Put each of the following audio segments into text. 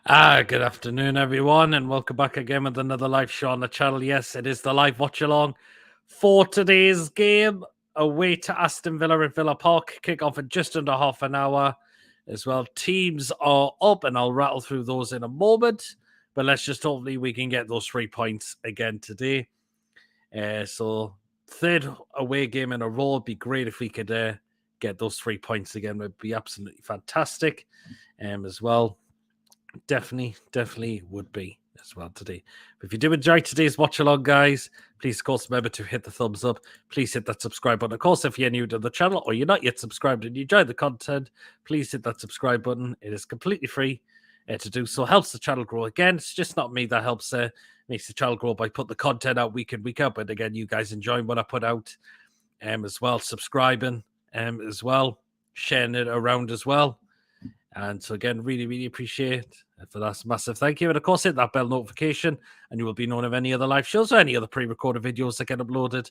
Good afternoon, everyone, and welcome back again with another live show on the channel. Yes, it is the live watch-along for today's game away to Aston Villa at Villa Park. Kick off in just under half an hour as well. Teams are up, and I'll rattle through those in a moment. But let's just hopefully we can get those 3 points again today. So third away game in a row. It'd be great if we could get those 3 points again. It would be absolutely fantastic as well. Definitely would be as well today. But if you do enjoy today's watch along, guys, please, of course, remember to hit the thumbs up. Please hit that subscribe button. Of course, if you're new to the channel or you're not yet subscribed and you enjoy the content, please hit that subscribe button. It is completely free to do so. Helps the channel grow. Again, it's just not me that helps makes the channel grow by putting the content out week in, week out. But again, you guys enjoying what I put out as well, subscribing as well, sharing it around as well. And so again, really appreciate it for that. Massive thank you. And of course, hit that bell notification and you will be known of any other live shows or any other pre-recorded videos that get uploaded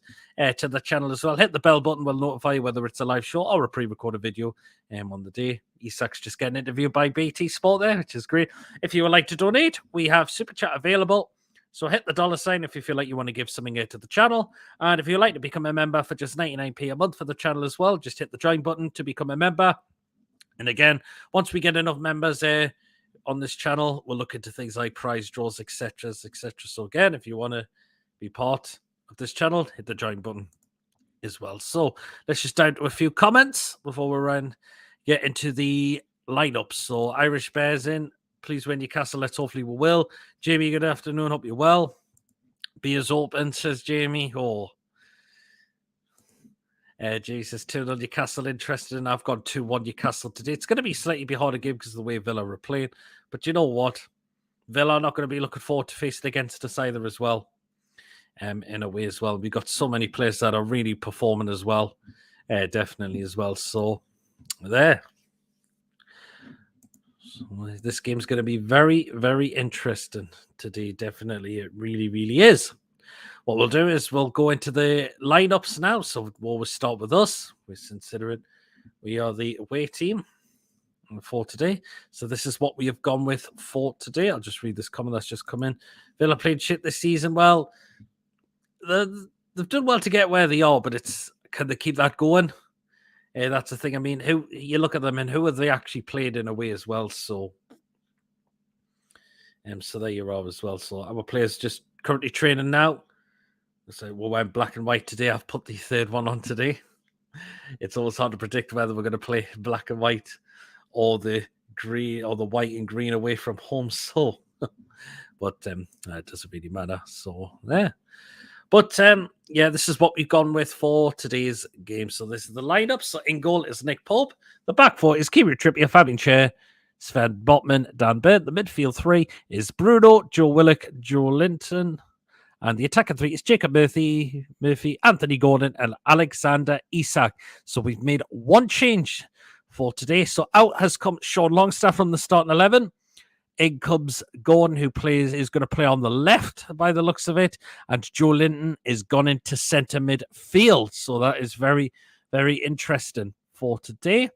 to the channel as well. Hit the bell button, will notify you whether it's a live show or a pre-recorded video on the day. Isak's just getting interviewed by BT Sport there, which is great. If you would like to donate, we have Super Chat available. So hit the $sign if you feel like you want to give something to the channel. And if you'd like to become a member for just 99p a month for the channel as well, just hit the join button to become a member. And again, once we get enough members on this channel, we'll look into things like prize draws, etc. So again, if you want to be part of this channel, hit the join button as well. So let's just dive to a few comments before we get into the lineup. So Irish Bears in. Please win Newcastle. Let's hopefully we will. Jamie, good afternoon. Hope you're well. Beers open, says Jamie. Oh. Jesus, 2-0 Newcastle interested, and I've gone 2-1 Newcastle today. It's going to be slightly be harder game because of the way Villa are playing. But you know what? Villa are not going to be looking forward to facing against us either as well. In a way as well. We've got so many players that are really performing as well. Definitely as well. So, there. So, this game's going to be very interesting today. Definitely. It really is. What we'll do is we'll go into the lineups now. So we'll always start with us. We're considering we are the away team for today. So this is what we have gone with for today. I'll just read this comment that's just come in. Villa played shit this season. Well, they've done well to get where they are, but can they keep that going? That's the thing. I mean, who you look at them and who have they actually played in a way as well? So, so there you are as well. So our players just currently training now. So we're wearing black and white today. I've put the third one on today. It's always hard to predict whether we're going to play black and white or the green or the white and green away from home. So, but it doesn't really matter. So there. But yeah, this is what we've gone with for today's game. So this is the lineup. So in goal is Nick Pope. The back four is Kieran Trippier, Fabian Schär, Sven Botman, Dan Burn. The midfield three is Bruno, Joe Willock, Joe Linton. And the attacking three is Jacob Murphy, Anthony Gordon, and Alexander Isak. So we've made one change for today. So out has come Sean Longstaff from the starting 11. In comes Gordon, who is going to play on the left by the looks of it. And Joe Linton is gone into centre midfield. So that is very interesting for today.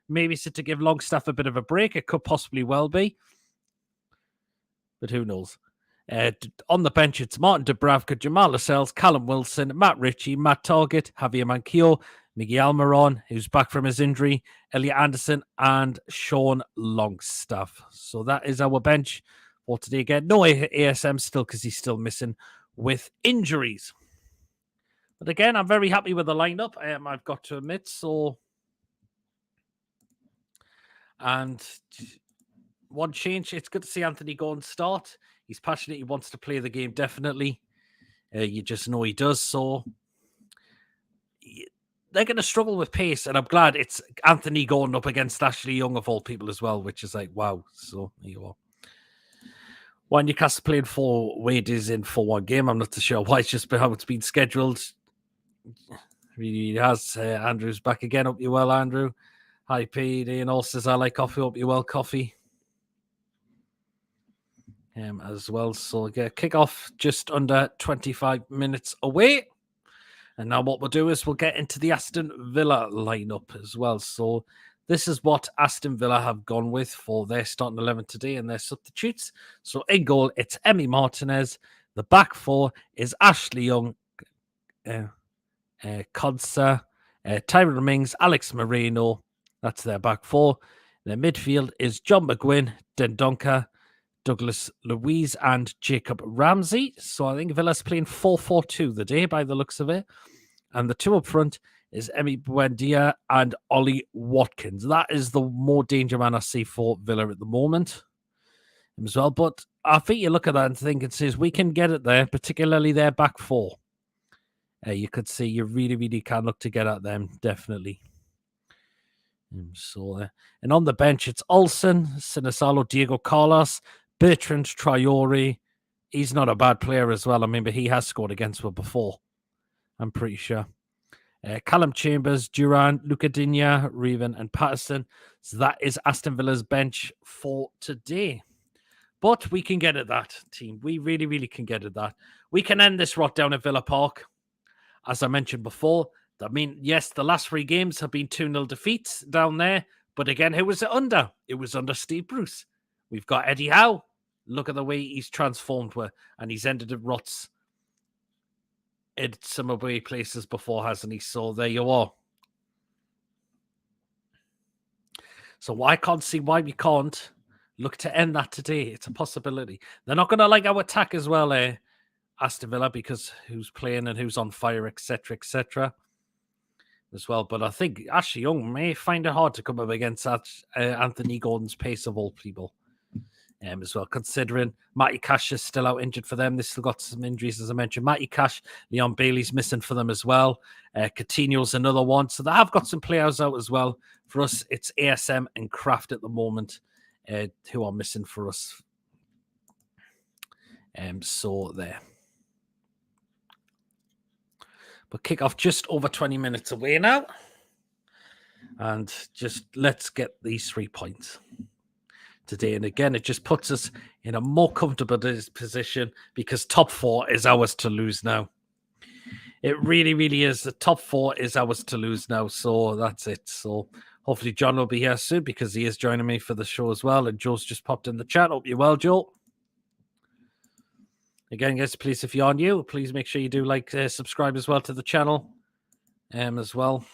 Maybe it's to give Longstaff a bit of a break. It could possibly well be. But who knows? On the bench, it's Martin Dubravka, Jamal Lascelles, Callum Wilson, Matt Ritchie, Matt Targett, Javier Manquillo, Miguel Almiron, who's back from his injury, Elliot Anderson, and Sean Longstaff. So that is our bench for today. Again, no ASM still because he's still missing with injuries. But again, I'm very happy with the lineup. I've got to admit. So, and one change. It's good to see Anthony Gordon start. He's passionate. He wants to play the game, definitely. You just know he does. So they're going to struggle with pace, and I'm glad it's Anthony Gordon up against Ashley Young of all people as well, which is like, wow. So there you are. Why Newcastle played 4 wages in 4-1 game, I'm not too sure why. It's just how it's been scheduled. Really has. Andrew's back again. Hope you're well, Andrew. Hi, PD, and all says I like coffee. Hope you're well, coffee. As well. So yeah, kick off just under 25 minutes away. And now what we'll do is we'll get into the Aston Villa lineup as well. So This is what Aston Villa have gone with for their starting 11 today and their substitutes. So in goal, it's Emi Martinez. The back four is Ashley Young, Kodsa, Tyrone Mings, Alex Moreno. That's their back four. Their midfield is John McGuinn, Dendonka, Douglas Louise, and Jacob Ramsey. So I think Villa's playing 4-4-2 the day by the looks of it. And the two up front is Emi Buendia and Ollie Watkins. That is the more danger man I see for Villa at the moment as well. But I think you look at that and think it says we can get it there, particularly their back four. You could see you really, really can look to get at them, definitely. And on the bench, it's Olsen, Sinisalo, Diego Carlos, Bertrand Traore. He's not a bad player as well. I mean, but he has scored against us before, I'm pretty sure. Callum Chambers, Duran, Luca Digne, Reven, and Patterson. So that is Aston Villa's bench for today. But we can get at that, team. We really, really can get at that. We can end this rot down at Villa Park. As I mentioned before, I mean, yes, the last 3 games have been 2-0 defeats down there. But again, who was it under? It was under Steve Bruce. We've got Eddie Howe. Look at the way he's transformed, and he's ended at rots in some away places before, hasn't he? So there you are. So I can't see why we can't look to end that today. It's a possibility. They're not going to like our attack as well, Aston Villa, because who's playing and who's on fire, etc., as well. But I think Ashley Young may find it hard to come up against Anthony Gordon's pace of all people. As well, considering Matty Cash is still out injured for them. They've still got some injuries, as I mentioned. Matty Cash, Leon Bailey's missing for them as well. Coutinho's another one. So they have got some players out as well. For us, it's ASM and Kraft at the moment who are missing for us. So there. But kick-off just over 20 minutes away now. And just let's get these 3 points today. And again, it just puts us in a more comfortable position because top 4 is ours to lose now. It really, really is. The top 4 is ours to lose now. So that's it. So hopefully John will be here soon because he is joining me for the show as well. And Joe's just popped in the chat. Hope you're well, Joe. Again, guys, please, if you're new, please make sure you do subscribe as well to the channel as well.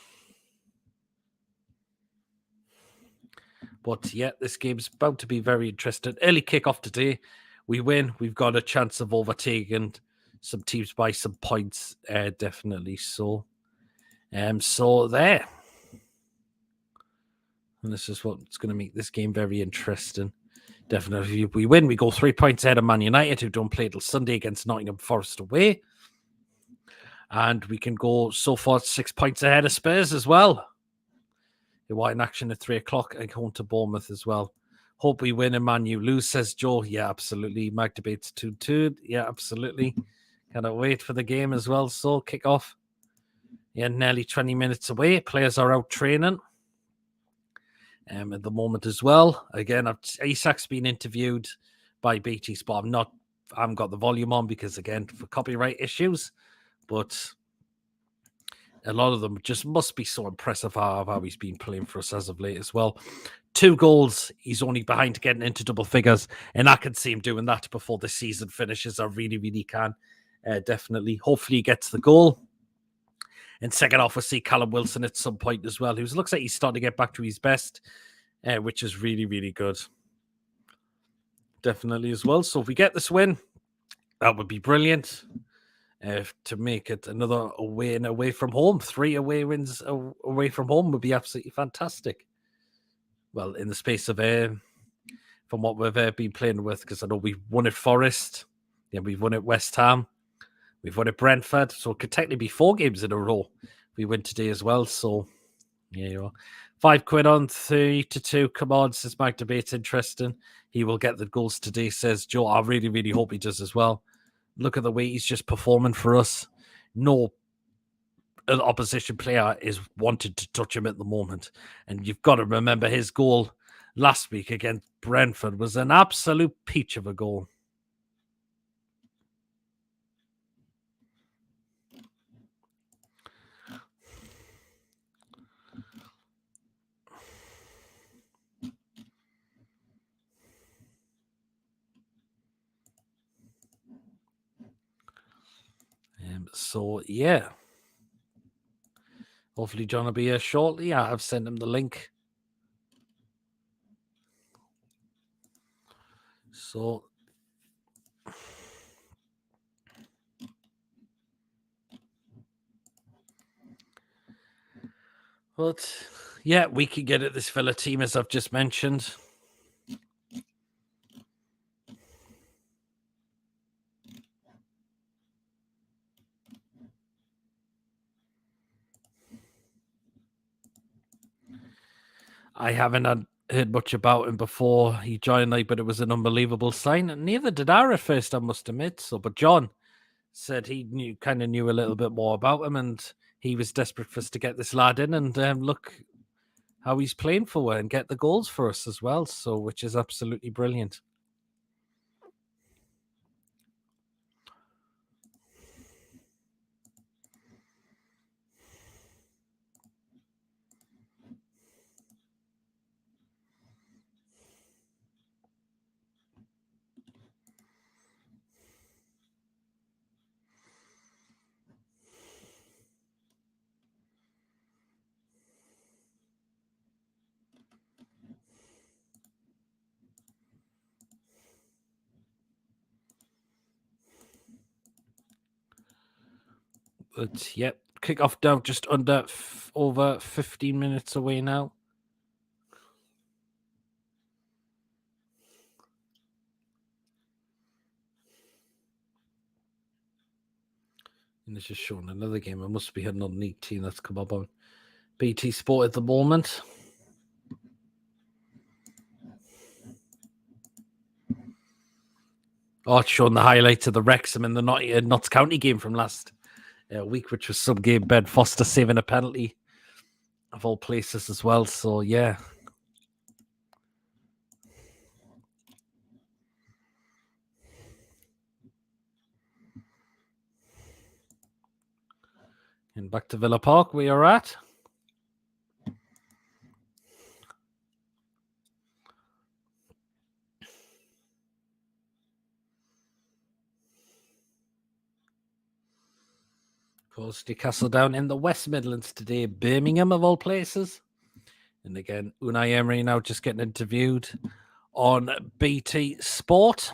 But yeah, this game's about to be very interesting. Early kickoff today. We win. We've got a chance of overtaking some teams by some points, definitely. So there. And this is what's going to make this game very interesting. Definitely, if we win, we go 3 points ahead of Man United, who don't play till Sunday against Nottingham Forest away. And we can go so far 6 points ahead of Spurs as well. Who are in action at 3 o'clock and home to Bournemouth as well. Hope we win and Man U lose, says Joe. Yeah, absolutely. Mag debates 2-2. Yeah, absolutely. Cannot wait for the game as well. So kick off. Yeah, nearly 20 minutes away. Players are out training at the moment as well. Again, Isak's been interviewed by BT Sport. I haven't got the volume on because, again, for copyright issues. But a lot of them just must be so impressive how he's been playing for us as of late as well. 2 goals. He's only behind getting into double figures. And I can see him doing that before the season finishes. I really, really can. Definitely. Hopefully he gets the goal. And second off, we'll see Callum Wilson at some point as well, who looks like he's starting to get back to his best, which is really, really good. Definitely as well. So if we get this win, that would be brilliant. To make it another win away from home. 3 away wins away from home would be absolutely fantastic. Well, in the space of from what we've been playing with, because I know we've won at Forest, yeah, we've won at West Ham, we've won at Brentford, so it could technically be 4 games in a row. We win today as well, so yeah, you are. £5 on 3-2. Come on, says Mike Debate's interesting. He will get the goals today, says Joe. I really, really hope he does as well. Look at the way he's just performing for us. No opposition player is wanting to touch him at the moment. And you've got to remember his goal last week against Brentford was an absolute peach of a goal. So, yeah. Hopefully, John will be here shortly. I have sent him the link. So, but yeah, we could get at this Villa team, as I've just mentioned. I haven't heard much about him before he joined, but it was an unbelievable sign. And neither did I at first, I must admit. So, but John said he knew a little bit more about him, and he was desperate for us to get this lad in. And look how he's playing for us and get the goals for us as well. So, which is absolutely brilliant. But yep, kickoff now just under over 15 minutes away now. And it's just showing another game. It must be a non-league team that's come up on BT Sport at the moment. Oh, it's showing the highlights of the Wrexham and the Notts County game from last week, which was some game Ben Foster saving a penalty of all places as well. So, yeah. And back to Villa Park, we are at. Of course, Newcastle down in the West Midlands today, Birmingham of all places. And again, Unai Emery now just getting interviewed on BT Sport.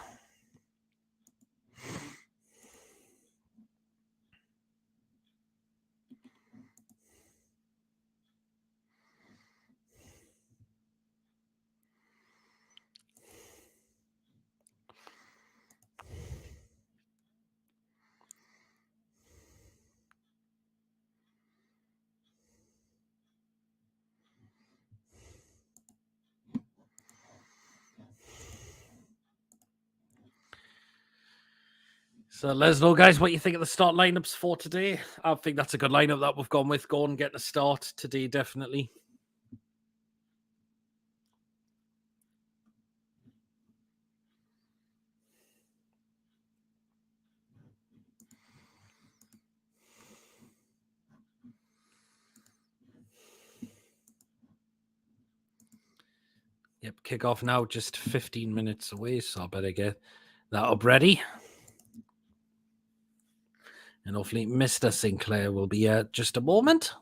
So let us know, guys, what you think of the start lineups for today. I think that's a good lineup that we've gone with. Go and get a start today, definitely. Yep, kick off now, just 15 minutes away, so I better get that up ready. And hopefully Mr. Sinclair will be here just a moment.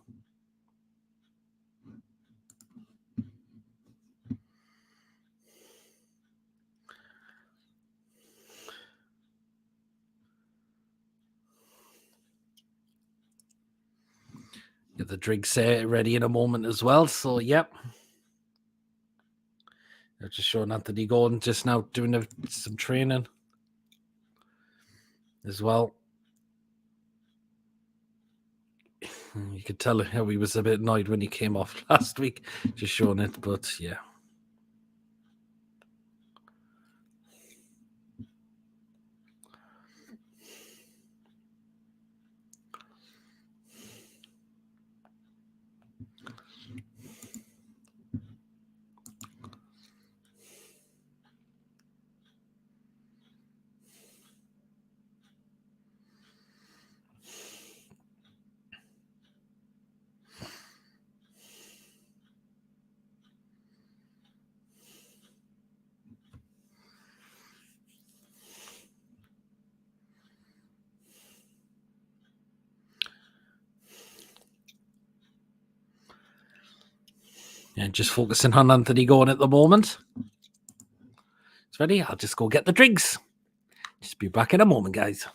Get the drinks ready in a moment as well, so yep. They're just showing Anthony Gordon just now doing some training as well. You could tell how he was a bit annoyed when he came off last week, just showing it, but yeah. And just focusing on Anthony Gordon at the moment. It's ready. I'll just go get the drinks. Just be back in a moment, guys.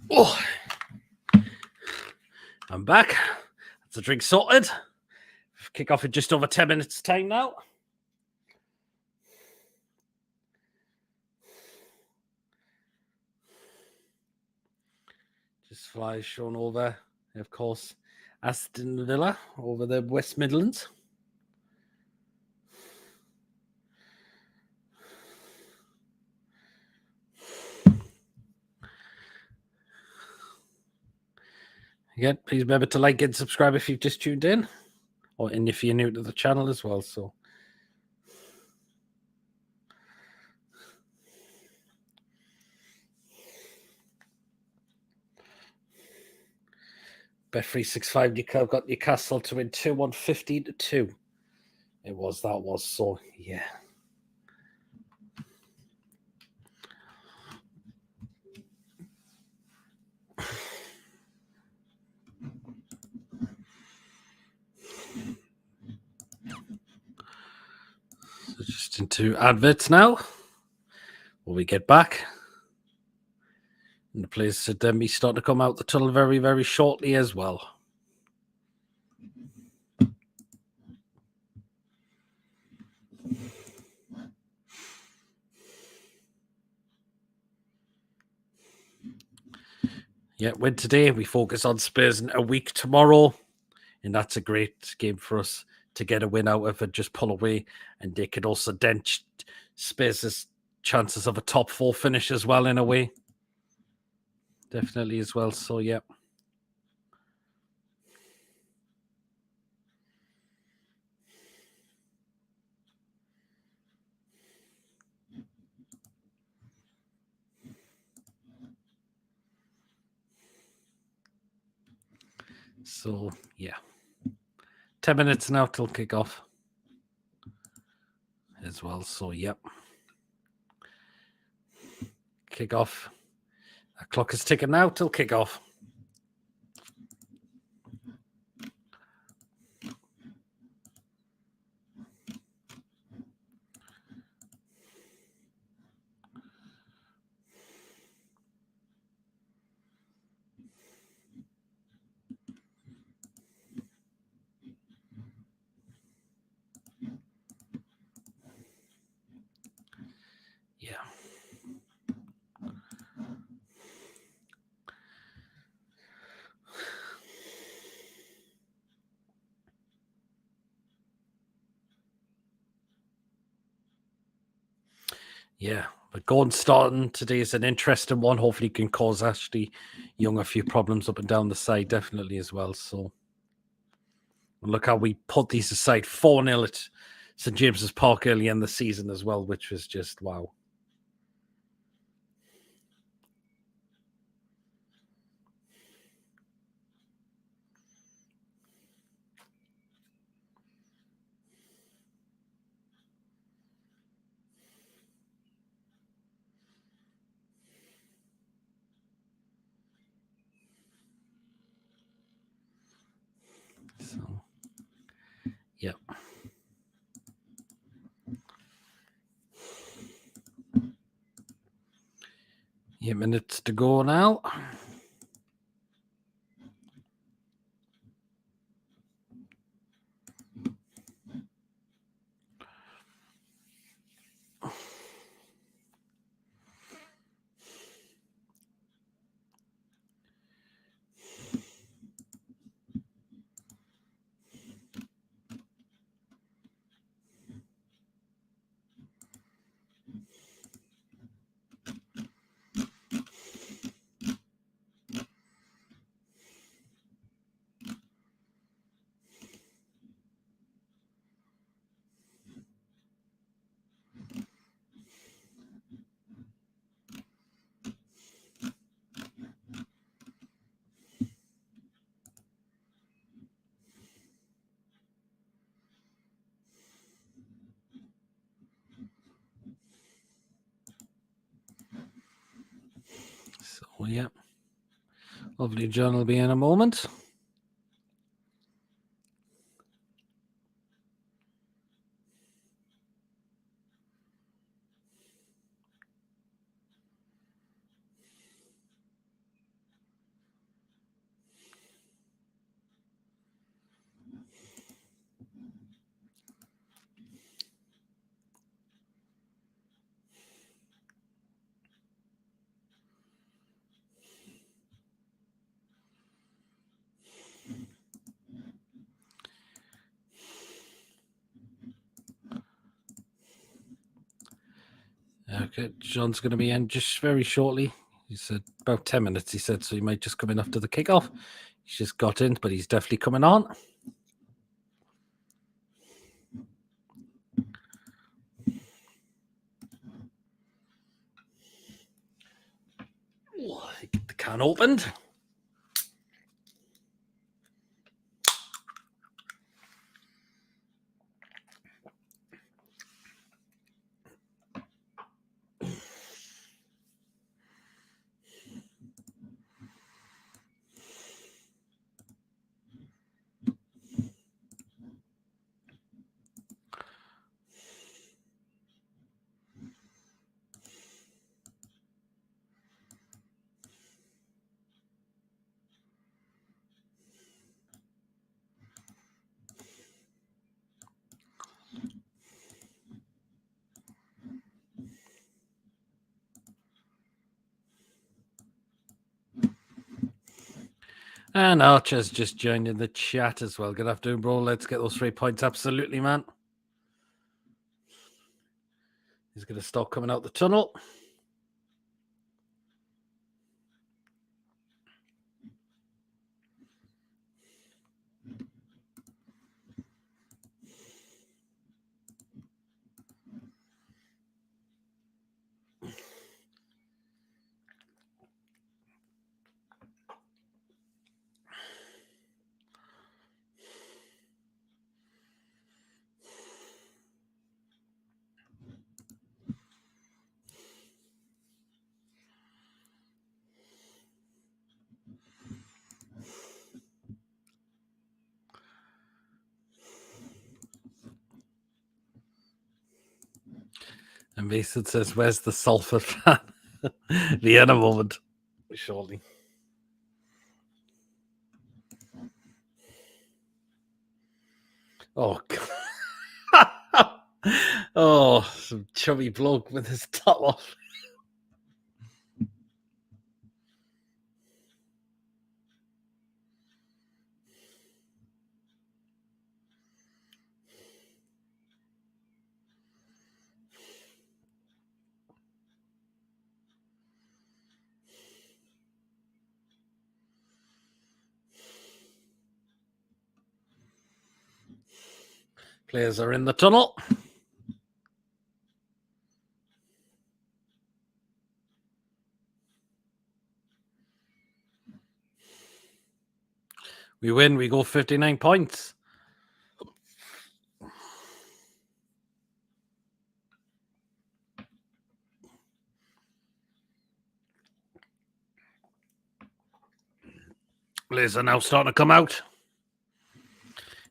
Oh, I'm back. That's the drink sorted. Kick off in just over 10 minutes' time now. Just flies shown over, of course, Aston Villa over the West Midlands. Again, please remember to like and subscribe if you've just tuned in, or if you're new to the channel as well. So, Bet365, you've got Newcastle to win 2-1, 15-2. That was. So, yeah. So just into adverts now. When we get back, and the players should then be starting to come out the tunnel very, very shortly as well. Yeah, win today. We focus on Spurs in a week tomorrow, and that's a great game for us to get a win out of and just pull away. And they could also dent Spurs' chances of a top 4 finish as well in a way. Definitely as well. So, yeah. So, yeah. 10 minutes now till kick off as well. So, yep. Kick off. The clock is ticking now till kick off. Yeah. Yeah, but Gordon starting today is an interesting one. Hopefully, he can cause Ashley Young a few problems up and down the side, definitely as well. So, Look how we put these aside 4-0 at St James's Park early in the season as well, which was just wow. So, yeah. 8 minutes to go now. So, yeah. Lovely John will be in a moment. Okay, John's going to be in just very shortly. He said about 10 minutes, he said, so he might just come in after the kickoff. He's just got in, but he's definitely coming on. Get the can opened. And Archer's just joined in the chat as well. Good afternoon, bro. Let's get those 3 points. Absolutely, man. He's going to start coming out the tunnel. And Mason says, where's the Salford fan? The end of moment, surely. Oh, God. Oh, some chubby bloke with his top off. Players are in the tunnel. We win, we go 59 points. Players are now starting to come out.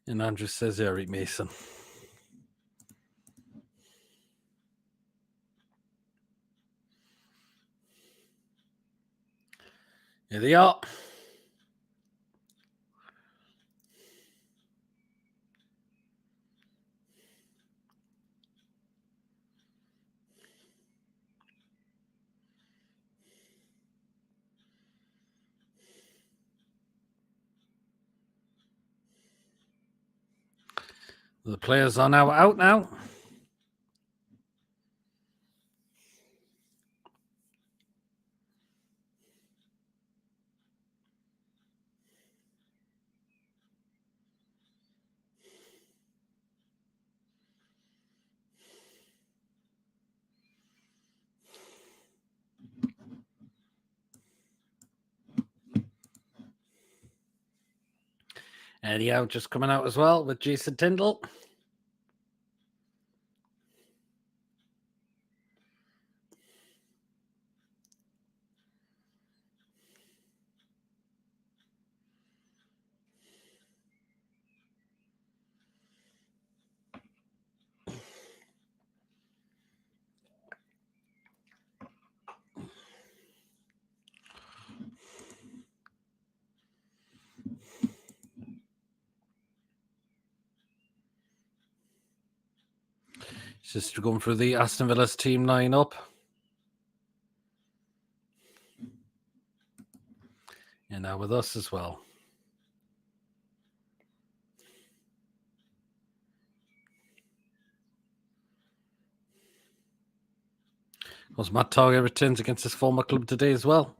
And Andrew says Eric Mason. Here they are. The players are now out now. Eddie out just coming out as well with Jason Tyndall. Just going through the Aston Villa's team lineup. And now with us as well. Because Matt Target returns against his former club today as well.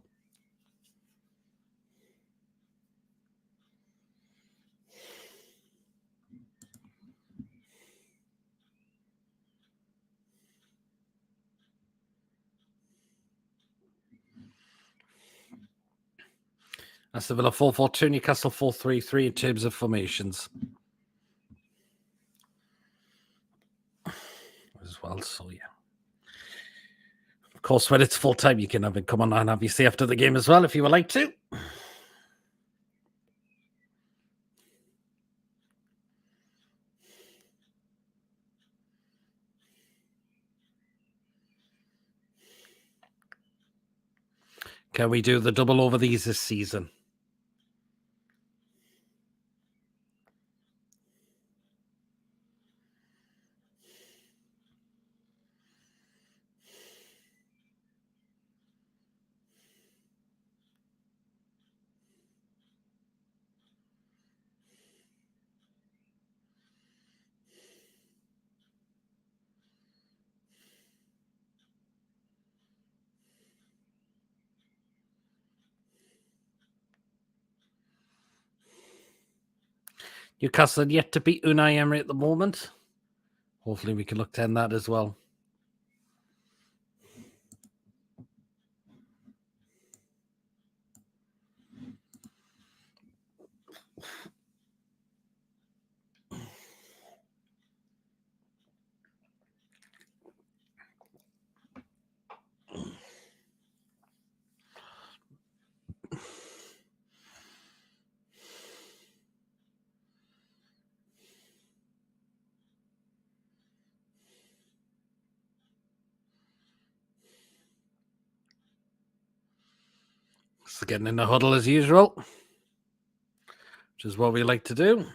Aston Villa 4-4-2, Newcastle 4-3-3 in terms of formations. As well, so yeah. Of course, when it's full time, you can have it come on and obviously after the game as well, if you would like to. Can we do the double over these this season? Newcastle yet to beat Unai Emery at the moment. Hopefully we can look to end that as well. So getting in the huddle as usual, which is what we like to do.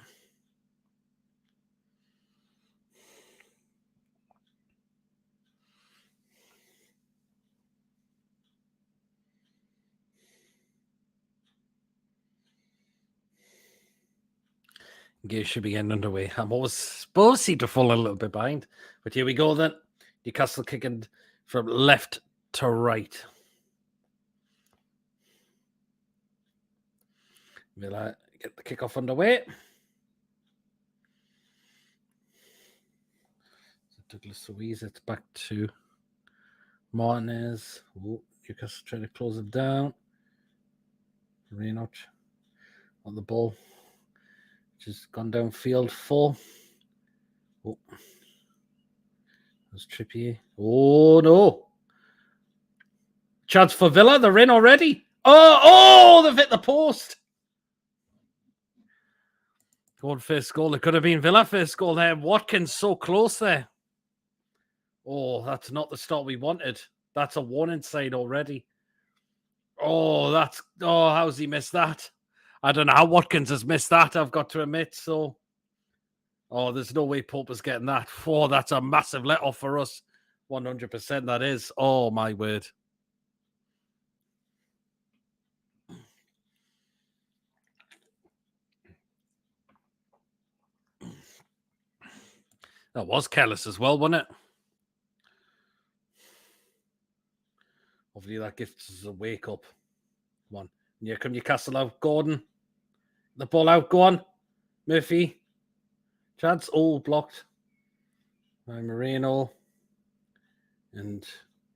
Game should be getting underway. I'm always supposed to fall a little bit behind, but here we go then. Newcastle kicking from left to right. We'll get the kickoff underway. Douglas Luiz. It's back to Martinez. Oh, Newcastle trying to close it down. Reno on the ball. Just gone downfield full. Oh, there's Trippier. Oh, no. Chance for Villa. They're in already. Oh, they've hit the post. Going first goal. It could have been Villa first goal there. Watkins so close there. Oh, that's not the start we wanted. That's a warning sign already. Oh, how's he missed that? I don't know how Watkins has missed that, I've got to admit. So, there's no way Pope is getting that. Oh, that's a massive let off for us. 100% that is. Oh, my word. That was careless as well, wasn't it? Hopefully that gives us a wake up. Come on. Here come Newcastle out. Gordon. The ball out. Go on. Murphy. Chance. Oh, blocked by Moreno. And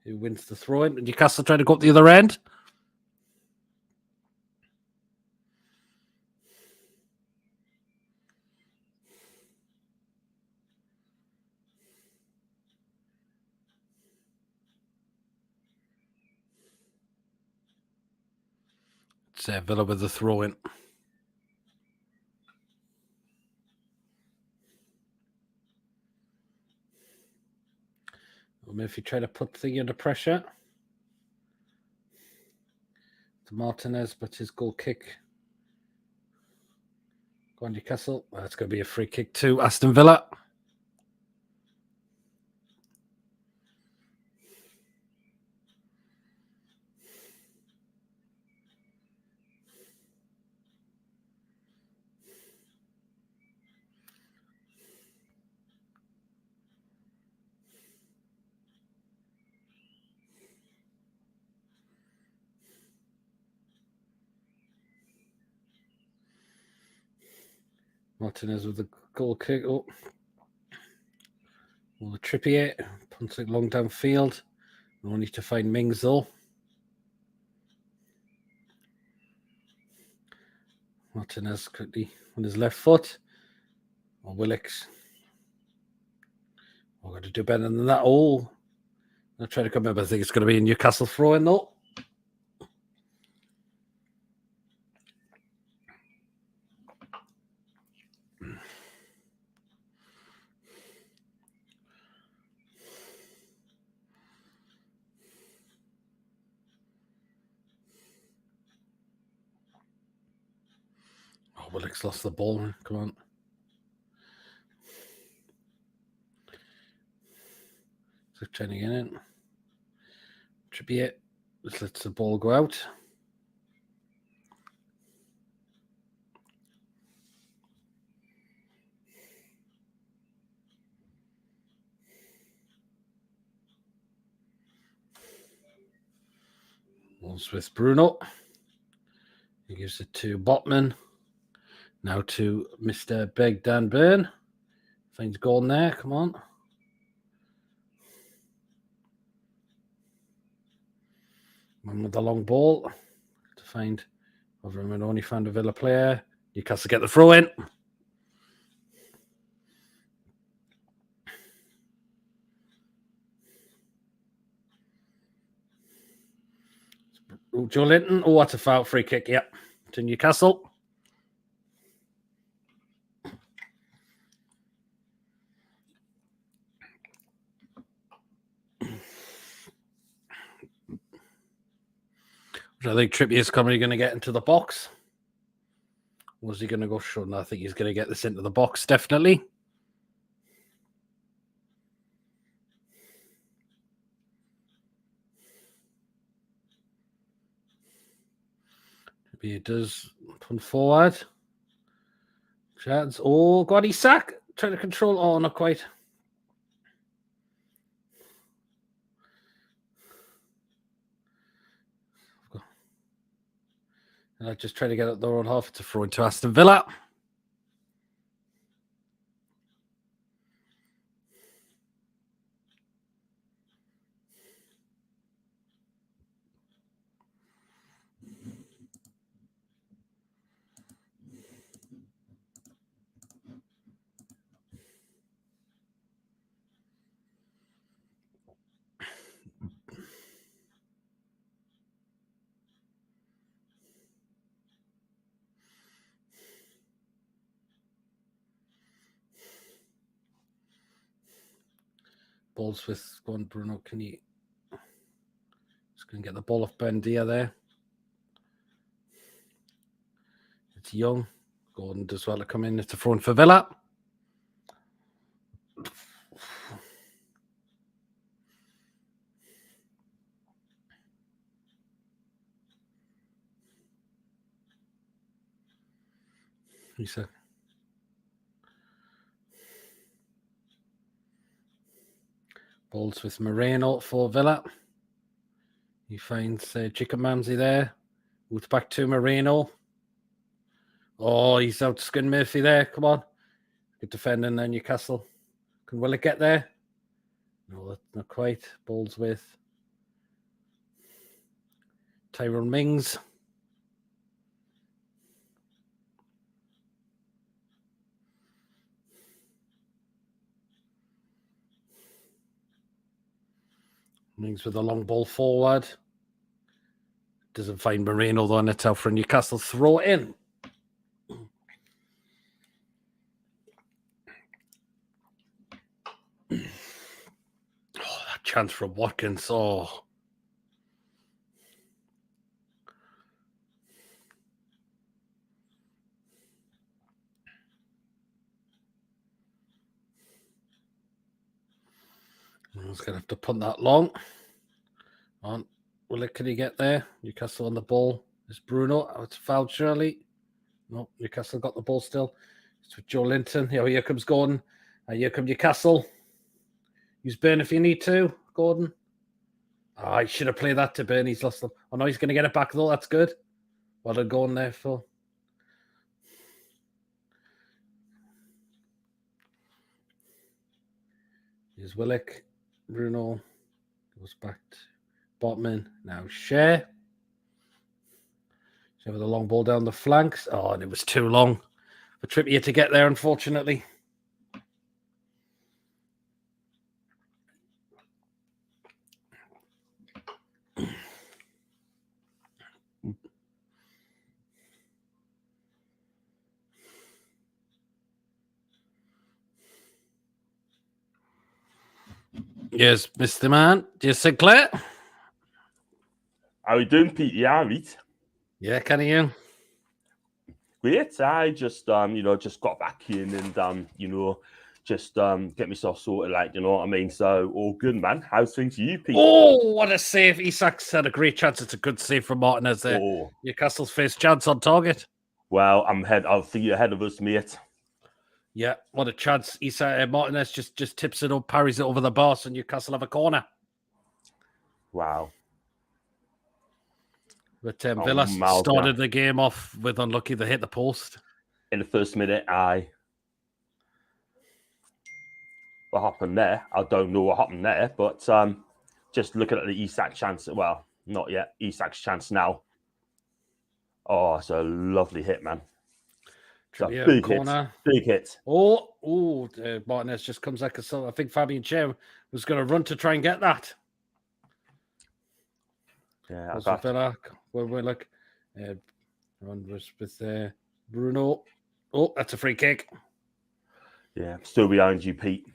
who wins the throw-in? Newcastle trying to go up the other end. It's Villa with the throw-in. Murphy try to put Thing under pressure. To Martinez, but his goal kick. Go on, Newcastle. That's going to be a free kick to Aston Villa. Martinez with the goal kick. Oh, the Trippier. Punts it long downfield. No need to find Mings though. Martinez quickly on his left foot. Oh, Willix. We're going to do better than that. Oh, I'll try to come up. I think it's going to be a Newcastle throw-in though. Oh, Willix lost the ball. Come on. So trying to get in. Trippier just lets the ball go out. Once with Bruno. He gives it to Botman. Now to Mr. Big Dan Byrne. Finds Gordon there. Come on. Man with the long ball to find over him and only found a Villa player. Newcastle get the throw in. Joe Linton. Oh, that's a foul. Free kick. Yep. To Newcastle. I think Trippier's going to get into the box. Was he going to go short? No, I think he's going to get this into the box, definitely. Trippier does pull forward. Chance. Oh, God, he's sacked. Trying to control. Oh, not quite. And I just try to get it their own half. It's a throw into Aston Villa. Balls with one. Bruno, can you... Just going to get the ball off Bendia there. It's Young. Gordon does well to come in. It's a front for Villa. Isak. Balls with Moreno for Villa. He finds Jacob Ramsey there. Moves back to Moreno. Oh, he's outskin Murphy there. Come on. Good defending there, Newcastle. Can Willock get there? No, that's not quite. Balls with Tyrone Mings. Mings with a long ball forward. Doesn't find Moreno though, and it's out for Newcastle. Throw it in. Oh, that chance from Watkins. Oh. He's going to have to punt that long. On. Can he get there? Newcastle on the ball. It's Bruno. Oh, it's fouled, surely. No, Newcastle got the ball still. It's with Joe Linton. Here comes Gordon. Here comes Newcastle. Use Burn if you need to, Gordon. Oh, I should have played that to Burn. He's lost them. Oh, no, he's going to get it back, though. That's good. Well done, Gordon there, Phil. Here's Willock. Bruno goes back to Botman. Now Share. So with a long ball down the flanks. Oh, and it was too long for Trippier to get there, unfortunately. Yes, Mr. Man. John Sinclair. How are you doing, Pete? Yeah, right. Yeah, can you? Great. I just, just got back in and, just get myself sorted, like, you know what I mean? So, all good, man. How's things for you, Pete? Oh, what a save. Isak's had a great chance. It's a good save from Martinez there. Oh. Newcastle's first chance on target. Well, I think you're ahead of us, mate. Yeah, what a chance. Martinez just tips it up, parries it over the bar, so Newcastle have a corner. Wow. But Villa started the game off with unlucky. They hit the post. In the first minute, what happened there? I don't know what happened there, but just looking at the Isak chance. Well, not yet. Isak's chance now. Oh, it's a lovely hit, man. Big corner. Hit. Big hit. Oh, Martinez just comes like a sort. I think Fabian Cher was going to run to try and get that. Yeah, Villa. We're like, run with Bruno. Oh, that's a free kick. Yeah, still behind you, Pete.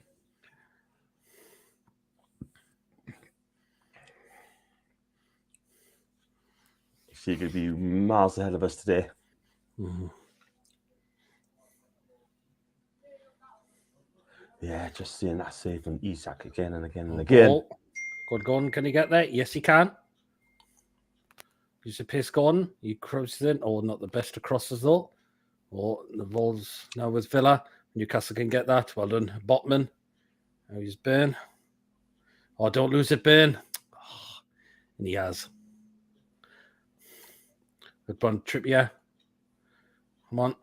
So you're going to be miles ahead of us today. Mm-hmm. Yeah, just seeing that save from Isak again and again and again. Good Gordon, can he get there? Yes, he can. Use a pace Gordon. He crosses in. Oh, not the best of crosses, though. Oh, the ball's now with Villa. Newcastle can get that. Well done, Botman. Now he's Burn. Oh, don't lose it, Burn. Oh, and he has. Good one, Trippier. Come on.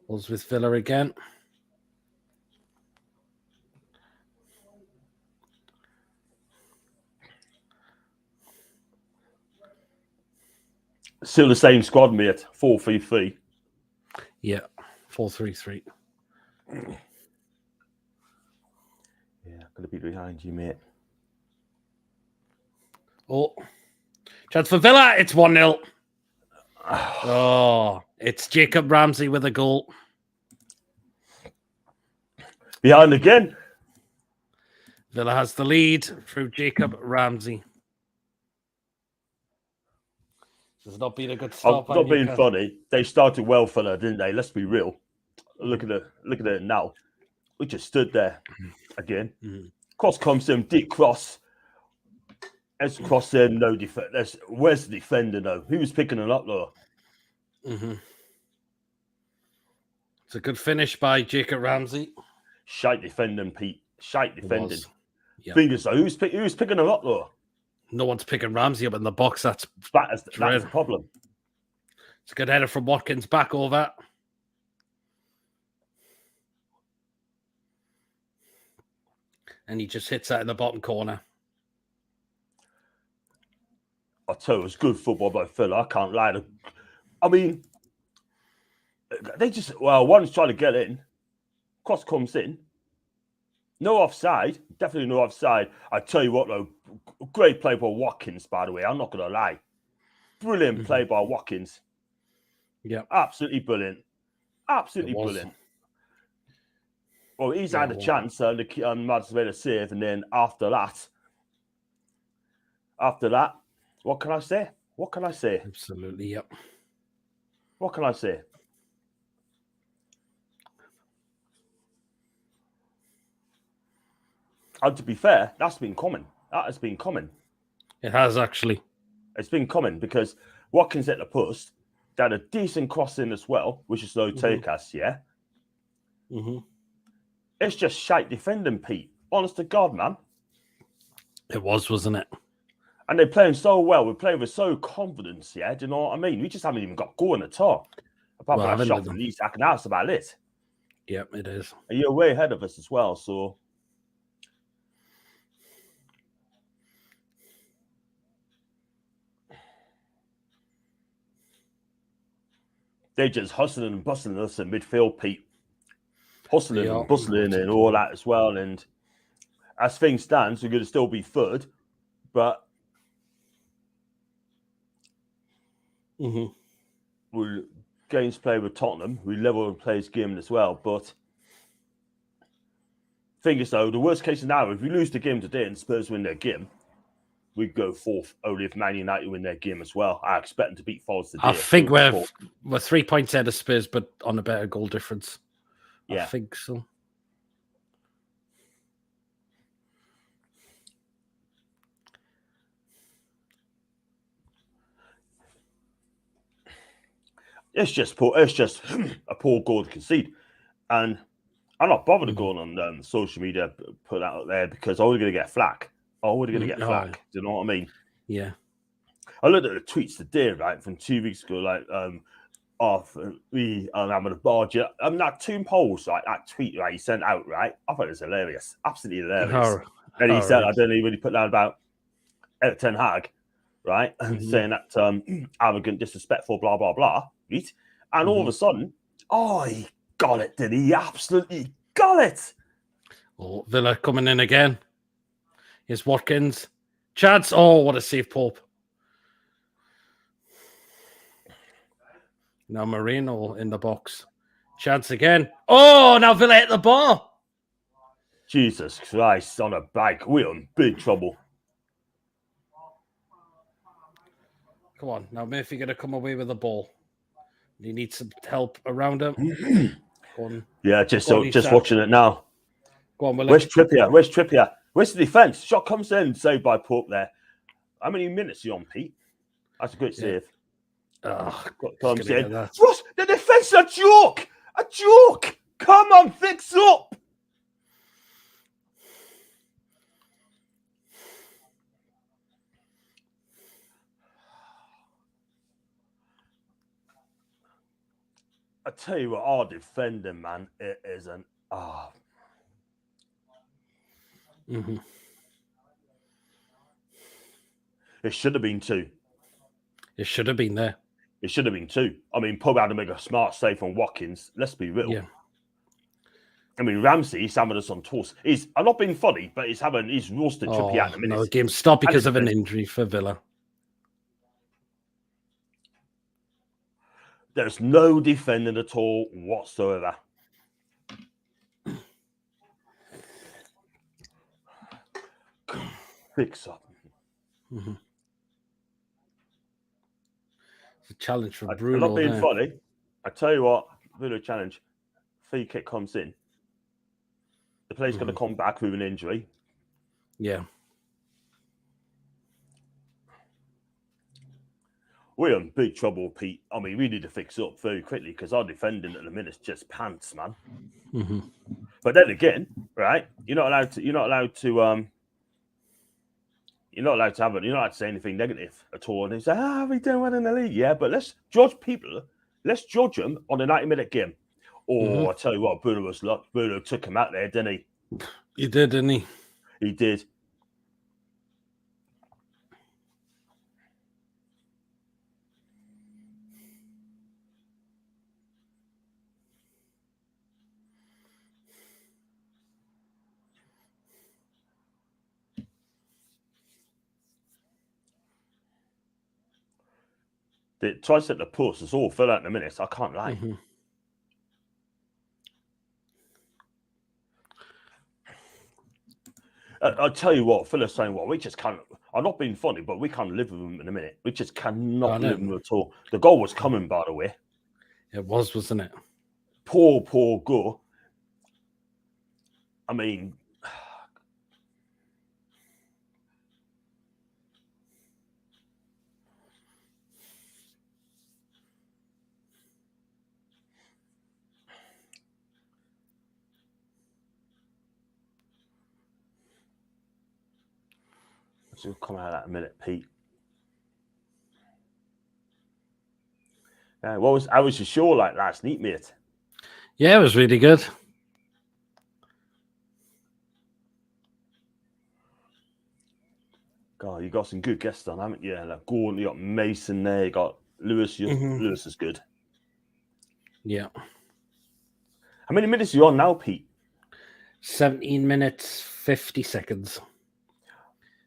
Ball's with Villa again. Still the same squad, mate. 4-3-3. Yeah, 4-3-3. Yeah, gonna be behind you, mate. Oh, chance for Villa. It's 1-0. Oh, it's Jacob Ramsey with a goal. Behind again. Villa has the lead through Jacob Ramsey. This has not been a good start. Not being funny. They started well, Villa, didn't they? Let's be real. Look at it now. We just stood there again. Cross comes in, deep cross. Let's cross in, no defense. Where's the defender though? Who was picking it up though? It's a good finish by Jacob Ramsey. Shite defending, Pete. Shite defending. Yep. Fingers though. Who's picking it up though? No one's picking Ramsey up in the box. That's the problem. It's a good header from Watkins back over. And he just hits that in the bottom corner. I tell you, it was good football by Villa. I can't lie. I mean, they just, one's trying to get in. Cross comes in. No offside. Definitely no offside. I tell you what, though, great play by Watkins, by the way. I'm not going to lie. Brilliant play by Watkins. Yeah. Absolutely brilliant. Absolutely brilliant. Well, he's had a chance, and Mads made a save, and then after that, what can I say? Absolutely, yep. What can I say? And to be fair, that's been common. That has been common. It has, actually. It's been common because Watkins hit the post. They had a decent cross in as well, which is no take us, yeah? It's just shite defending, Pete. Honest to God, man. It was, wasn't it? And they're playing so well. We're playing with so confidence, yeah? Do you know what I mean? We just haven't even got going at all. Apart from that shot from Isak, and that's about it. Yep, it is. And you're way ahead of us as well, so... They're just hustling and bustling us in midfield, Pete. Hustling and bustling and all that as well. And as things stand, we're going to still be third. But we'll games play with Tottenham. We level and play this game as well. But thing is, though, the worst case scenario, if we lose the game today and Spurs win their game, we go fourth only if Man United win their game as well. I expect them to beat Forest today. I think we're 3 points ahead of Spurs, but on a better goal difference. Yeah. I think so. It's just a poor goal to concede. And I'm not bothered to go on social media, put that out there, because I'm going to get flack. Do you know what I mean? Yeah. I looked at the tweets today, right, from 2 weeks ago, like, we are having a barge. That Toon polls, like, that tweet, right, he sent out, right? I thought it was hilarious. Absolutely hilarious. And he said, I don't know when he put that about Ten Hag, right? And saying that arrogant, disrespectful, blah, blah, blah, right? And all of a sudden, he got it, did he? Absolutely got it. Oh, Villa coming in again. Here's Watkins. Chance. Oh, what a save, Pope. Now Marino in the box. Chance again. Oh, now Villa hit the bar. Jesus Christ, on a bike. We're in big trouble. Come on. Now Murphy going to come away with the ball. He needs some help around him. Yeah, just watching it now. Go on, Where's Trippier? Where's the defence? Shot comes in, saved by Pope there. How many minutes are you on, Pete? That's a good save. Comes in. Ross, the defence, a joke! A joke! Come on, fix up! I tell you what, our defending, man, it is an... It should have been 2. It should have been there. It should have been 2. I mean, Pope had to make a smart save on Watkins. Let's be real. Yeah. I mean, Ramsey, he's having us on toast. I'm not being funny, but he's roasted Trippier at the minute. No, the game stopped because of an injury for Villa. There's no defending at all whatsoever. Fix up. Mm-hmm. It's a challenge for I'm Bruno. not being funny. I tell you what, Villa challenge. Free kick comes in. The player's going to come back with an injury. Yeah. We're in big trouble, Pete. I mean, we need to fix up very quickly because our defending at the minute is just pants, man. Mm-hmm. But then again, right? You're not allowed to have it. You're not allowed to say anything negative at all. And they say, we don't win in the league. Yeah, but let's judge people. Let's judge them on a 90-minute game. I tell you what, Bruno was lucky. Bruno took him out there, didn't he? He did, didn't he? He did. The tries at the post is all fell out in a minute. So I can't lie. Mm-hmm. I'll tell you what, Phil's saying, well, we just can't. I'm not being funny, but we can't live with them in a minute. We just cannot live with them at all. The goal was coming, by the way. It was, wasn't it? Poor goal. I mean, we'll come out of that in a minute, Pete. How was your show like last night, mate? Yeah, it was really good. God, you got some good guests on, haven't you? Like Gordon, you got Mason there, you got Lewis. Lewis is good. Yeah. How many minutes are you on now, Pete? 17 minutes, 50 seconds.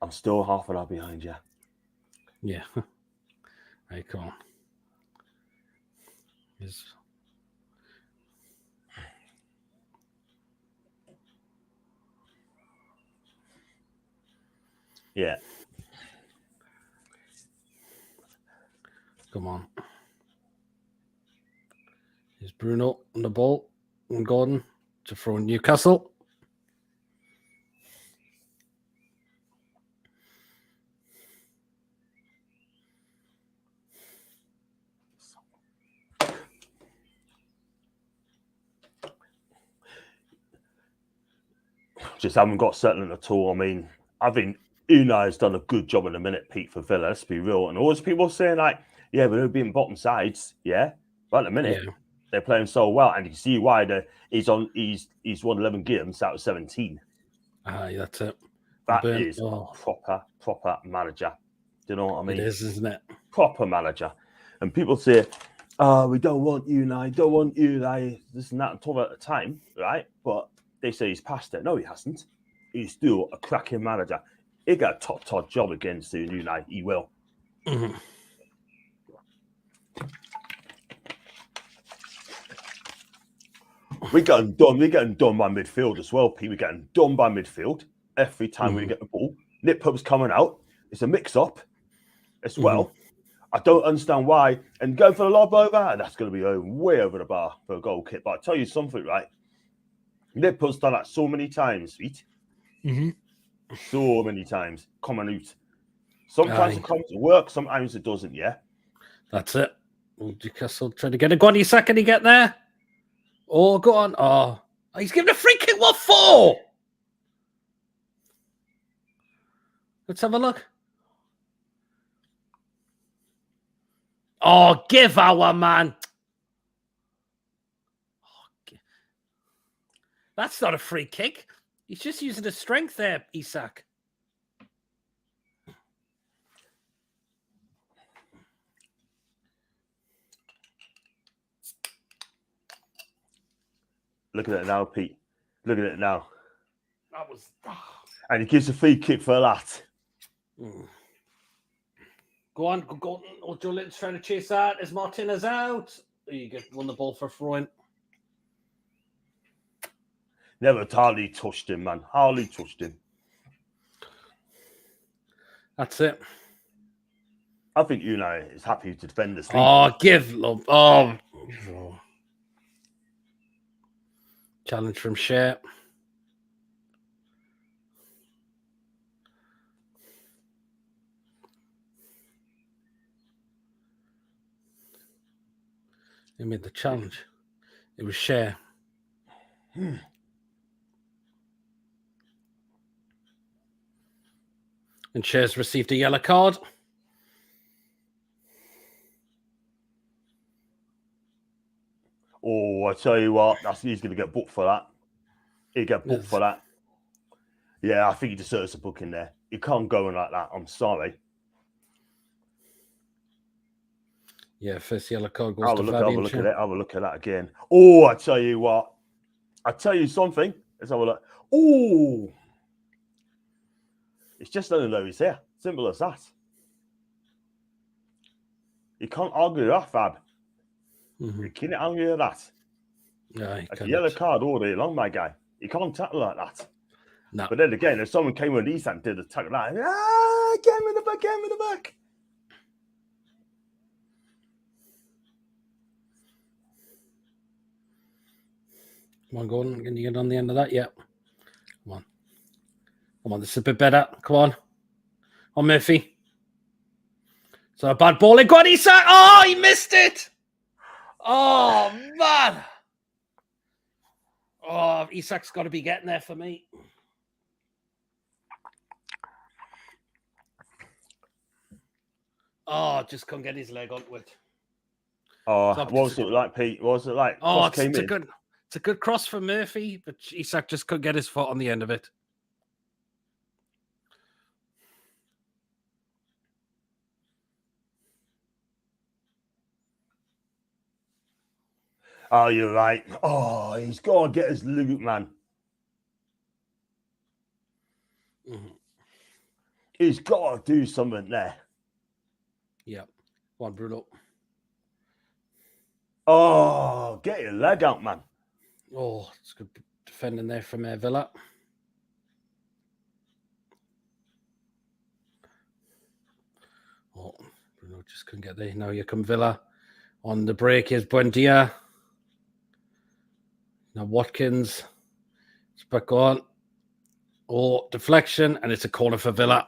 I'm still half an hour behind you. Yeah. Right, come on. Yeah. Come on. Here's Bruno on the ball and Gordon to throw in Newcastle. Just haven't got settling at all. I mean, I think Unai has done a good job in a minute, Pete, for Villa, let's be real. And always people saying like, yeah, but they'll be in bottom sides. Yeah. But at the minute, they're playing so well. And you see why he's won 11 games out of 17. That's it. That is a proper manager. Do you know what I mean? It is, isn't it? Proper manager. And people say, we don't want Unai, this and that, and talk about the time, right? But they say he's past it. No, he hasn't. He's still a cracking manager. He got a top job against Unai. He will. Mm-hmm. We're getting done by midfield as well, Pete. We're getting done by midfield every time we get the ball. Nip Pub's coming out. It's a mix-up as well. I don't understand why. And going for the lob over, that's going to be way over the bar for a goal kick. But I'll tell you something, right? Nip Pub's done that so many times, Pete. So many times. Coming out. Sometimes it comes to work, sometimes it doesn't, yeah? That's it. Newcastle trying to get a go on. Isak, can he get there? Oh, go on. Oh, he's giving a free kick. What for? Let's have a look. Oh, give our man. That's not a free kick. He's just using his strength there, Isak. Look at it now, Pete. Look at it now. That was... And he gives a free kick for that. Go on, go. Oh, Joe Linton's trying to chase that. Is Martinez out? You get won the ball for throwing. Never hardly touched him, man. Hardly touched him. That's it. I think United is happy to defend this lead. Oh, give love. Oh. Challenge from Shea. He made the challenge. It was Shea. And Shea's received a yellow card. Oh, I tell you what, he's going to get booked for that. He'll get booked for that. Yeah, I think he deserves a booking there. You can't go in like that. I'm sorry. Yeah, first yellow card goes to Have a look at it. Have a look at that again. Oh, I tell you what. I tell you something. Let's have a look. Oh, it's just letting know he's here. Simple as that. You can't argue that, Fab. Mm-hmm. You can't argue that. Yeah, Like a yellow card all day long, my guy. You can't tackle like that. No. But then again, if someone came with Isak and did a tackle like, get him in the back, get him in the back. Come on, Gordon. Can you get on the end of that? Yeah. Come on. Come on, this is a bit better. Come on. On Murphy. So a bad ball. Go on, Isak. Oh, he missed it. Oh, man. Oh, Isak's got to be getting there for me. Oh, just couldn't get his leg onto it. Oh, what was it like, Pete? What was it like? Oh, it's a good cross for Murphy, but Isak just couldn't get his foot on the end of it. Oh, you're right. Oh, he's got to get his loot, man. Mm-hmm. He's got to do something there. Yeah. One, Bruno. Oh, get your leg out, man. Oh, it's good defending there from Villa. Oh, Bruno just couldn't get there. Now here come Villa. On the break is Buendia. Now Watkins. It's back on. Oh, deflection, and it's a corner for Villa.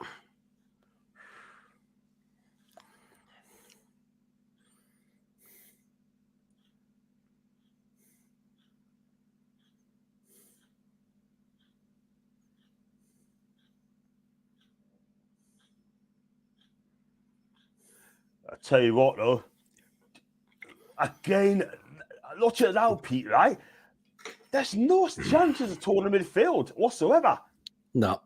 I tell you what, though. Again, look at that, Pete, right? There's no chances of tournament midfield whatsoever. No.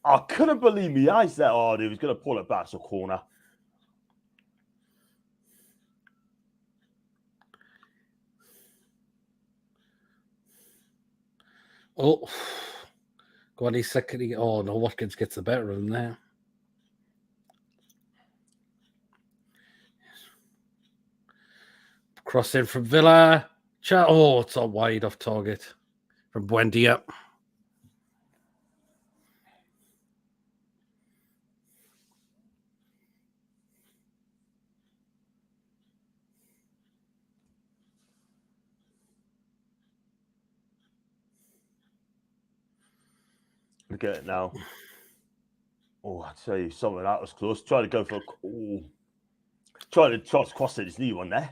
I couldn't believe my eyes that he was going to pull it back to a corner. Oh, go on, he's second. Oh, no, Watkins gets the better of him there. Cross in from Villa. Oh, it's all wide off target from Buendia. Look at it now. Oh, I tell you, something that was close. Trying to go for trying to cross it, his knee one there.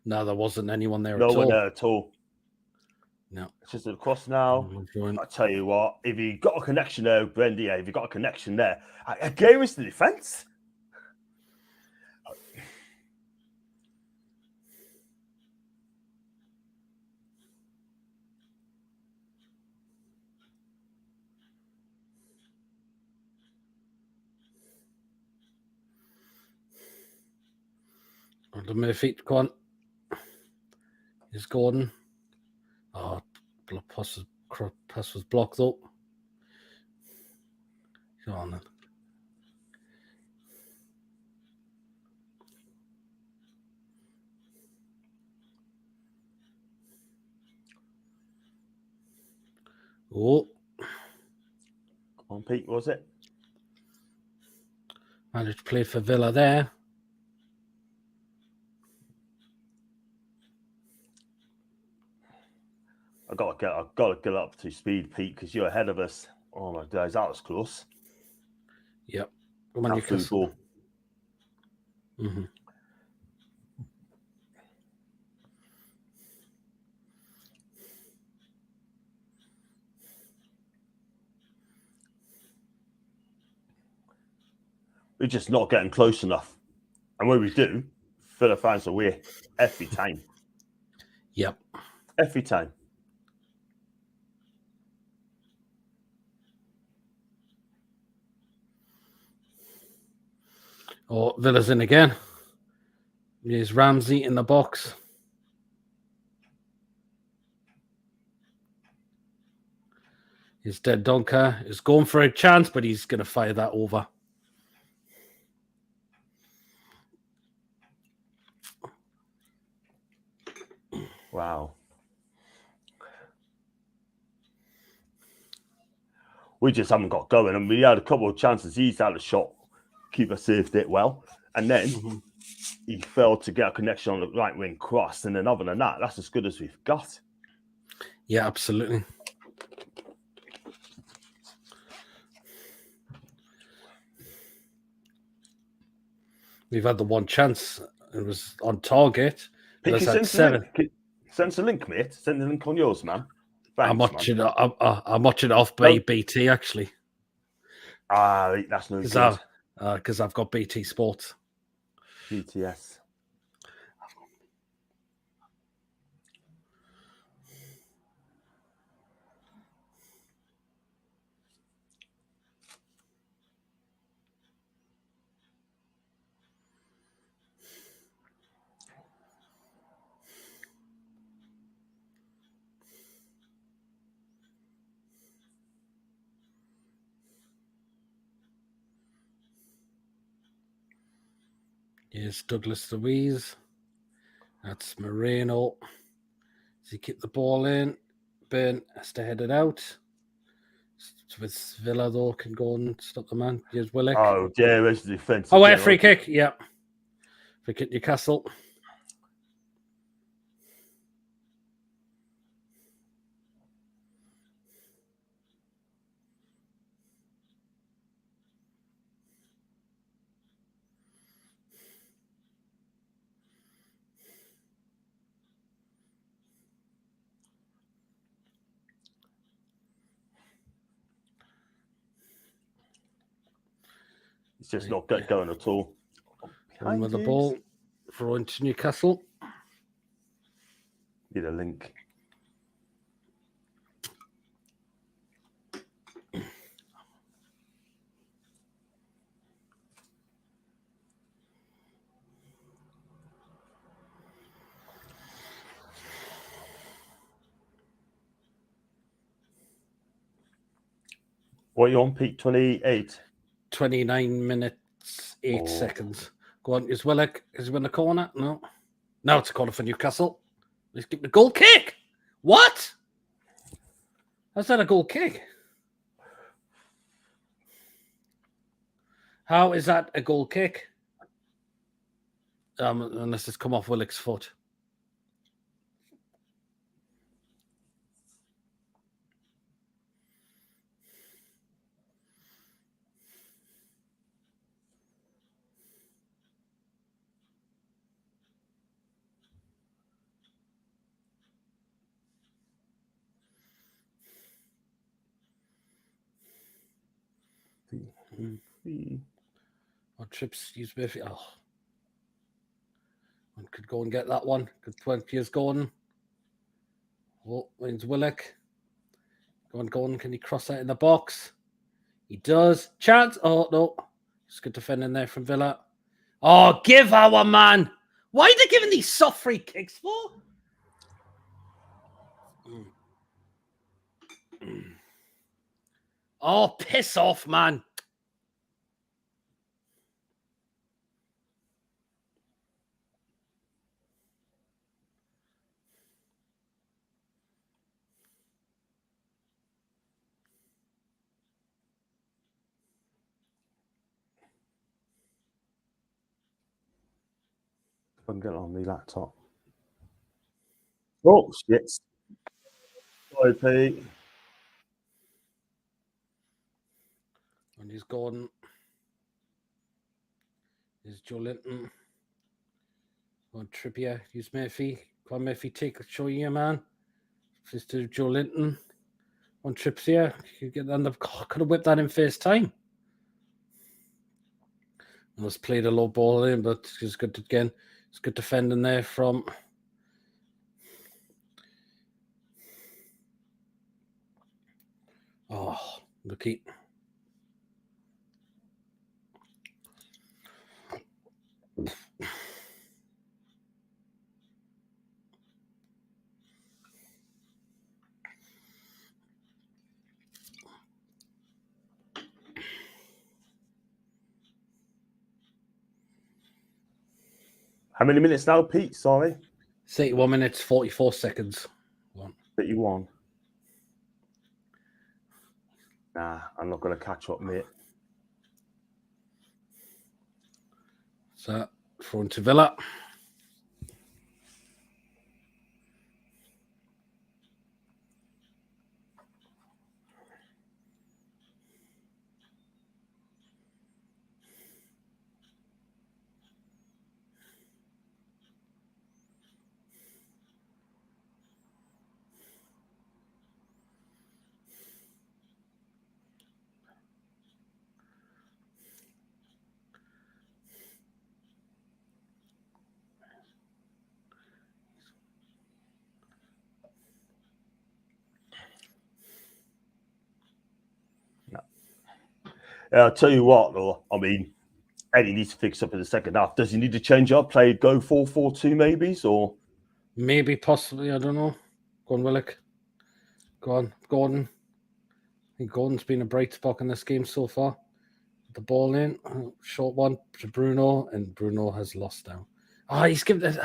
No, there wasn't anyone there at all. No one there at all. No. It's just across now. I tell you what, if you got a connection there, Brendy, if you got a connection there, again, it's the defense. Under Murphy, go on. Here's Gordon. Oh, pass was blocked up. Go on then. Oh. Come on, Pete, was it? Managed play for Villa there. I've got to get up to speed, Pete, because you're ahead of us. Oh my days, that was close. Yep. Come on, Newcastle. Mm-hmm. We're just not getting close enough. And when we do, Villa finds a way every time. Yep. Every time. Oh, Villa's in again. Here's Ramsey in the box. He's dead Donker. He's going for a chance, but he's going to fire that over. Wow. We just haven't got going. And we had a couple of chances. He's had a shot. Keeper saved it well. And then he failed to get a connection on the right wing cross. And then other than that, that's as good as we've got. Yeah, absolutely. We've had the one chance. It was on target. Pick Let's your had 7. Send us a link, mate. Send the link on yours, man. Thanks, I'm watching it off by BT, actually. That's no good. Because I've got BT Sports. BTS. Here's Douglas Luiz. That's Moreno. Does he keep the ball in? Burn has to head it out. With Villa, though, can go and stop the man. Here's Willock. Oh, yeah, where's the defense? Oh, free kick. Yeah. Free kick, Newcastle. It's just not going at all. And with the ball, throw into Newcastle. Need a link. What are you on, Pete? 28? 29 minutes, 8 seconds. Go on, is Willock? Is he in the corner? No. Now it's a corner for Newcastle. Let's get the goal kick. What? How's that a goal kick? How is that a goal kick? Unless it's come off Willock's foot. What trips use Murphy? Oh. One could go and get that one. Good 20 is going. Oh, wins Willock. Go on. Can he cross that in the box? He does. Chance. Oh, no. It's good defending there from Villa. Oh, give our man. Why are they giving these soft free kicks for? Oh, piss off, man. If I can get it on the laptop. Oh, shit. Sorry, Pete. And he's Gordon. Here's Joe Linton. On Trippier. Use Murphy. Come on, Murphy. Show you, man. This to Joe Linton. On trips here. You get on the. Could have whipped that in first time. Was played a low ball in, but it's good again. It's good defending there from. Oh, looky. How many minutes now, Pete? Sorry. 81 minutes, 44 seconds. 31. Nah, I'm not going to catch up, mate. So, thrown to Villa. I'll tell you what, though. I mean, Eddie needs to fix up in the second half. Does he need to change up? Play go 4-4-2 maybe? Or maybe, possibly, I don't know. Go on, Willock. Go on, Gordon. I think Gordon's been a bright spot in this game so far. The ball in, short one to Bruno, and Bruno has lost now. Oh, he's given it.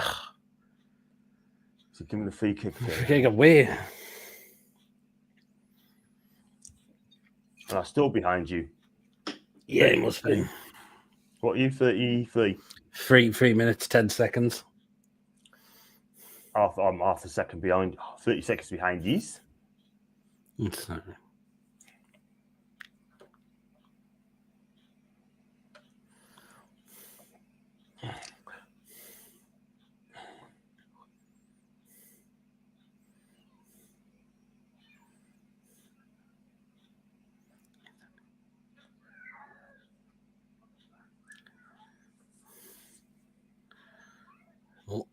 is he giving the free kick? Getting away. I'm still behind you. Yeah, he must be. What are you, 33? 3 minutes, 10 seconds. I'm half a second behind. 30 seconds behind you.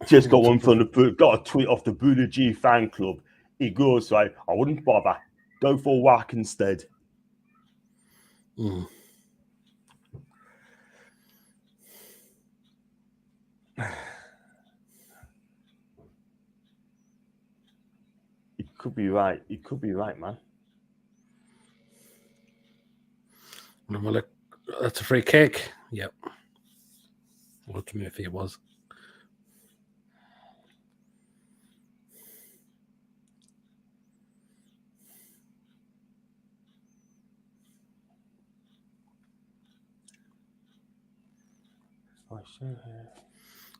Just got one from got a tweet off the Buddha G fan club. He goes, right, I wouldn't bother. Go for whack instead. Mm. He could be right. He could be right, man. That's a free kick. Yep. What to me if it was.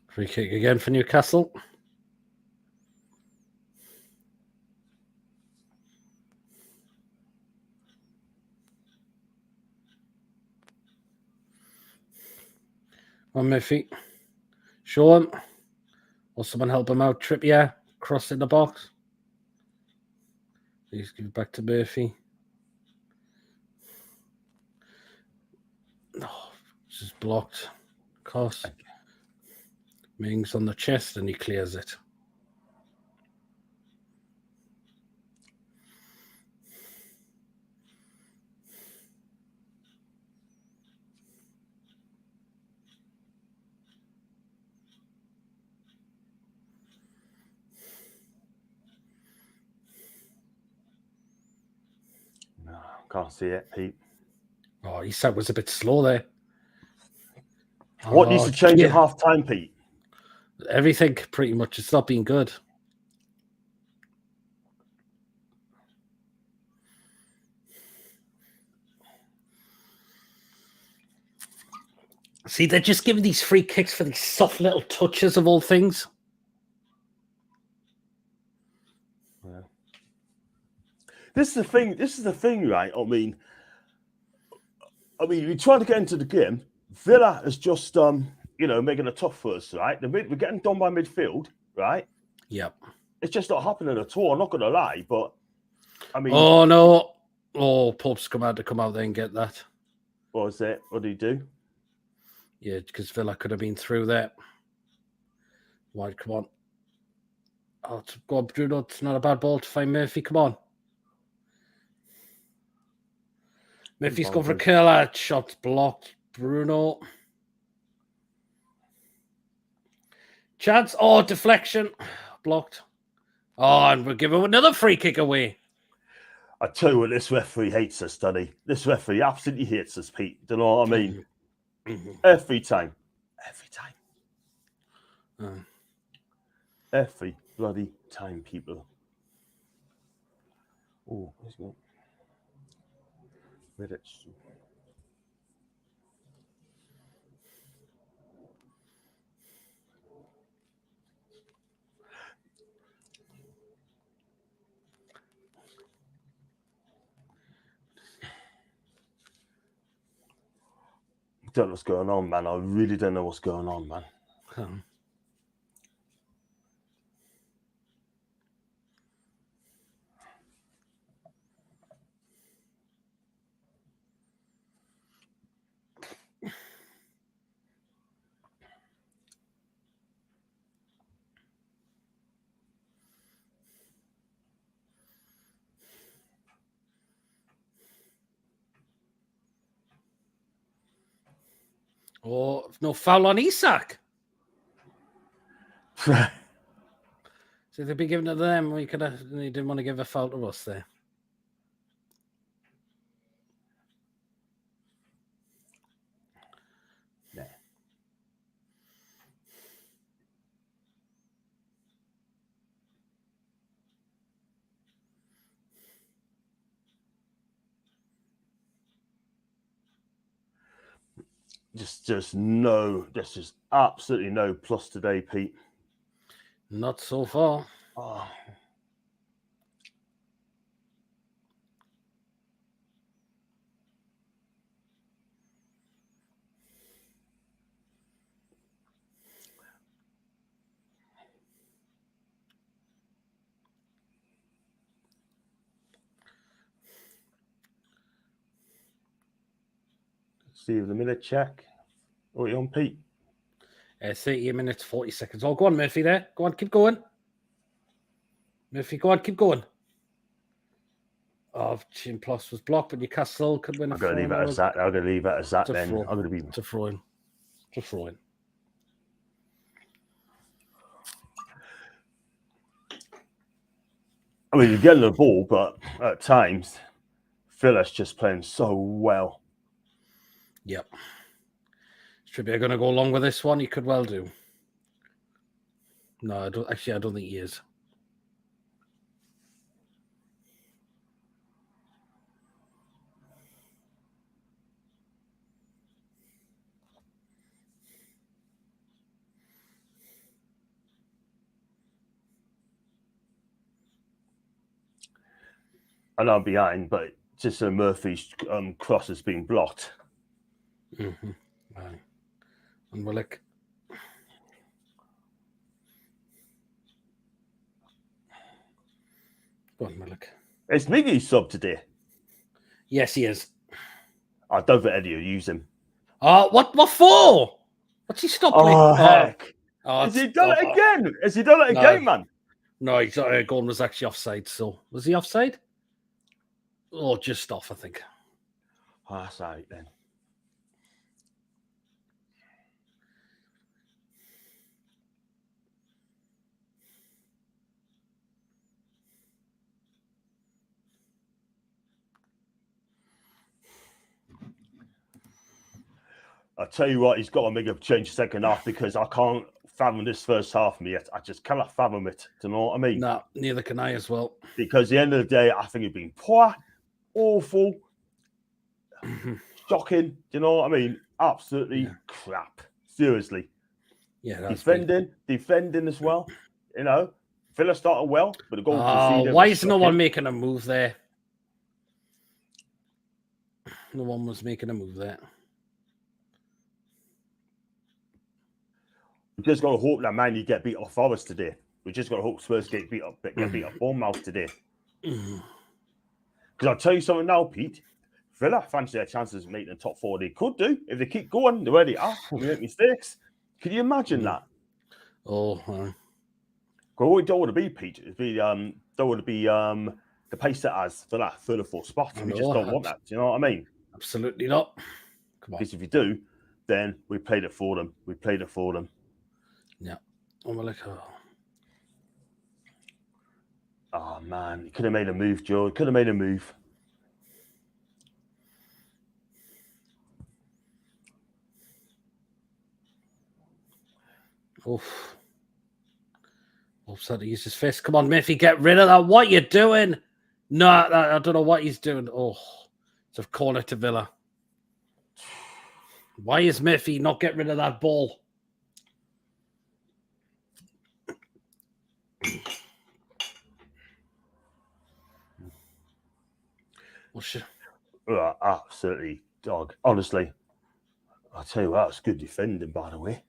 Free kick again for Newcastle. On Murphy. Show him. Or someone help him out. Trippier. Cross in the box. Please give it back to Murphy. Oh, this is blocked. Cross. Mings on the chest and he clears it. No, can't see it, Pete. Oh, Isak was a bit slow there. What needs to change at half time, Pete? Everything, pretty much. It's not been good. See, they're just giving these free kicks for these soft little touches of all things. Yeah. This is the thing, right? I mean, we tried to get into the game. Villa is just, making it tough for us, right? We're getting done by midfield, right? Yep. It's just not happening at all. I'm not going to lie, but I mean, oh no, Pope's come out there and get that. What was it? What did he do? Yeah, because Villa could have been through there. Right, come on. Oh, go on, Bruno. It's not a bad ball to find Murphy. Come on. Murphy's gone for a curler. Shot blocked. Bruno. Chance. Oh, deflection. Blocked. Oh, and we're giving another free kick away. I tell you what, this referee hates us, doesn't he? This referee absolutely hates us, Pete. Do you know what I mean? Mm-hmm. Every time. Every bloody time, people. Oh, where's it? Where it's... I don't know what's going on, man. I really don't know what's going on, man. Oh, no foul on Isak. So they'd be giving it to them. We could have. They didn't want to give a foul to us there. Nah. There's just absolutely no plus today, Pete. Not so far. Oh. See the minute check. What are you on, Pete? 30 minutes, 40 seconds. Oh, go on, Murphy there. Go on, keep going. Murphy, go on, keep going. Oh, Chin Plus was blocked, but Newcastle could win a throw. I'm going to leave it as that then. I'm going to be... To throw in. I mean, you're getting the ball, but at times, Villa's just playing so well. Yep. Trippier going to go along with this one? He could well do. No, I don't think he is. And I'm behind, but just Murphy's cross has been blocked. Mm-hmm. Right. And Willock. Go on, Willock. Is Miggy sub today? Yes, he is. I don't think Eddie will use him. What for? What's he stopping? Oh, heck. Has he done it again? Has he done it again, man? No, Gordon was actually offside. So, was he offside? Oh, just off, I think. Oh, that's all right then. I'll tell you what, he's got to make a change second half because I can't fathom this first half of me yet. I just cannot fathom it. Do you know what I mean? No, neither can I as well. Because at the end of the day, I think he's been poor, awful. shocking. Do you know what I mean? Absolutely crap. Seriously. Yeah, that's defending as well. You know, Villa started well, but the goal conceded. Why is no one making a move there? No one was making a move there. We just got to hope that Man U get beat off Forest today. We just got to hope Spurs get beat up Bournemouth today. Because I'll tell you something now, Pete. Villa fancy their chances of making the top 4. They could do if they keep going the way they are. We make mistakes. Can you imagine that? Oh, what we don't want to be, Pete, is don't want to be the pace setters for that 3rd or 4th spot. We just don't want that. Do you know what I mean? Absolutely not. Come on. Because if you do, then we played it for them. Yeah. Oh, oh man, he could have made a move, Joe. He could have made a move. Oof. Upset to use his fist. Come on, Miffy, get rid of that. What you doing? No, I don't know what he's doing. Oh, it's a corner to Villa. Why is Miffy not getting rid of that ball? Absolutely, dog. Honestly, I'll tell you what, it's good defending, by the way.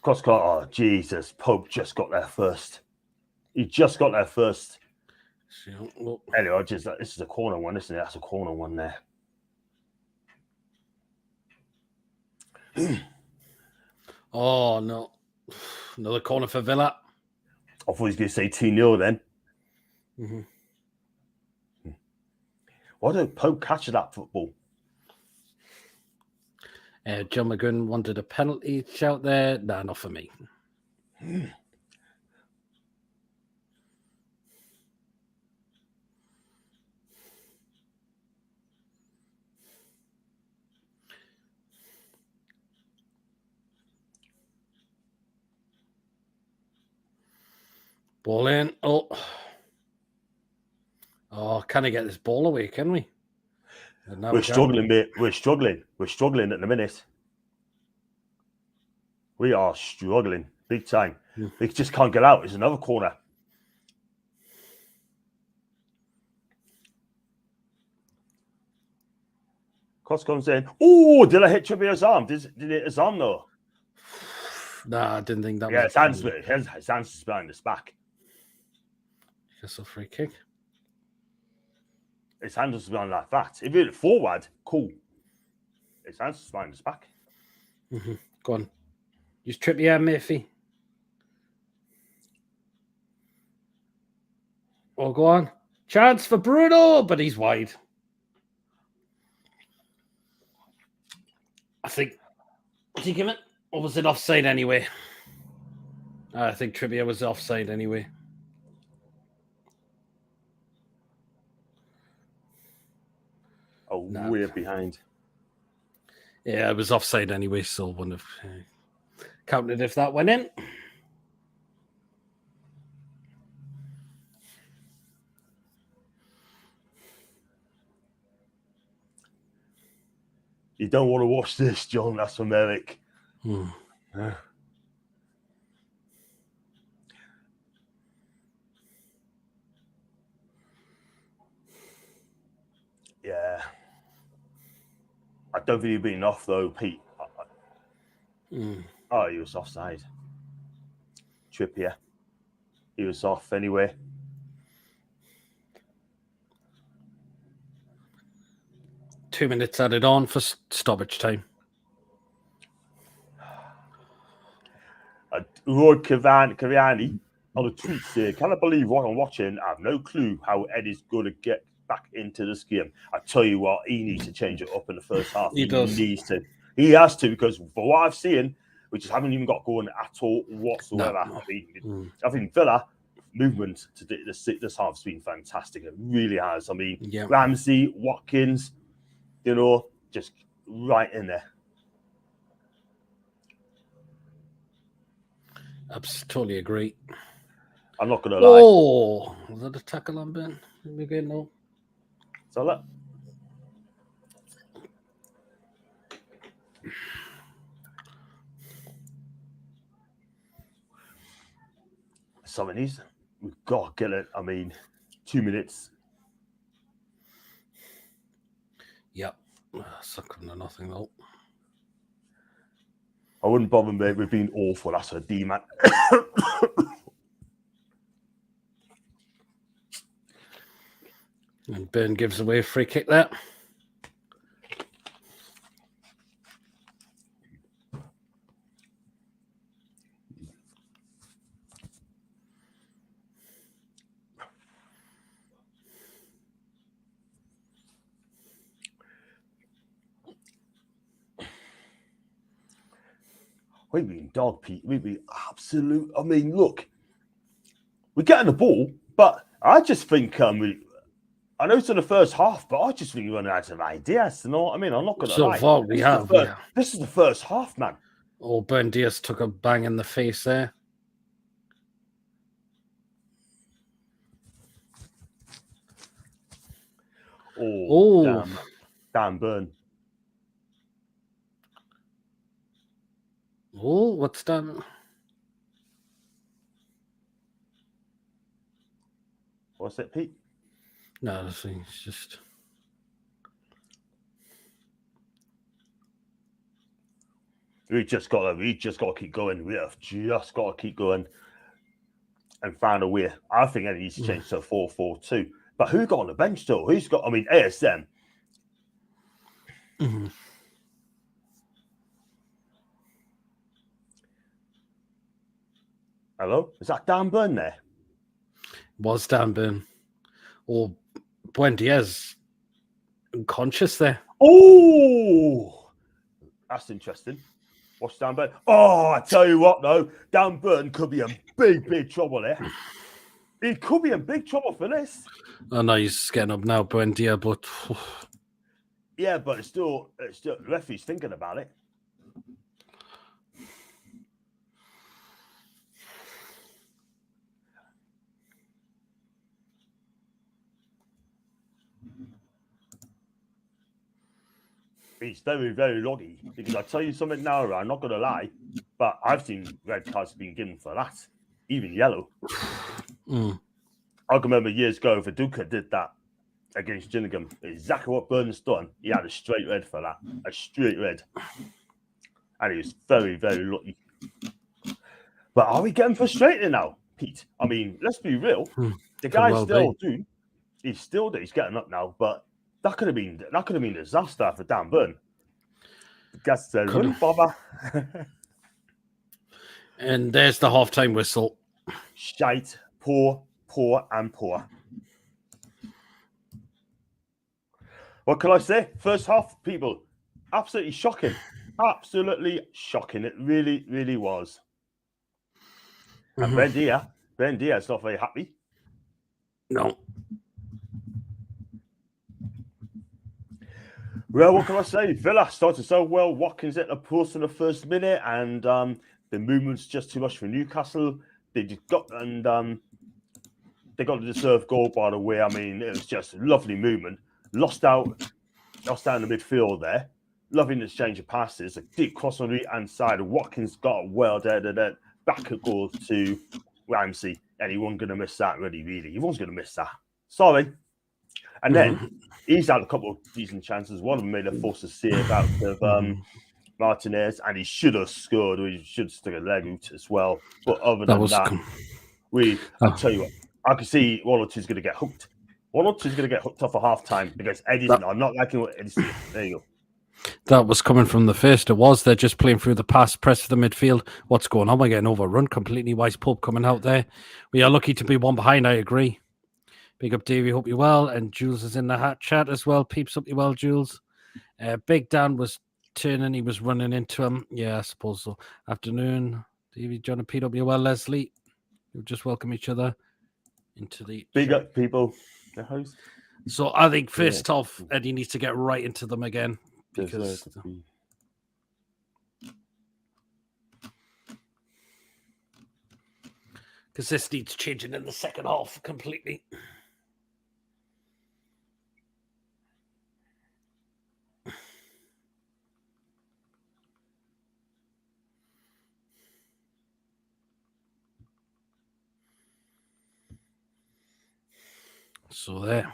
Oh, Jesus. Pope just got there first. He just got there first. Anyway, this is a corner one, isn't it? That's a corner one there. Oh, no. Another corner for Villa. I thought he was going to say 2-0 then. Why don't Pope catch that football? John McGinn wanted a penalty shout there. Nah, not for me. Ball in. Oh, can I get this ball away? Can we? We're struggling, mate. We're struggling at the minute. We are struggling big time. They just can't get out. It's another corner. Cross comes in. Oh, did I hit Trippier's arm? Did it hit his arm though? Nah, I didn't think that. Yeah, his hands behind his back. Just a free kick. His hands was behind like that. If he hit it forward, cool. His hands was behind his back. Go on. Use Trippier, Murphy. Oh, go on. Chance for Bruno, but he's wide. I think. Did he give it? Or was it offside anyway? I think Trippier was offside anyway. Oh, we're behind. Yeah, it was offside anyway, so wouldn't have counted if that went in. You don't want to watch this, John. That's from Eric. Yeah. I don't think he'd been off, though, Pete. Oh, he was offside. Trippier. He was off anyway. Two minutes added on for stoppage time. Roy Cavani on the tweet said, "Can I believe what I'm watching? I have no clue how Eddie's going to get back into this game. I tell you what, he needs to change it up in the first half. He does. Needs to. He has to, because for what I've seen, we just haven't even got going at all whatsoever. No. I think Villa movement to this half has been fantastic. It really has. I mean, Ramsey, Watkins, you know, just right in there. I totally agree. I'm not going to lie. Oh, was that a tackle on Ben? Again, no. So look. Some of these, we've got to get it. I mean, 2 minutes. Yep. It's not coming to nothing, though. I wouldn't bother me with being awful. That's a D, man. And Ben gives away a free kick there. We've been dog, Pete. We've been absolute. I mean, look, we're getting the ball, but I just think I know it's in the first half, but I just think we're running out of ideas. You know what I mean? I'm not going to lie. So far, we have. This is the first half, man. Oh, Ben Diaz took a bang in the face there. Oh. Damn burn. Oh, what's that? What's it, Pete? No, it's just. We just got to keep going. We have just got to keep going and find a way. I think it needs to change to a 4-4-2. But who got on the bench though? Who's got? I mean, ASM. Mm-hmm. Hello, is that Dan Burn there? Was Dan Burn? Or Buen Diaz unconscious there? Oh, that's interesting. What's Dan Burn? Oh, I tell you what, though, Dan Burn could be in big trouble there. He could be in big trouble for this. I know he's getting up now, Buen Diaz, but yeah, but it's still the referee's thinking about it. He's very lucky because I tell you something now, I'm not going to lie, but I've seen red cards being given for that, even yellow. I can remember years ago, Viduka did that against Gillingham. Exactly what Burnham's done. He had a straight red for that, a straight red, and he was very lucky. But are we getting frustrated now, Pete? I mean, let's be real. The guy's still doing. He's still there. He's getting up now, but. That could have been a disaster for Dan Burn. Guess they wouldn't bother. And there's the halftime whistle. Shite, poor. What can I say? First half, people, absolutely shocking. Absolutely shocking. It really was. And Ben Diaz not very happy. No. Well, what can I say? Villa started so well. Watkins at the post in the first minute, and the movement's just too much for Newcastle. They just got they got a deserved goal, by the way. I mean, it was just a lovely movement. Lost out in the midfield there. Lovely exchange of passes. A deep cross on the right hand side. Watkins got well there. Back a goal to Ramsey, and he wasn't going to miss that. Really. He wasn't going to miss that. Sorry. And then he's had a couple of decent chances. One of them made a forced save out of Martinez, and he should have scored, or he should have stuck a leg out as well. But other than that, I'll tell you what, I can see one or two's going to get hooked. One or two's going to get hooked off at half time because Edison are not liking what Edison. There you go. That was coming from the first. It was. They're just playing through the pass, press to the midfield. What's going on? We're getting overrun completely. Wise Pope coming out there. We are lucky to be one behind. I agree. Big up, Davey. Hope you well. And Jules is in the chat as well. Peeps, hope you well, Jules. Big Dan was turning. He was running into him. Yeah, I suppose so. Afternoon. Davey, John, and Pete, hope you well. Leslie, you just welcome each other into the big chat. up, people. The host. So I think first off, Eddie needs to get right into them again because this needs changing in the second half completely. So there.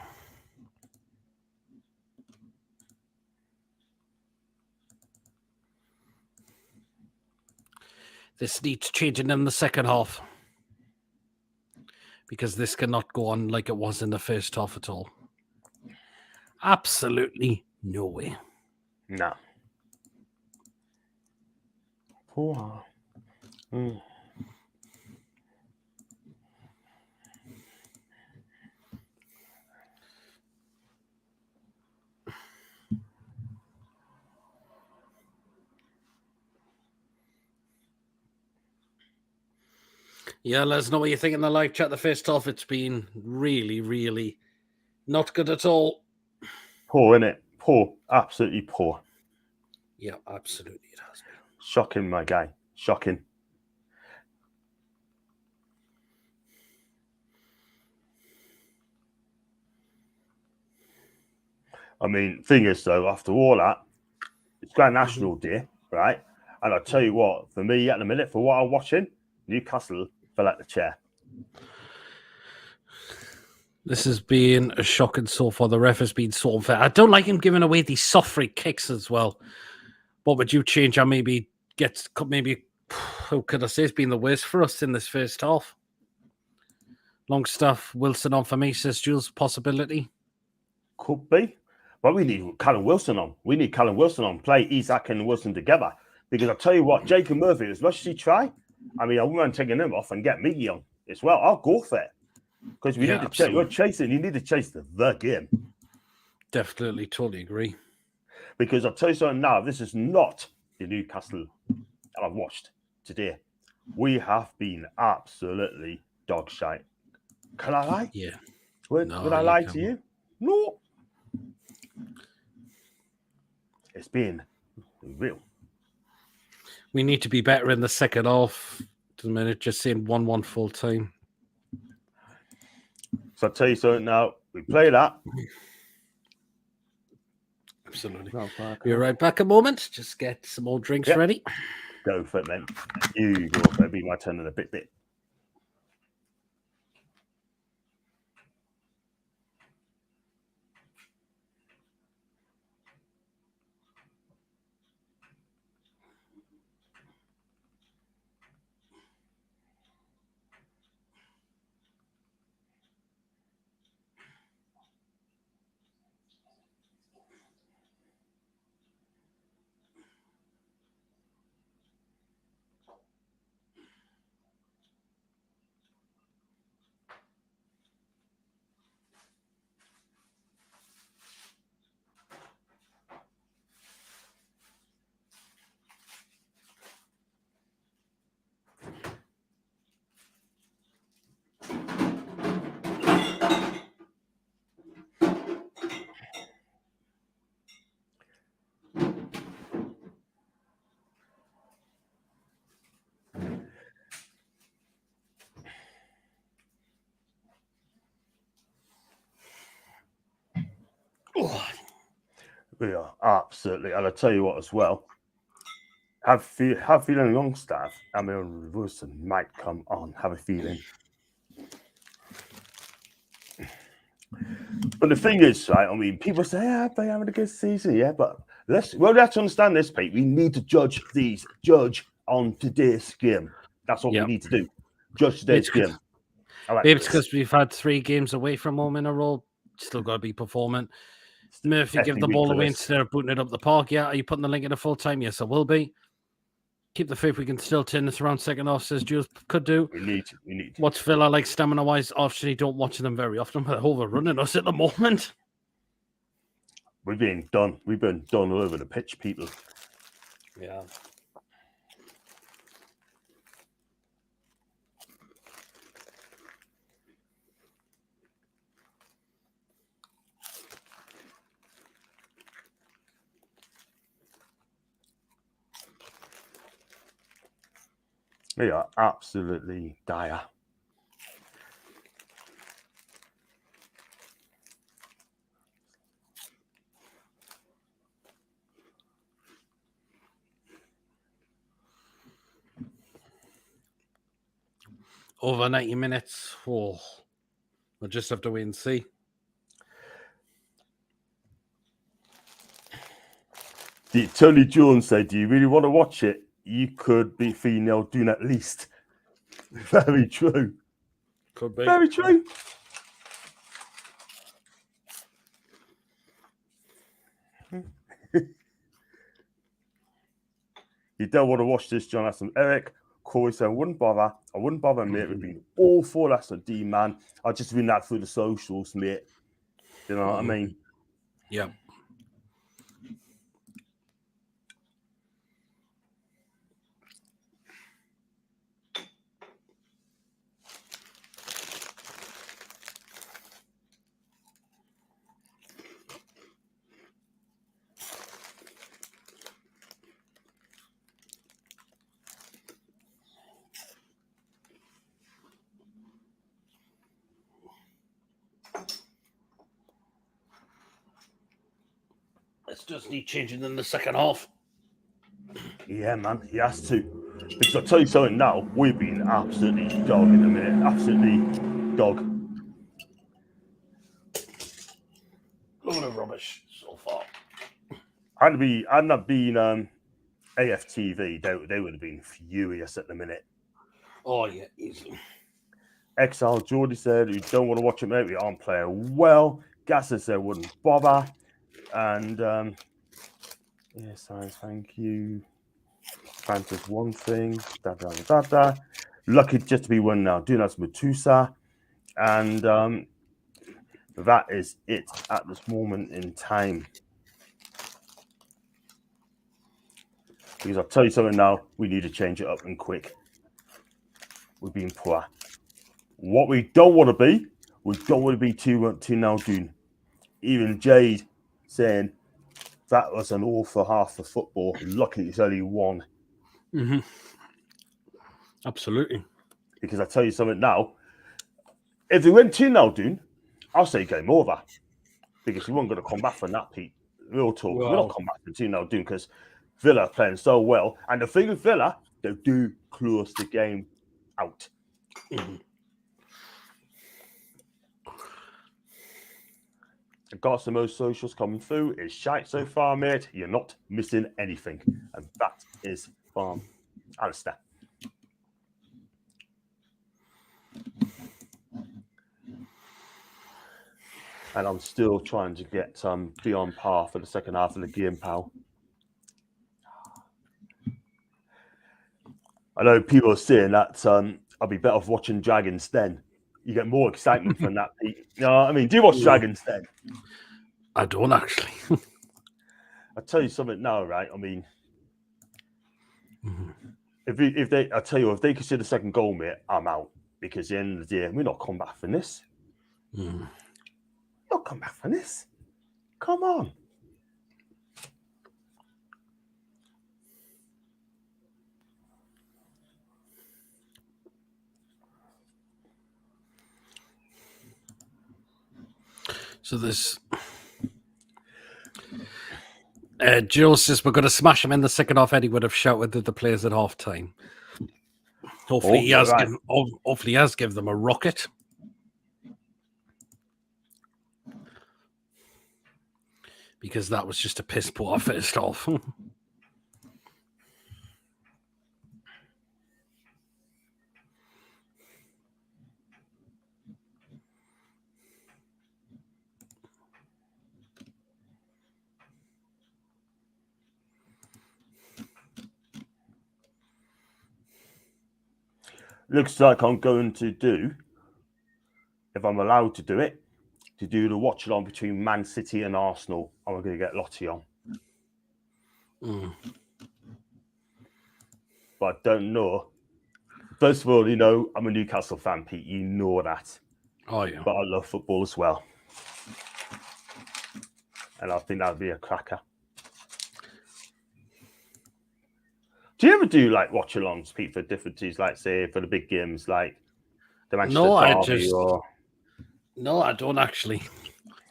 This needs changing in the second half because this cannot go on like it was in the first half at all. Absolutely no way. No. Poor. Yeah, let us know what you think in the live chat. The first half, it's been really, really not good at all. Poor, innit? Poor. Absolutely poor. Yeah, absolutely it has been. Shocking, my guy. Shocking. I mean, thing is, though, after all that, it's Grand National Day, right? And I'll tell you what, for me at the minute, for what I'm watching, Newcastle fell out the chair. This has been a shocking so far. The ref has been so unfair. I don't like him giving away these soft free kicks as well. What would you change? I maybe how could I say it's been the worst for us in this first half? Longstaff, Wilson on for me, says Jules. Possibility. Could be. But we need Callum Wilson on. We need Callum Wilson on. Play Isak and Wilson together. Because I'll tell you what, Jacob Murphy, as much as he try, I mean, I wouldn't mind taking him off and get Miggy on as well. I'll go for it. Because we need to chase. We're chasing. You need to chase the game. Definitely, totally agree. Because I'll tell you something now, this is not the Newcastle that I've watched today. We have been absolutely dog shite. Can I lie? Yeah. Would I lie to you? No. It's been real. We need to be better in the second half. At the minute, just saying 1-1 full time. So I'll tell you something now. We play that. Absolutely. Be right back a moment. Just get some more drinks ready. Go for it, man. You go for it. Be my turn in a bit. We are absolutely, and I'll tell you what as well. Have feeling Longstaff, I mean, Wilson might come on. Have a feeling. But the thing is, right? I mean, people say, they're having a good season, yeah. But we have to understand this, Pete. We need to judge on today's game. That's what we need to do. Judge today's game. Maybe it's because we've had 3 games away from home in a row. Still got to be performing. Murphy give the ball away instead of booting it up the park. Yeah, are you putting the link in a full time? Yes, I will be. Keep the faith. We can still turn this around second half, says Jules. Could do. We need to. Watch Villa like stamina wise. Obviously, don't watch them very often. They're overrunning us at the moment. We've been done. We've been done all over the pitch, people. Yeah. They are absolutely dire. Over 90 minutes. Oh, we'll just have to wait and see. Tony Jones said, do you really want to watch it? You could be 3-0 doing at least. Very true. Could be. Very true. You don't want to watch this, John Aston. Eric, Corey said, I wouldn't bother, mate. It would be awful. That's a D, man. I'll just read that through the socials, mate. You know what I mean? Yeah. It's just need changing in the second half. Yeah, man, he has to. Because I'll tell you something now, we've been absolutely dog in a minute. Absolutely dog. Load of rubbish so far. Hadn't that been AFTV, they would have been furious at the minute. Oh, yeah, easily. Exile Geordie said, you don't want to watch it, mate. We aren't playing well. Gasser said, wouldn't bother. And yeah, science, thank you. Francis, one thing. Lucky just to be one now. Do that's Matusa. And that is it at this moment in time. Because I'll tell you something now, we need to change it up and quick. We're being poor. What we don't want to be, we don't want to be too now Doon. Even Jade saying that was an awful half for football. Lucky it's only one. Mm-hmm. Absolutely. Because I tell you something now, if we went 2-0 Doon, I'll say game over. Because we weren't going to come back from that, Pete. Real talk. We're not coming back from 2-0 Doon because Villa are playing so well. And the thing with Villa, they do close the game out. Mm-hmm. I got some of those socials coming through. It's shite so far, mate. You're not missing anything. And that is from Alistair. And I'm still trying to get be on par for the second half of the game, pal. I know people are saying that I'll be better off watching Dragon's Den. You get more excitement from that, Pete. You know what I mean? Do you watch Dragon's Den? I don't actually. I'll tell you something now, right? I mean, if they can see the second goal, mate, I'm out. Because at the end of the day, we're not coming back from this. Not come back from this. Come on. So this Jill says we're going to smash him in the second half. Eddie would have shouted at the players at half time. Hopefully, he has given them a rocket. Because that was just a piss poor first half. Looks like I'm going to do, if I'm allowed to do it, to do the watch-along between Man City and Arsenal. I'm going to get Lottie on. But I don't know. First of all, you know, I'm a Newcastle fan, Pete. You know that. Oh, yeah. But I love football as well. And I think that would be a cracker. Do you ever do like watch-alongs, Pete, for different teams, like say for the big games, like the Manchester Derby or? No, I don't actually.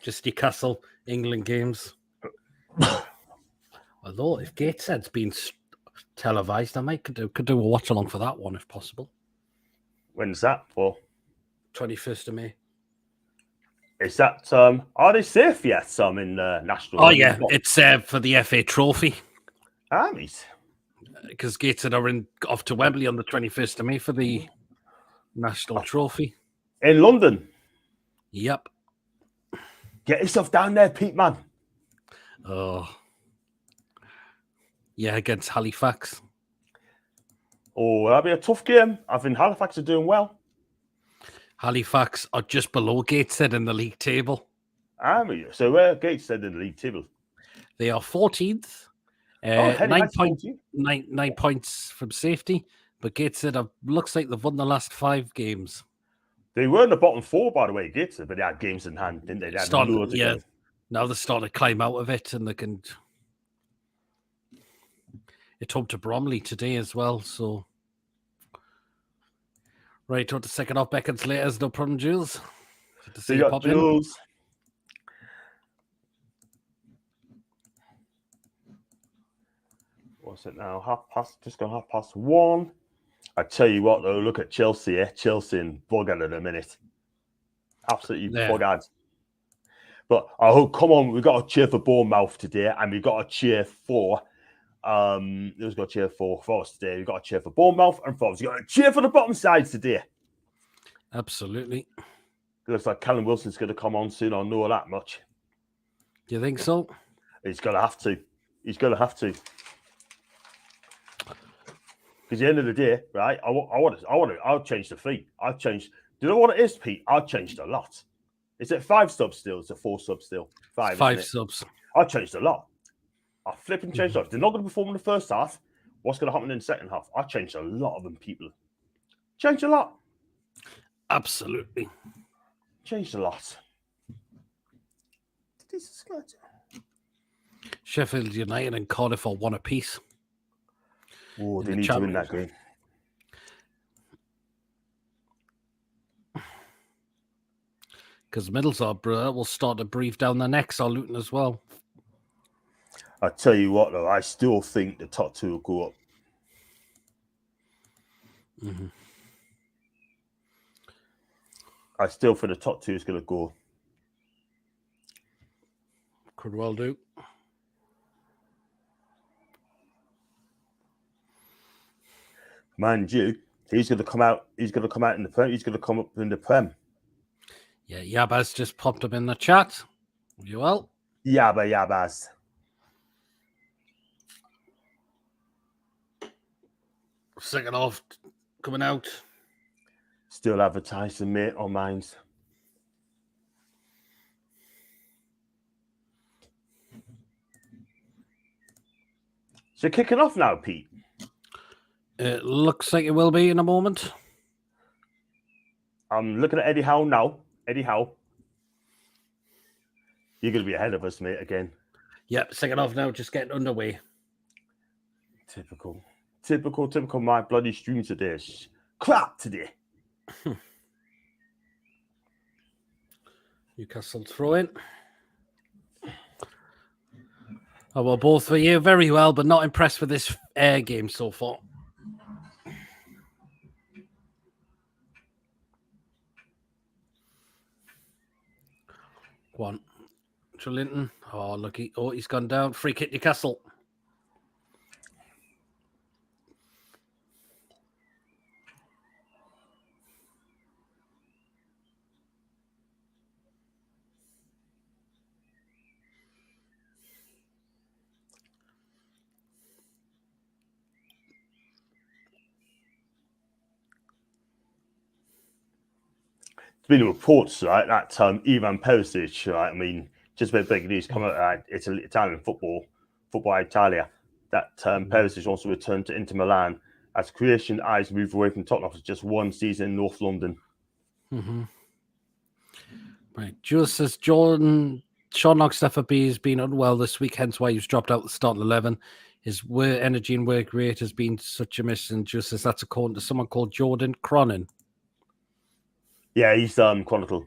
Just Newcastle, England games. Although if Gateshead's been televised, I might could do a watch along for that one if possible. When's that for? 21st of May. Is that are they safe yet? Some in national. Oh yeah, it's for the FA Trophy. Armies. Because Gateshead are off to Wembley on the 21st of May for the national trophy in London. Yep. Get yourself down there, Pete, man. Oh. Yeah, against Halifax. Oh, that'll be a tough game. I think Halifax are doing well. Halifax are just below Gateshead in the league table. So where Gateshead in the league table? They are 14th. 9 points from safety. But Gateshead looks like they've won the last 5 games. They were in the bottom 4, by the way, Gateshead, but they had games in hand, didn't they? They had loads of games. Now they're starting to climb out of it, and they can. It's home to Bromley today as well, so. Right, on to second off, Beckons later, no problem, Jules. So you got Jules. What's it now? Just gone 1:30. I tell you what, though, look at Chelsea, Chelsea and buggered in a minute. Absolutely buggered. But come on, we've got to cheer for Bournemouth today, and we've got to cheer for who's got to cheer for us today? We've got to cheer for Bournemouth and Forest. We've got to cheer for the bottom sides today. Absolutely. It looks like Callum Wilson's going to come on soon. I know that much. Do you think so? He's going to have to. Because at the end of the day, right? I'll change the fee. Do you know what it is, Pete? I've changed a lot. Is it 5 subs still? Is it 4 subs still? 5 subs. I've changed a lot. I flipping changed a lot. They're not going to perform in the first half. What's going to happen in the second half? I changed a lot of them, people. Changed a lot. Absolutely. Changed a lot. Sheffield United and Cardiff are 1 apiece. Oh, they need to win that game. Because Middlesbrough will start to breathe down their necks, or Luton as well. I tell you what, though, I still think the top 2 will go up. Mm-hmm. I still think the top 2 is going to go. Could well do. Mind you, he's going to come out. He's going to come out in the Prem. He's going to come up in the Prem. Yeah, Yabaz just popped up in the chat. You well? Yabaz. Second off, coming out. Still advertising, mate, on mines. So kicking off now, Pete. It looks like it will be in a moment. I'm looking at Eddie Howe now. Eddie Howe. You're going to be ahead of us, mate, again. Yep, second off now, just getting underway. Typical. My bloody stream today is crap today. Newcastle throw in. Oh, well, both of you very well, but not impressed with this air game so far. Go on. Linton. Oh, look. He's gone down. Free kick Newcastle. Been reports, right, that Ivan Perisic, right, I mean, just a bit big news coming out, Italian football Italia, that Perisic also returned to Inter Milan as Croatian eyes move away from Tottenham for just 1 season in North London. Mm-hmm. Right, Jules says Sean Longstaff has been unwell this week, hence why he was dropped out the starting 11. His energy and work rate has been such a miss, and just as that's according to someone called Jordan Cronin. Yeah, he's Chronicle.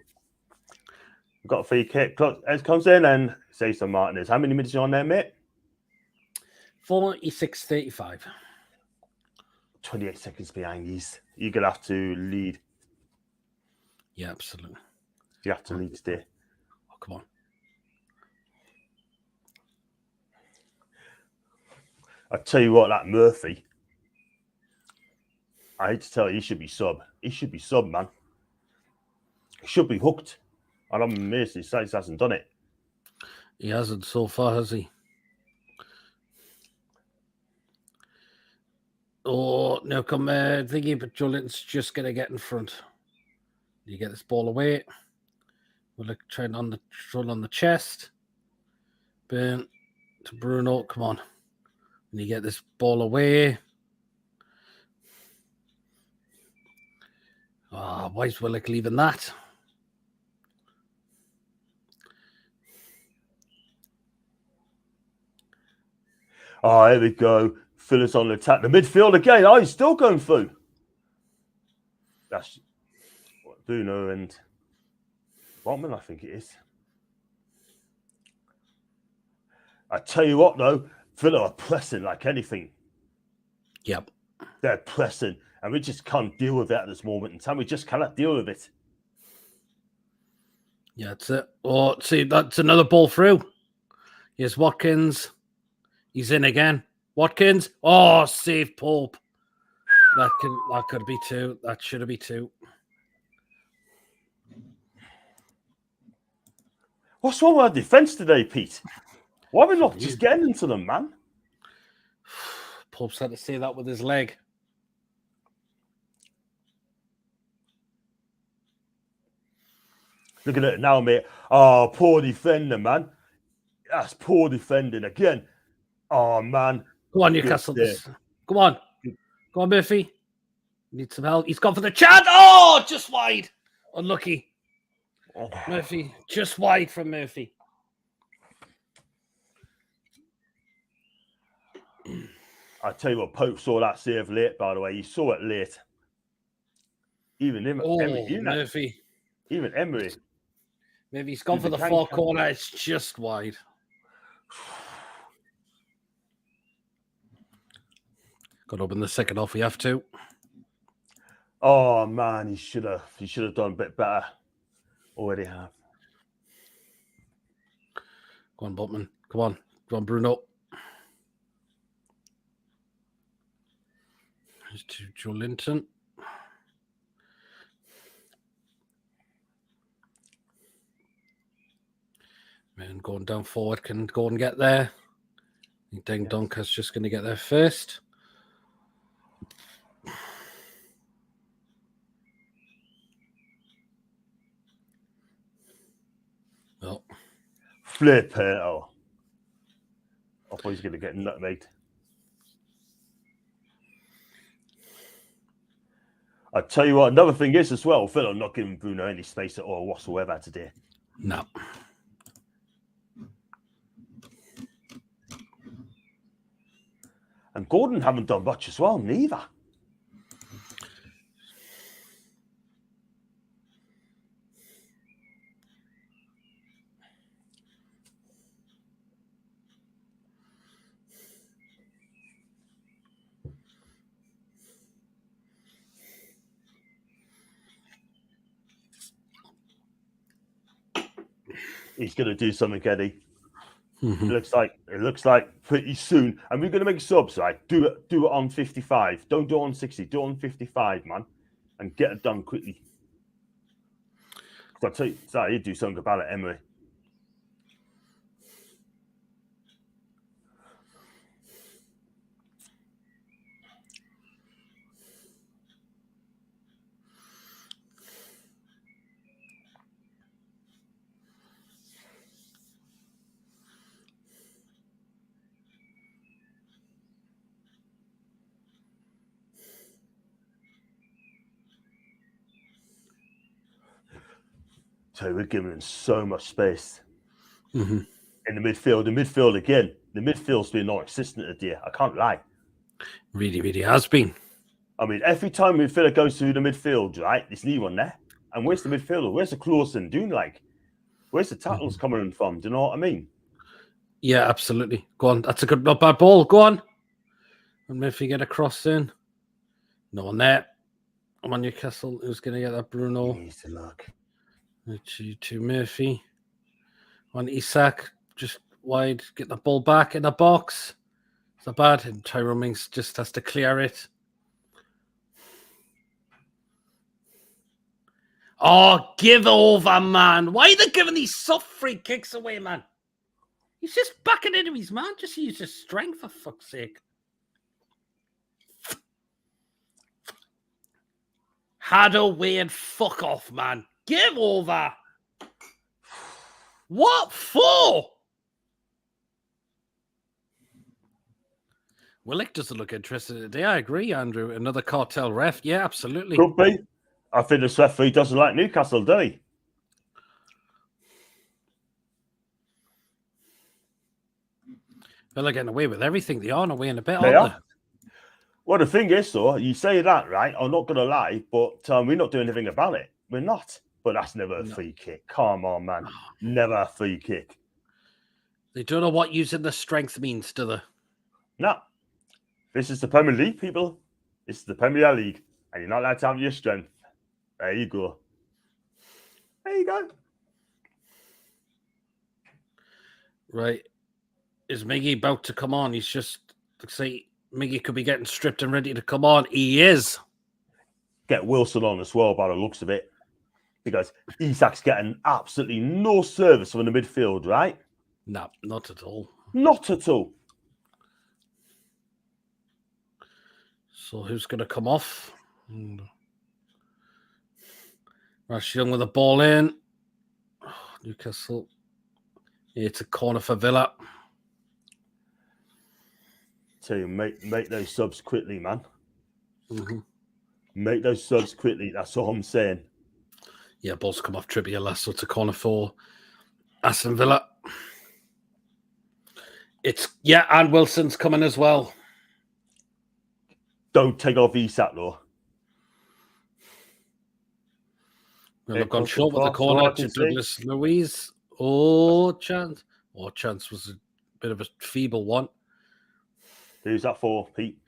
Got a free kick. As comes in and say some Martinez. How many minutes are you on there, mate? 46-35. 28 seconds behind these. You're gonna have to lead. Yeah, absolutely. You have to lead today. Oh, come on. I tell you what, that Murphy. I hate to tell you, he should be sub. He should be sub, man. He should be hooked. And I'm amazed he hasn't done it. He hasn't so far, has he? Oh, now come thingy, but Jolinton's just going to get in front. You get this ball away. We'll look trying on the control on the chest. Burn to Bruno. Come on. And you get this ball away. Why is Willock leaving that? Oh, here we go. Phillips on the attack. The midfield again. Oh, he's still going through. That's Bruno and Botman, I think it is. I tell you what, though, Villa are pressing like anything. Yep. They're pressing, and we just can't deal with it at this moment in time. We just cannot deal with it. Yeah, that's it. Oh, see, that's another ball through. Here's Watkins. He's in again. Watkins. Oh, save Pope. That could be two. That should be two. What's wrong with our defence today, Pete? Why are we not just getting into them, man? Pope's had to say that with his leg. Look at it now, mate. Oh, poor defender, man. That's poor defending again. Oh, man. Go on, Newcastle. Come on. Go on, Murphy. Need some help. He's gone for the chance. Oh, just wide. Unlucky. Murphy, just wide from Murphy. I tell you what, Pope saw that save late, by the way. He saw it late. Even him, Murphy. Even Emery. Maybe he's gone for the far corner. It's just wide. Got to open the second half. We have to. Oh man, he should have done a bit better. Already have. Go on, Botman. Come on. Go on, Bruno. There's to Jolinton. Man, going down forward can go and get there. Deng Donker's just going to get there first. Oh. Flip it. Oh. I thought he's going to get nutmegged. I tell you what, another thing is as well, Villa not giving Bruno any space at all whatsoever today. No. And Gordon haven't done much as well, neither. He's going to do something, Eddie. Mm-hmm. It looks like pretty soon, and we're going to make subs. Right, do it on 55. Don't do it on 60. Do it on 55, man, and get it done quickly. I'll tell you, sorry, he'd do something about it, Emery. So we're giving him so much space in the midfield. The midfield again. The midfield's been non-existent today. I can't lie. Really, really has been. I mean, every time midfielder goes through the midfield, right, there's no one there. And where's the midfielder? Where's the Clausen doing? Like, where's the tackles coming from? Do you know what I mean? Yeah, absolutely. Go on. That's a good, not bad ball. Go on. And if you get a cross in, no one there. I'm on Newcastle. Who's going to get that? Bruno. Easy luck. To Murphy. On Isak. Just wide. Get the ball back in the box. It's not bad. And Tyrone Mings just has to clear it. Oh, give over, man. Why are they giving these soft free kicks away, man? He's just backing into his man. Just use his strength, for fuck's sake. Had away and fuck off, man. Give over. What for? Willick doesn't look interested today. I agree, Andrew. Another cartel ref. Yeah, absolutely. Could be. I think this referee doesn't like Newcastle, does he? They're getting away with everything. They are away in a bit, They aren't are. Well, the thing is, though, you say that, right? I'm not going to lie, but we're not doing anything about it. We're not. But that's never a free kick. Come on, man. Never a free kick. They don't know what using the strength means, do they? No. This is the Premier League, people. This is the Premier League. And you're not allowed to have your strength. There you go. There you go. Right. Is Miggy about to come on? He's just, say, Miggy could be getting stripped and ready to come on. He is. Get Wilson on as well by the looks of it. Because Isak's getting absolutely no service from the midfield, right? No, not at all. Not at all. So who's going to come off? Rash Young with the ball in. Oh, Newcastle. Yeah, it's a corner for Villa. Tell you, make those subs quickly, man. Make those subs quickly. That's all I'm saying. Yeah, ball's come off Trippier last, so it's a corner for Aston Villa. And Wilson's coming as well. Don't take off Isak, though. Well, they've gone short with the corner to Douglas Luiz. Chance. Chance was a bit of a feeble one. Who's that for, Pete?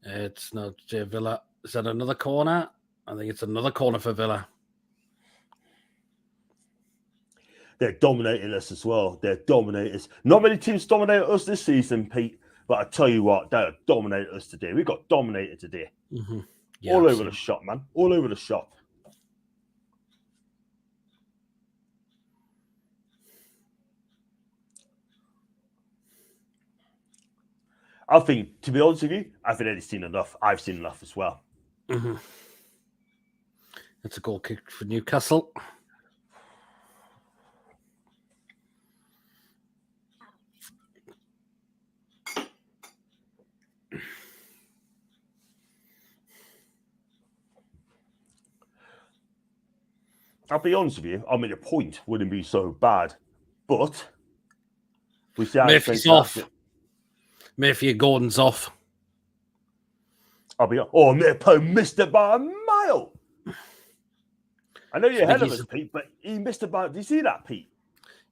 It's not Villa. Is that another corner? I think it's another corner for Villa. They're dominating us as well. They're dominators. Not many teams dominated us this season, Pete. But I tell you what, they dominated us today. We got dominated today. Yeah, all over the shop, man. All over the shop. I think, to be honest with you, I think Eddie's seen enough. I've seen enough as well. It's a goal kick for Newcastle. I'll be honest with you. I mean, the point wouldn't be so bad, but we see how Murphy's off. Murphy Gordon's off. Mirpo missed it by a mile. I know you're ahead of us, Pete, but he missed about. Do you see that, Pete?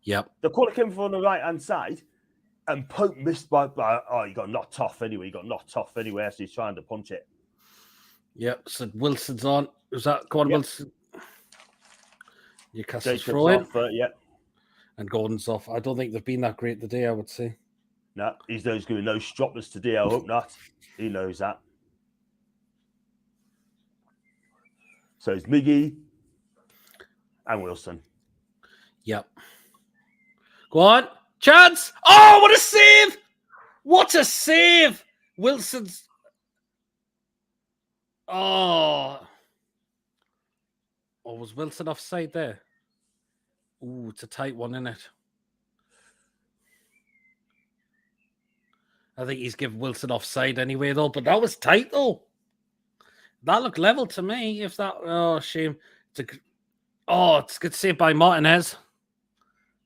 Yep. The corner came from the right hand side, and Pope missed by. He got knocked off anyway. He got knocked off anyway as he's trying to punch it. Yep. So Wilson's on. Was that Gordon Wilson? Newcastle's Jacob's throwing. Yep. And Gordon's off. I don't think they've been that great today, I would say. No, he's going to be no stroppers today. I hope not. He knows that. So it's Miggy and Wilson. Yep. Go on. Chance. Oh, what a save! What a save! Wilson's. Oh, was Wilson offside there? Ooh, it's a tight one, isn't it? I think he's given Wilson offside anyway, though. But that was tight, though. That looked level to me. If that, shame. It's a good save by Martinez.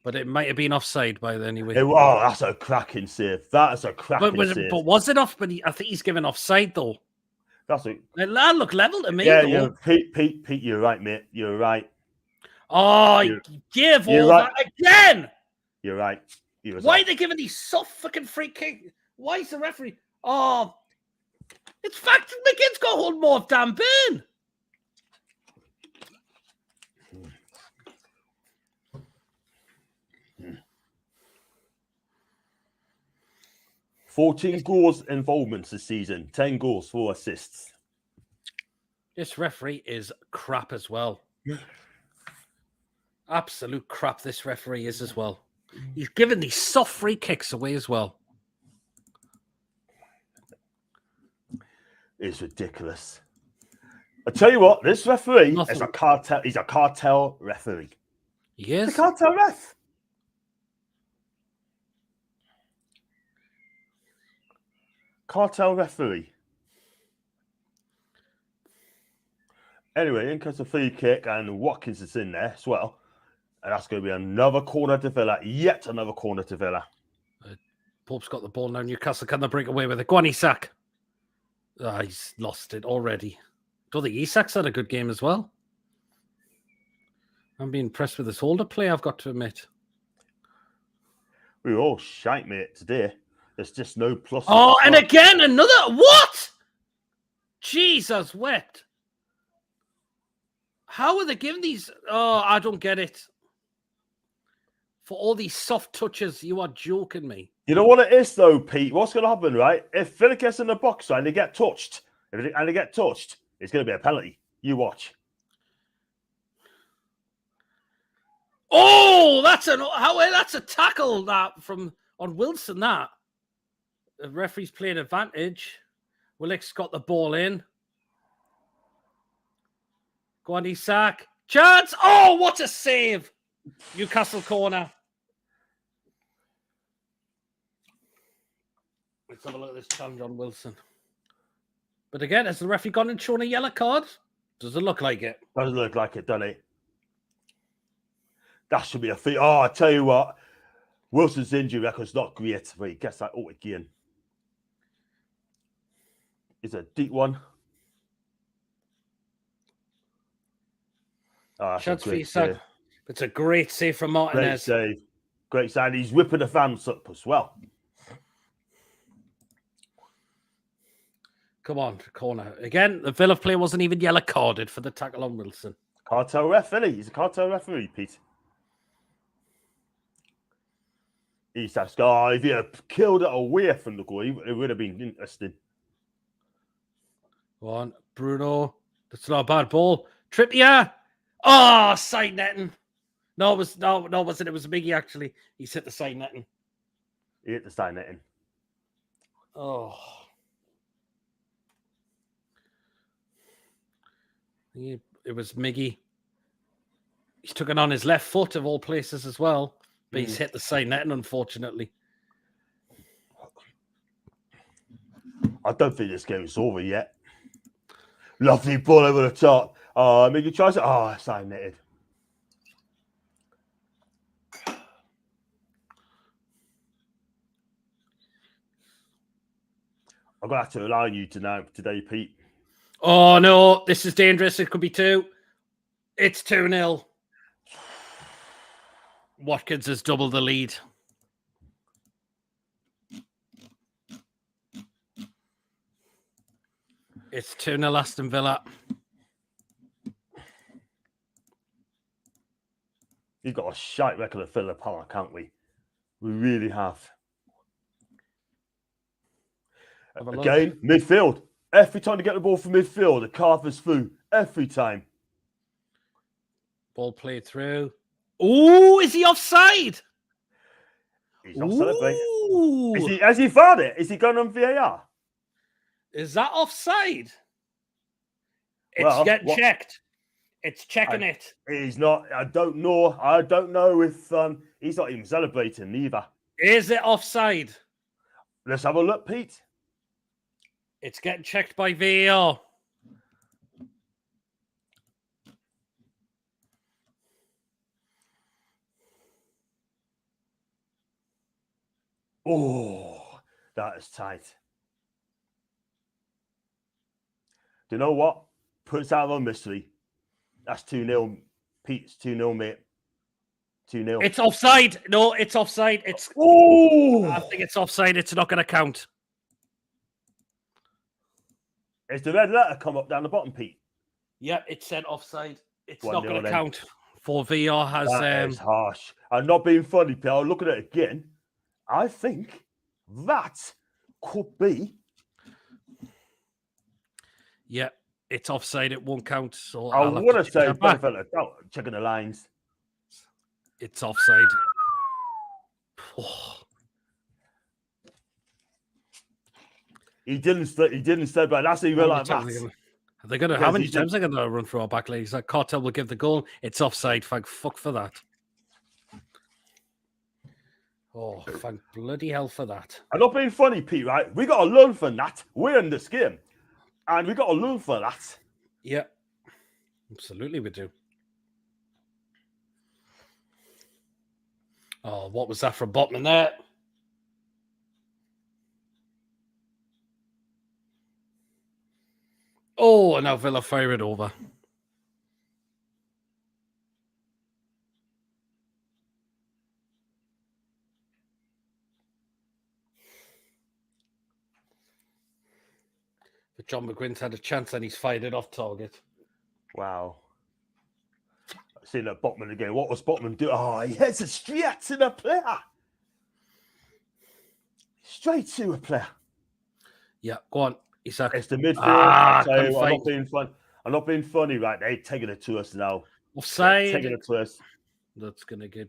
But it might have been offside by then anyway. Oh, that's a cracking save. That's a cracking save. But was it off? But I think he's given offside though. That's a That looked level to me. yeah, though. yeah. Pete, you're right, mate. You're right. Oh, he gave all right. that again. You're right. Why are they giving these soft fucking free kick? Why is the referee? Oh, it's fact. McGinn's got to hold more of Dan Burn. Hmm. 14 goals involvements this season, 10 goals, 4 assists. This referee is crap as well. Absolute crap this referee is as well. He's giving these soft free kicks away as well. It's ridiculous. I tell you what, this referee is a cartel. He's a cartel referee. He is. He's a cartel ref. Cartel referee. Anyway, in comes a free kick, and Watkins is in there as well. And that's going to be another corner to Villa. Yet another corner to Villa. Pope's got the ball now. Newcastle, can they break away with it? Go on, Isak. He's lost it already. Don't think Isak's had a good game as well. I'm being impressed with his holder play, I've got to admit. We were all shite, mate, today. There's just no plus. Oh, and again, another. What? Jesus wept. How are they giving these? Oh, I don't get it. For all these soft touches, you are joking me. You know what it is, though, Pete? What's going to happen, right? If Villa gets in the box and they get touched, it's going to be a penalty. You watch. Oh, that's a tackle that from on Wilson. That the referee's playing advantage. Willick's got the ball in. Go on, Isak. Chance. Oh, what a save! Newcastle corner. Let's have a look at this challenge on Wilson. But again, has the referee gone and shown a yellow card? Does it look like it? Doesn't look like it, does it? That should be a fee. Oh, I tell you what. Wilson's injury record's not great, but he gets that out again. It's a deep one. Oh, Chance for Isak. It's a great save from Martinez. Great save. Great save. He's whipping the fans up as well. Come on, corner. Again, the Villa player wasn't even yellow carded for the tackle on Wilson. Cartel referee. He's a cartel referee, Pete. Isak's if he had killed it away from the goal, it would have been interesting. Go on, Bruno. That's not a bad ball. Trippier. Oh, side netting. No, it wasn't. It was Miggy, actually. He's hit the side netting. He hit the side netting. Oh. It was Miggy. He's took it on his left foot of all places as well. But he's hit the side netting, unfortunately. I don't think this game is over yet. Lovely ball over the top. Miggy tries it. Oh, side netted. I'm going to have to allow you today, Pete. Oh, no. This is dangerous. It could be 2. It's 2-0. Watkins has doubled the lead. It's 2-0 Aston Villa. We've got a shite record at Villa Park, can't we? We really have. Again, midfield. Every time they get the ball from midfield, the Carver's through. Every time. Ball played through. Oh, is he offside? He's not celebrating. Has he found it? Is he going on VAR? Is that offside? It's getting checked. It's checking it. He's not. I don't know. I don't know if he's not even celebrating either. Is it offside? Let's have a look, Pete. It's getting checked by VAR. Oh, that is tight. Do you know what? Puts out of a mystery. That's 2-0. Pete's 2-0, mate. 2-0. It's offside. No, it's offside. I think it's offside. It's not going to count. Is the red letter come up down the bottom, Pete? Yeah, it said offside. It's 1-0 not going to then. count. For VR has. That is harsh. I'm not being funny, Pete. I'll look at it again. I think that could be. Yeah, it's offside. It won't count. So I want to say, checking the lines. It's offside. Oh. He didn't say, but that's even like that. Are they going to? How many times are they going to run through our back legs? That Cartel will give the goal. It's offside. Thank fuck for that. Oh, thank bloody hell for that. I'm not being funny, Pete, right? We got to learn from that. We're in this game. And we got to learn from that. Yeah. Absolutely we do. Oh, what was that from Botman there? Oh, and now Villa fire it over. But John McGuinn's had a chance and he's fired it off target. Wow. I've seen that Botman again. What was Botman do? Oh, he heads it straight to the player. Straight to a player. Yeah, go on. It's the midfield. I'm not being funny, right? They're taking it to us now. Offside. Taking it to us. That's going to get...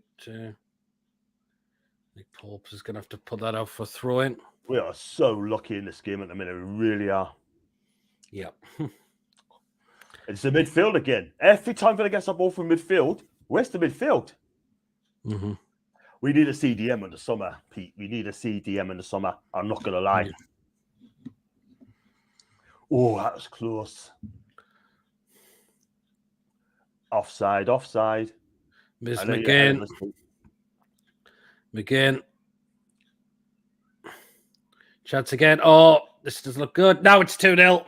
Nick Pope is going to have to put that out for throw-in. We are so lucky in this game at the minute. We really are. Yeah. It's the midfield again. Every time Villa gets a ball from midfield, where's the midfield? Mm-hmm. We need a CDM in the summer, Pete. We need a CDM in the summer. I'm not going to lie. Yeah. Oh, that was close. Offside. Miss McGinn. McGinn. Chance again. Oh, this doesn't look good. Now it's 2-0.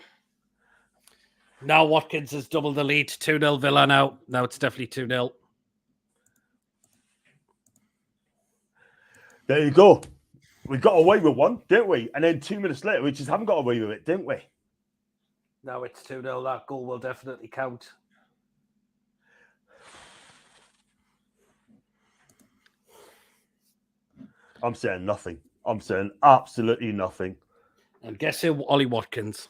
Now Watkins has doubled the lead. 2-0 Villa now. Now it's definitely 2-0. There you go. We got away with one, didn't we? And then 2 minutes later, we just haven't got away with it, didn't we? Now it's 2-0. That goal will definitely count. I'm saying nothing. I'm saying absolutely nothing. And guess who? Ollie Watkins.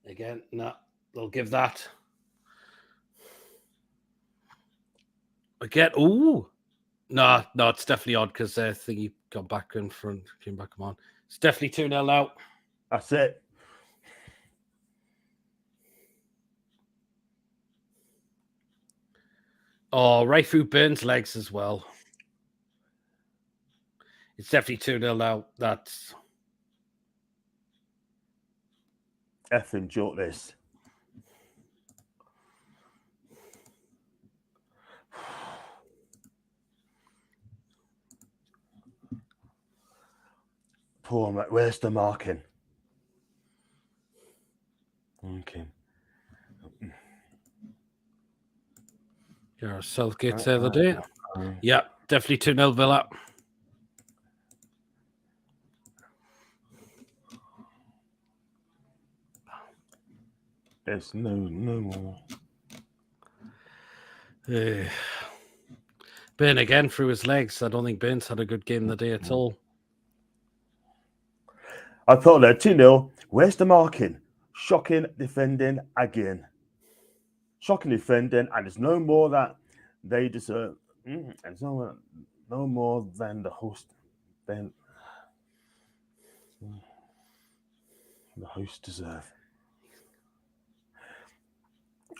Again, no, they'll give that. Again, ooh. No, it's definitely odd because I think he got back in front, came back on. It's definitely 2-0 now. That's it. Oh, right through Burns' legs as well. It's definitely 2-0 now. That's effing joke this. Poor man. Where's the marking? Okay. Yeah, Southgate's the other day. Yeah, definitely 2-0 Villa. There's no more. Burn again through his legs. I don't think Burns had a good game the day at all. I thought that 2-0. Where's the marking? Shocking defending again. Shocking defending, and there's no more that they deserve. And no more than the host. Then the host deserve.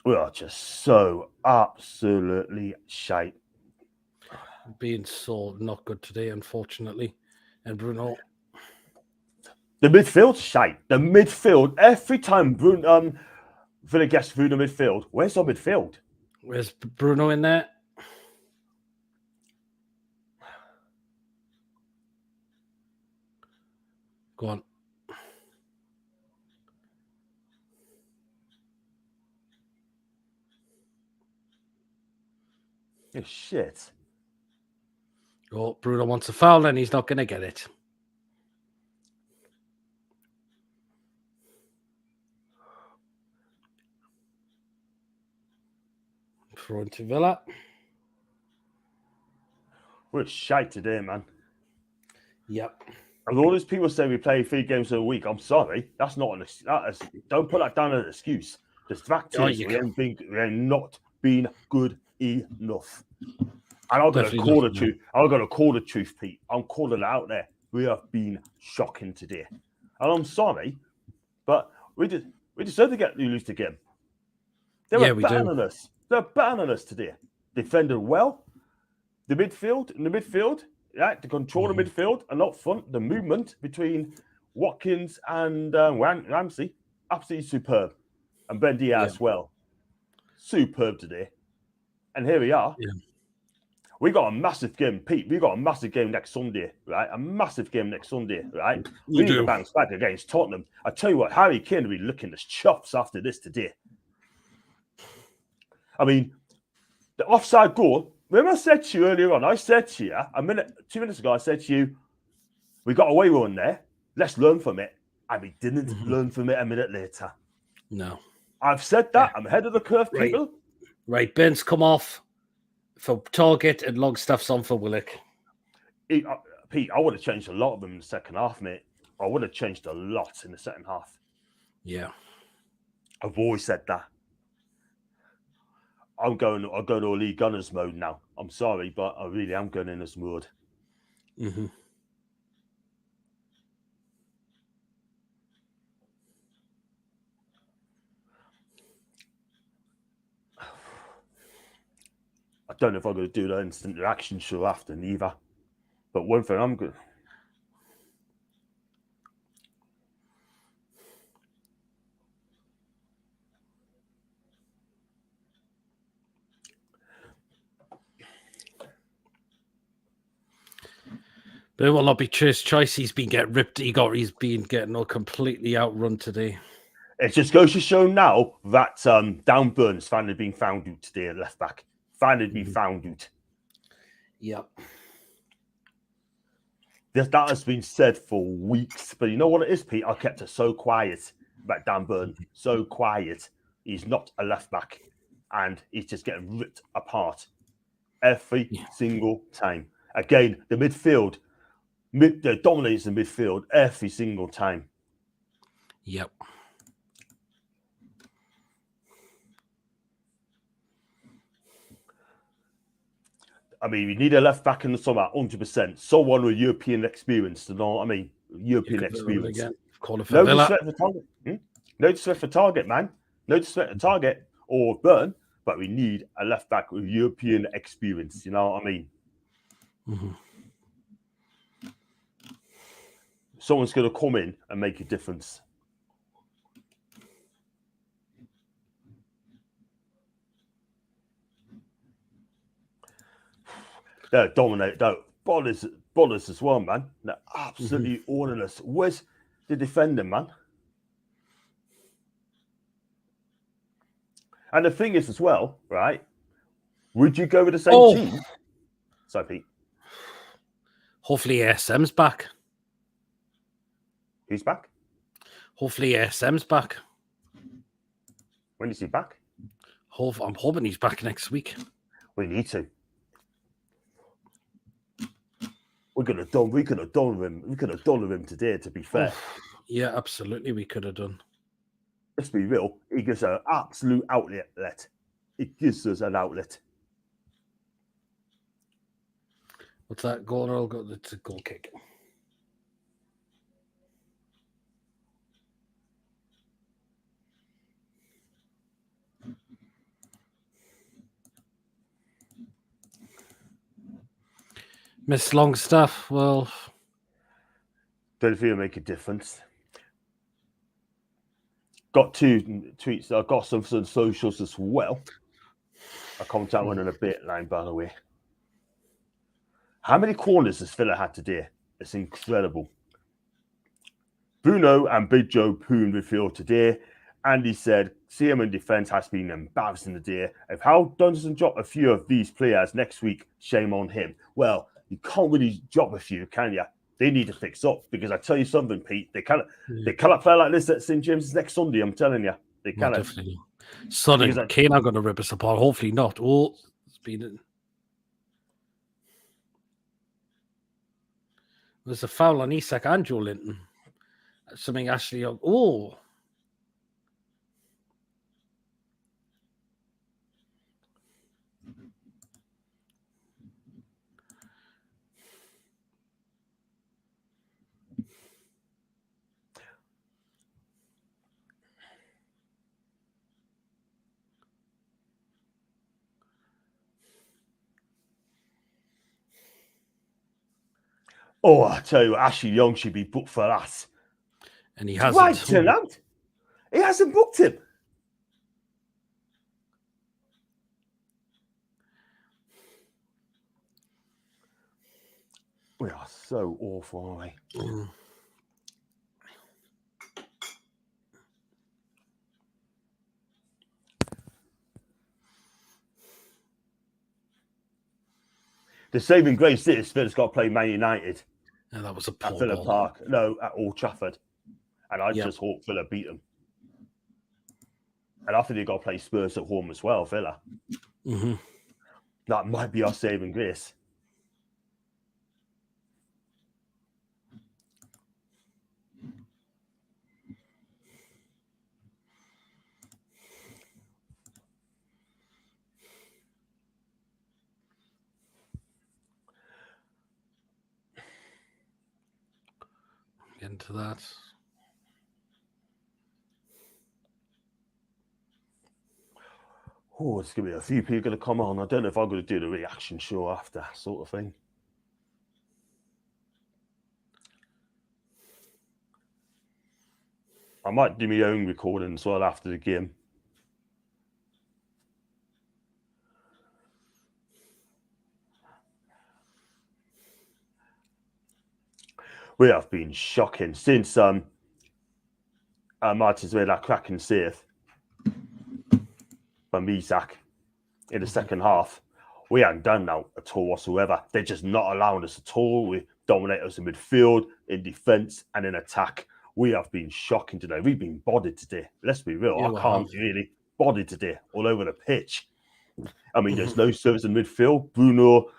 We are just so absolutely shite. Being so not good today, unfortunately. And Bruno. The midfield's shite. The midfield, every time Villa gets through the midfield, where's our midfield? Where's Bruno in there? Go on. Oh, shit. Oh, Bruno wants a foul and he's not going to get it. Throw into Villa. We're shite today, man. Yep. And all those people say we play 3 games a week. I'm sorry, that's not an excuse. Don't put that down as an excuse. The fact is, we ain't not been good enough. And I'm going to call the truth. I'm going to call the truth, Pete. I'm calling it out there. We have been shocking today, and I'm sorry, but we deserve to lose the game. They were better than us. They're better than us today. Defended well. In the midfield, yeah, to control the midfield and up front, the movement between Watkins and Ramsey, absolutely superb. And Ben Diaz as well. Superb today. And here we are. Yeah. We got a massive game, Pete. We got a massive game next Sunday, right? A massive game next Sunday, right? We need to bounce back against Tottenham. I tell you what, Harry Kane will be licking his chops after this today. I mean, the offside goal. Remember I said to you earlier on, 2 minutes ago, I said to you, we got away with one there. Let's learn from it. And we didn't learn from it a minute later. No. I've said that. I'm ahead of the curve, people. Right, Ben's come off for Target and Longstaff's on for Willock. Pete, I would have changed a lot of them in the second half, mate. I would have changed a lot in the second half. Yeah. I've always said that. I'll go to Lee Gunners mode now. I'm sorry, but I really am going in this mode. Mm-hmm. I don't know if I'm going to do the instant reaction show after neither. But one thing I'm good. But it will not be Chase Choice. He's been getting ripped. He's been getting all completely outrun today. It just goes to show now that Dan Burns finally been found out today at left back. Finally been found out. Yep. That has been said for weeks. But you know what it is, Pete? I kept it so quiet about Dan Burns. So quiet. He's not a left back. And he's just getting ripped apart every single time. Again, the midfield dominates the midfield every single time. Yep. I mean, we need a left back in the summer, 100%. Someone with European experience, you know what I mean? European experience. No disrespect for Target. No disrespect for Target, man. No disrespect for Target or Burn, but we need a left back with European experience. You know what I mean? Mm-hmm. Someone's going to come in and make a difference. They're dominate. They're ballers as well, man. They're absolutely owning us. Where's the defender, man? And the thing is, as well, right? Would you go with the same team? Sorry, Pete. Hopefully, ASM's back. Who's back? Hopefully, ASM's back. When is he back? I'm hoping he's back next week. We need to. We could have done with him. We could have done with him today, to be fair. Yeah, absolutely, we could have done. Let's be real. He gives an absolute outlet. It gives us an outlet. What's that goal? It's a goal kick. Miss Longstaff, well, don't feel make a difference. Got 2 tweets. I've got some socials as well. I'll comment out one in a bit, line by the way. How many corners has Villa had today? It's incredible. Bruno and Big Joe Poon midfield today. Andy said, CM in defence has been embarrassing today. If Hal doesn't drop a few of these players next week, shame on him. Well, you can't really drop a few, can you? They need to fix up because I tell you something, Pete. They cannot play like this at St James's next Sunday. I'm telling you, they cannot. Definitely. Son and Kane are going to rip us apart. Hopefully not. Oh, it's been. There's a foul on Isak and Joe Linton. Something actually. Oh. Oh, I tell you, Ashley Young should be booked for that. And he hasn't. Right, turn out. He hasn't booked him. We are so awful, aren't we? The saving grace is Villa's got to play Man United. And that was a poor at Villa ball. Park. No, at Old Trafford. And I just hope Villa beat them. And I think they've got to play Spurs at home as well, Villa. Mm-hmm. That might be our saving grace. Into that. Oh, it's going to be a few people going to come on. I don't know if I'm going to do the reaction show after, sort of thing. I might do my own recording as well after the game. We have been shocking since Martin's made that cracking save from Isak in the second half. We haven't done that at all whatsoever. They're just not allowing us at all. We dominate us in midfield, in defence, and in attack. We have been shocking today. We've been bodied today. Let's be real. I can't really body today all over the pitch. I mean, there's no service in midfield. Bruno,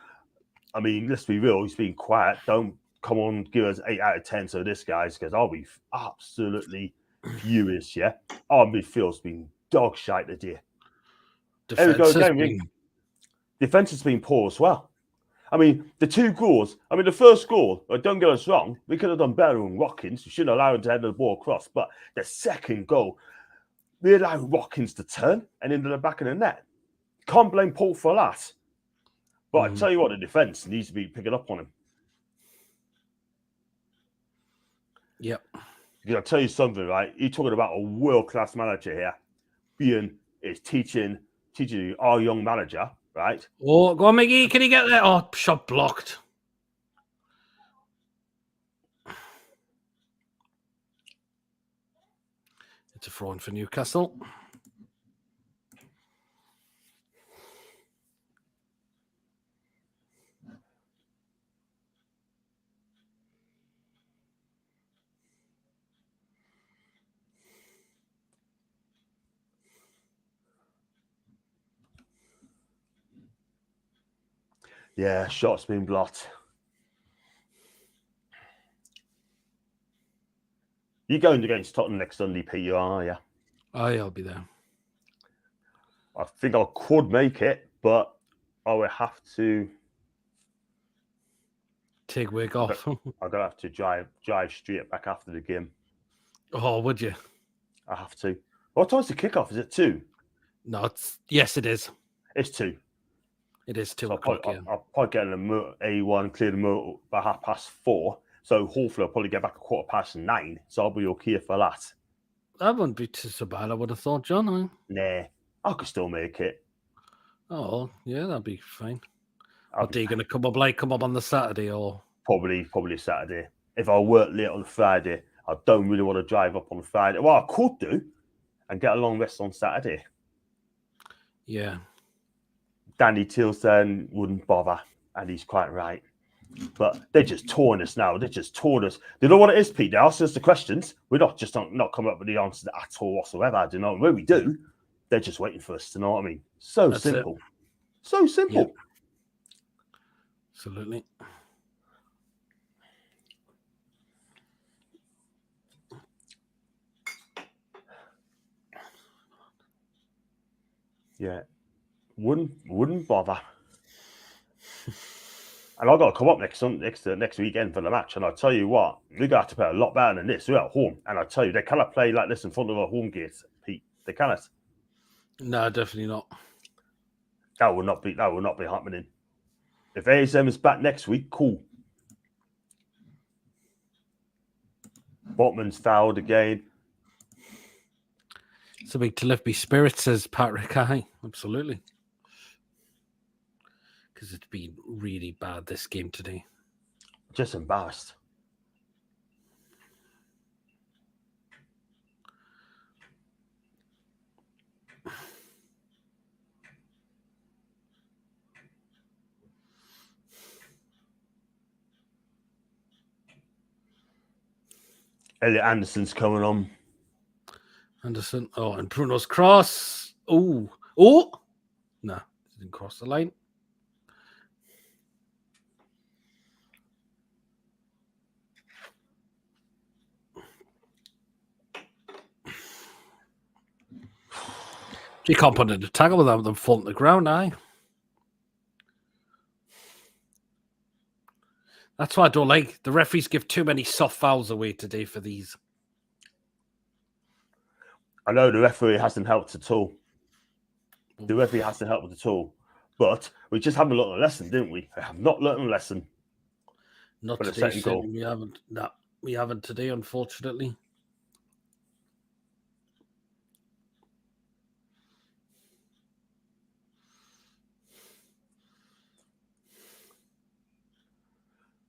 I mean, let's be real. He's been quiet. Don't come on, give us 8 out of 10 so this guy's, because I'll be absolutely furious, yeah? Our midfield's been dog shite today. Defense has been poor as well. I mean, the 2 goals, I mean, the first goal, don't get us wrong, we could have done better on Watkins. We shouldn't allow him to head the ball across. But the second goal, we allowed Watkins to turn and into the back of the net. Can't blame Paul for that. But I tell you what, the defence needs to be picking up on him. Yep. Because I'll tell you something, right? You're talking about a world-class manager here. Ian is teaching our young manager, right? Oh, go on, Miggy. Can he get there? Oh, shot blocked. It's a throw-in for Newcastle. Yeah, shot's been blocked. You're going against Tottenham next Sunday, Pete, are you? I'll be there. I think I could make it, but I will have to take a week off. I'm gonna have to drive straight back after the game. Oh, would you? I have to. What time's the kickoff? Is it 2? No, yes, it is. It's 2. It is 2 so o'clock. I'll probably get in the A1, clear the motor by 4:30. So hopefully I'll probably get back at 9:15. So I'll be okay for that. That wouldn't be so bad, I would have thought, John. Nah, I could still make it. Oh, yeah, that'd be fine. What day are you going to come up on the Saturday or? Probably Saturday. If I work late on Friday, I don't really want to drive up on Friday. Well, I could do and get a long rest on Saturday. Yeah. Danny Tilson wouldn't bother, and he's quite right. But they're just torn us now. They just torn us. They know what it is, Pete. They ask us the questions. We're not coming up with the answers at all whatsoever. Do you know? When we do, they're just waiting for us. Do you know what I mean? That's simple. So simple. Yep. Absolutely. Yeah. Wouldn't bother. And I've got to come up next weekend for the match. And I'll tell you what, we're going to have to play a lot better than this. We're at home. And I tell you, they cannot play like this in front of a home gate, Pete. They cannot. No, definitely not. That will not be happening. If ASM is back next week, cool. Botman's fouled again. It's a big to lift me spirits, says Patrick. Aye, absolutely. Because it's been really bad this game today. Just embarrassed. Elliot Anderson's coming on. Anderson. Oh, and Bruno's cross. Oh. No, didn't cross the line. You can't put in a tackle without them falling to the ground, aye. That's why I don't like the referees give too many soft fouls away today for these. I know the referee hasn't helped at all. The referee hasn't helped at all. But we just haven't learned a lesson, didn't we? We have not learned a lesson. Not today, we haven't. No, we haven't today, unfortunately.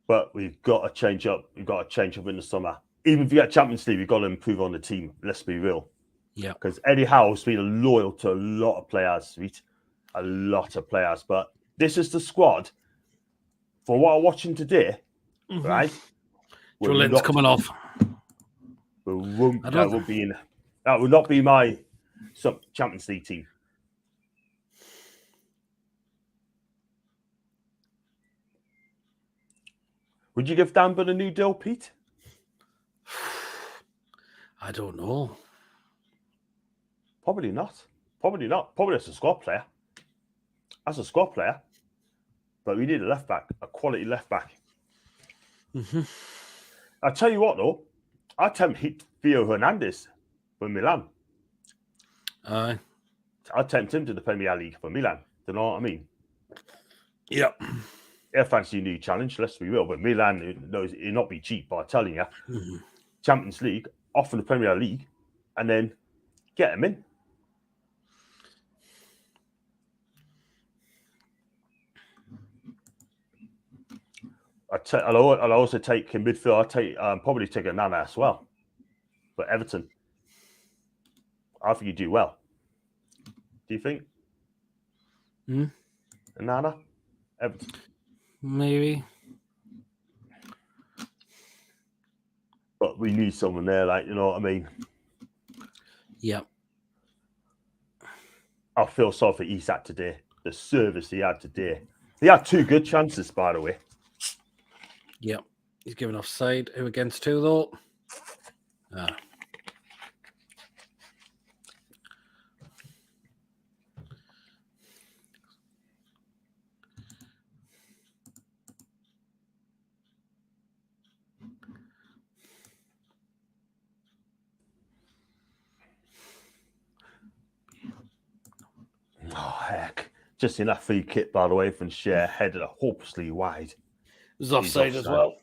But we've got to change up. We've got to change up in the summer. Even if you get Champions League, we've got to improve on the team. Let's be real. Yeah. Because Eddie Howe's been loyal to a lot of players, right? A lot of players. But this is the squad. For what I'm watching today, right? Julian's coming off. That would not be my Champions League team. Would you give Dan Burn a new deal, Pete? I don't know. Probably not. Probably as a squad player. But we need a left back, a quality left back. I'll tell you what, though. I'd tempt Theo Hernandez for Milan. Aye. I'd tempt him to the Premier League for Milan. Do you know what I mean? Yep. I fancy a new challenge, let's be real. But Milan, it'll not be cheap, but I'm telling you, Champions League, off in the Premier League, and then get him in. I'll also take in midfield. I'll probably take a Nana as well. But Everton, I think you do well. Do you think? A Nana? Everton? Maybe. But we need someone there, like, you know what I mean? Yep. I feel sorry for Isak today. The service he had today. He had 2 good chances, by the way. Yep. He's given offside. Who against 2, though? Oh, heck. Just in that free kick, by the way, from Cher, headed hopelessly wide. It was offside as well.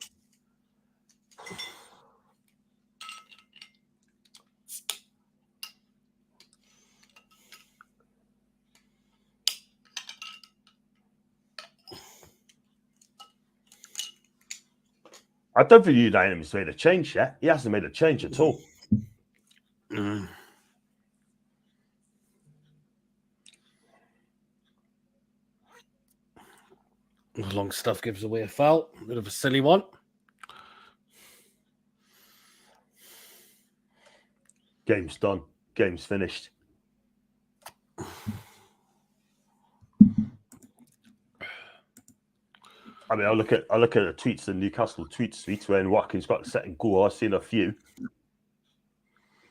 I don't think United's made a change yet. He hasn't made a change at all. Longstaff gives away a foul. Bit of a silly one. Game's done. Game's finished. I mean, I look at the tweets, the Newcastle tweets when Watkins got the second goal. I've seen a few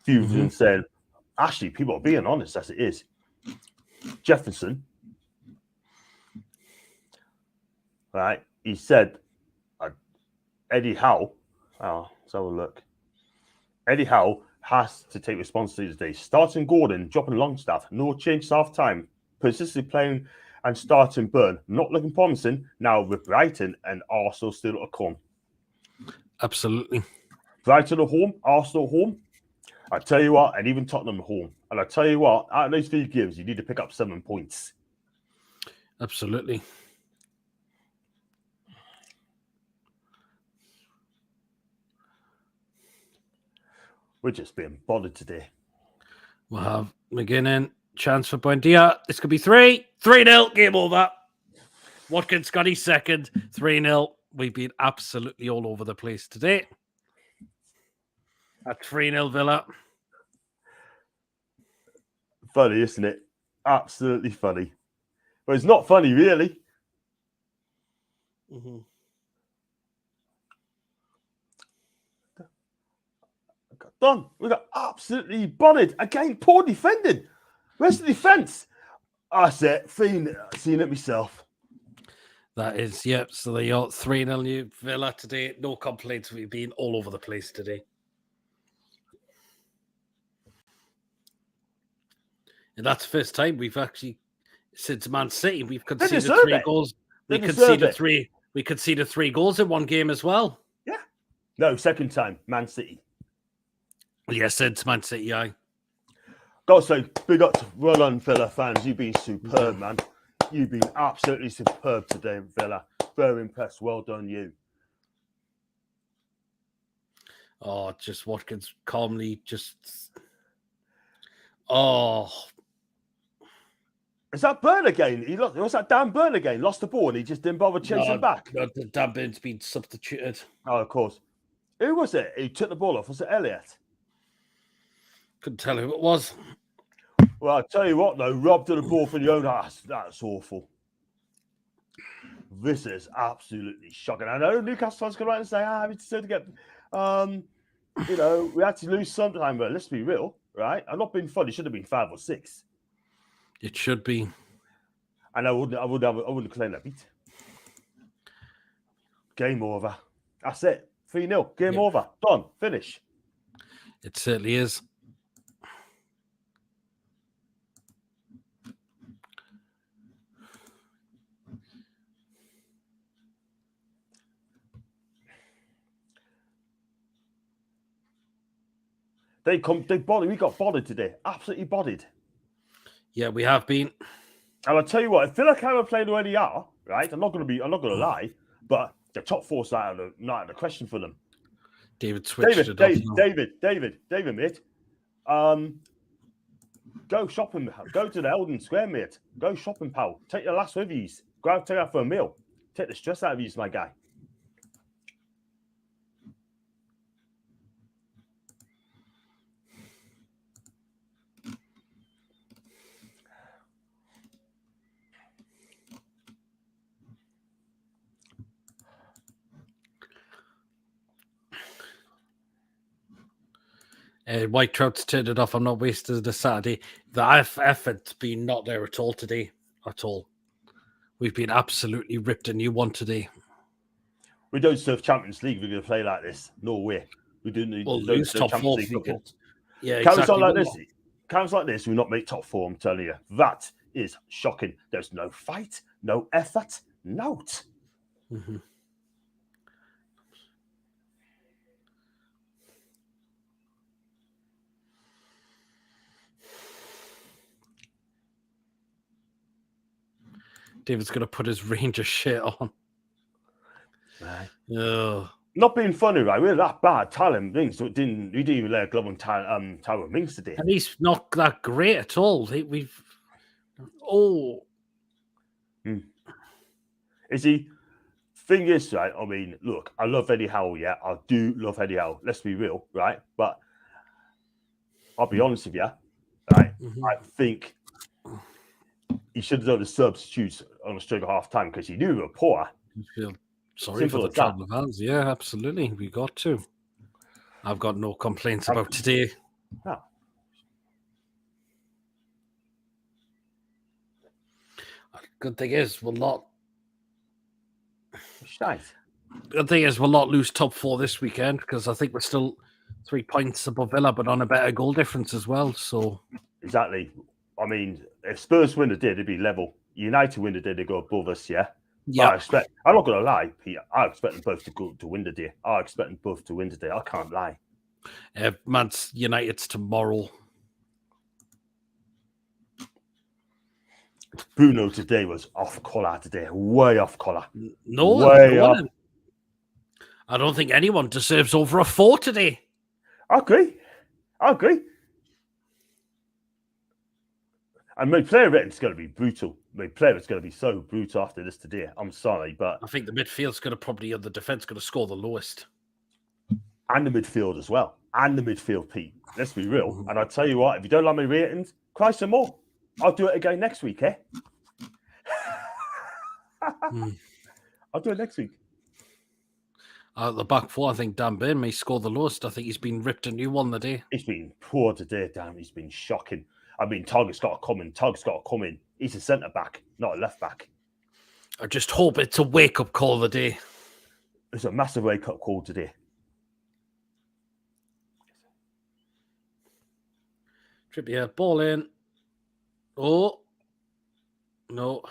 of them saying, actually, people are being honest as it is. Jefferson, right? He said, Eddie Howe. Oh, let's have a look. Eddie Howe has to take responsibility today. Starting Gordon, dropping Longstaff, no change half time, persistently playing and starting Burn. Not looking promising now with Brighton and Arsenal still to come. Absolutely. Brighton at home, Arsenal at home. I tell you what, and even Tottenham at home. And I tell you what, out of those 3 games, you need to pick up 7 points. Absolutely. We're just being bothered today. We'll have McGinnon, chance for Buendia. This could be 3-0, game over. Watkins got his second, 3-0. We've been absolutely all over the place today. At 3-0 Villa. Funny, isn't it? Absolutely funny. But it's not funny, really. Done. We got absolutely bodied. Again, poor defending. Where's the defence? That's it. Seen it myself. That is, yep. So they are 3-0 New Villa today. No complaints. We've been all over the place today. And that's the first time we've actually, since Man City, we've conceded 3 goals. We conceded 3 goals in one game as well. Yeah. No, second time, Man City. Yes, since Man City, aye. Got to say, big up to well on Villa fans. You've been superb, man. You've been absolutely superb today, Villa. Very impressed. Well done, you. Oh, just Watkins calmly just... Oh. Is that Burn again? Was that Dan Burn again? Lost the ball and he just didn't bother chasing back? No, Dan Burn's been substituted. Oh, of course. Who was it? Who took the ball off? Was it Elliott? Couldn't tell who it was. Well, I'll tell you what, though. Rob to the ball for your own ass. That's awful. This is absolutely shocking. I know Newcastle fans come out and say, we deserve to get... we had to lose sometime, but let's be real, right? I'm not being funny. It should have been 5 or 6. It should be. And I wouldn't claim that beat. Game over. That's it. 3-0. Game over. Done. Finish. It certainly is. We got bodied today. Absolutely bodied. Yeah, we have been. And I'll tell you what, if Villa can't play the way they are, right? I'm not gonna lie, but the top 4's not out of the question for them. David switched it off. David, mate. Go shopping. Go to the Eldon Square, mate. Go shopping, pal. Take your last with you. Go out, take out for a meal. Take the stress out of you, my guy. White Trout's turned it off. I'm not wasting the Saturday. The effort's been not there at all today. At all. We've been absolutely ripped a new one today. We don't serve Champions League. We're going to play like this. No way. We do need to lose top 4. Yeah, exactly. Counts like this, we not make top 4. I'm telling you. That is shocking. There's no fight, no effort, note. Mm-hmm. David's going to put his Ranger shirt on. Right. Oh. Not being funny, right? We're that bad. Talon Mings we didn't even let a glove on Tyrone Mings today. And he's not that great at all. Is he? Thing is, right? I mean, look, I love Eddie Howe. Yeah, I do love Eddie Howe. Let's be real, right? But I'll be honest with you, right? I think he should have done the substitutes on the stroke of half time because he knew we were poor. You feel sorry for the trouble of hands. Yeah, absolutely. We got to. I've got no complaints about today. No. Good thing is we'll not. Nice. Good thing is we'll not lose top 4 this weekend because I think we're still 3 points above Villa, but on a better goal difference as well. So exactly. I mean, if Spurs win today, they'd be level. United win today, they go above us. Yeah. Yeah. I'm not going to lie, Peter. I expect them both to win today. I expect them both to win today. I can't lie. Man United's tomorrow. Bruno today was off colour today. Way off colour. No, way off. I don't think anyone deserves over a 4 today. I agree. And my player rating's going to be brutal. My player is going to be so brutal after this today. I'm sorry, but I think the midfield's going to probably, the defence going to score the lowest. And the midfield as well. And the midfield, Pete. Let's be real. And I'll tell you what, if you don't like my ratings, cry some more. I'll do it again next week, eh? I'll do it next week. At the back 4, I think Dan Burn may score the lowest. I think he's been ripped a new one today. He's been poor today, Dan. He's been shocking. I mean, Tug's got to come in. He's a centre back, not a left back. I just hope it's a wake up call of the day. It's a massive wake up call today. Trippier, ball in. Oh, no.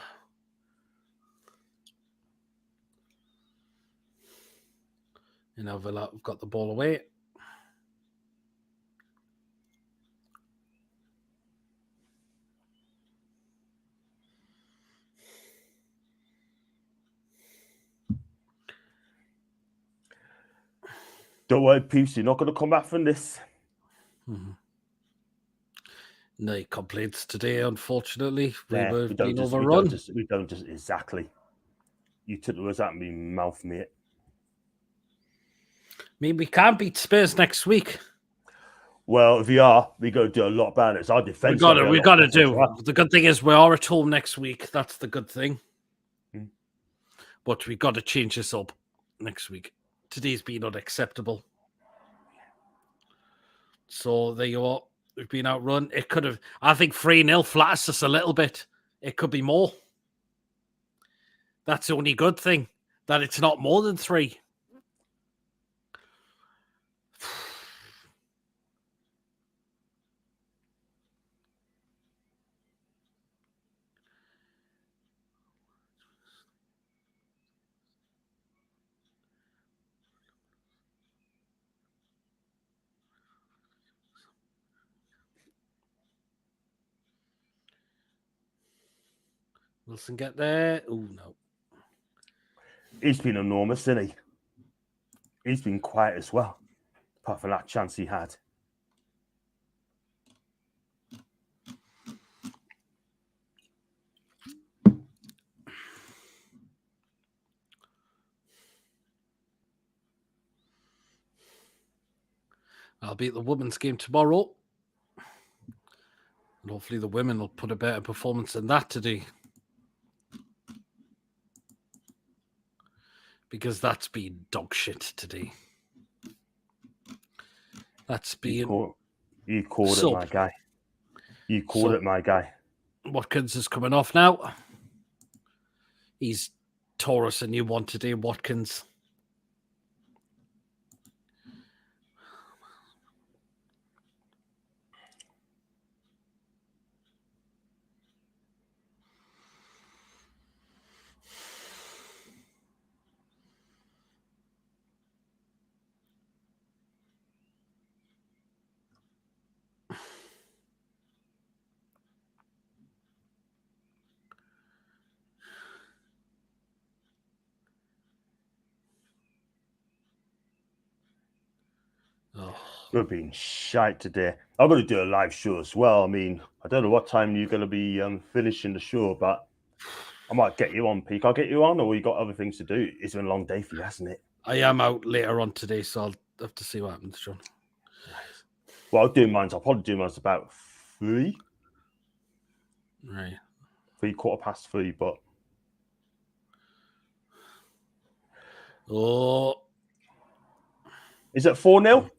You know, Villa have got the ball away. Don't worry, Peeps, you're not going to come back from this. No complaints today, unfortunately. We been overrun. We don't just exactly. You took the words out of my mouth, mate. I mean, we can't beat Spurs next week. Well, if we are, we got to do a lot better. It's our defense. We got to do. Well. The good thing is we are at home next week. That's the good thing. But we got to change this up next week. Today's been unacceptable. So there you are. We've been outrun. It could have. I think 3-0 flatters us a little bit. It could be more. That's the only good thing, that it's not more than 3. Wilson get there. Oh, no. He's been enormous, isn't he? He's been quiet as well, apart from that chance he had. I'll be at the women's game tomorrow. And hopefully the women will put a better performance than that today. Because that's been dog shit today. That's been... You called it, my guy. You called it, my guy. Watkins is coming off now. He's tore us a new one today, Watkins. We're being shite today. I'm going to do a live show as well. I mean, I don't know what time you're going to be finishing the show, but I might get you on, Peak. I'll get you on, or you got other things to do. It's been a long day for you, hasn't it? I am out later on today, so I'll have to see what happens, John. Nice. Well, I'll probably do mine about 3. Right. 3:15, but... Oh. Is it 4-0?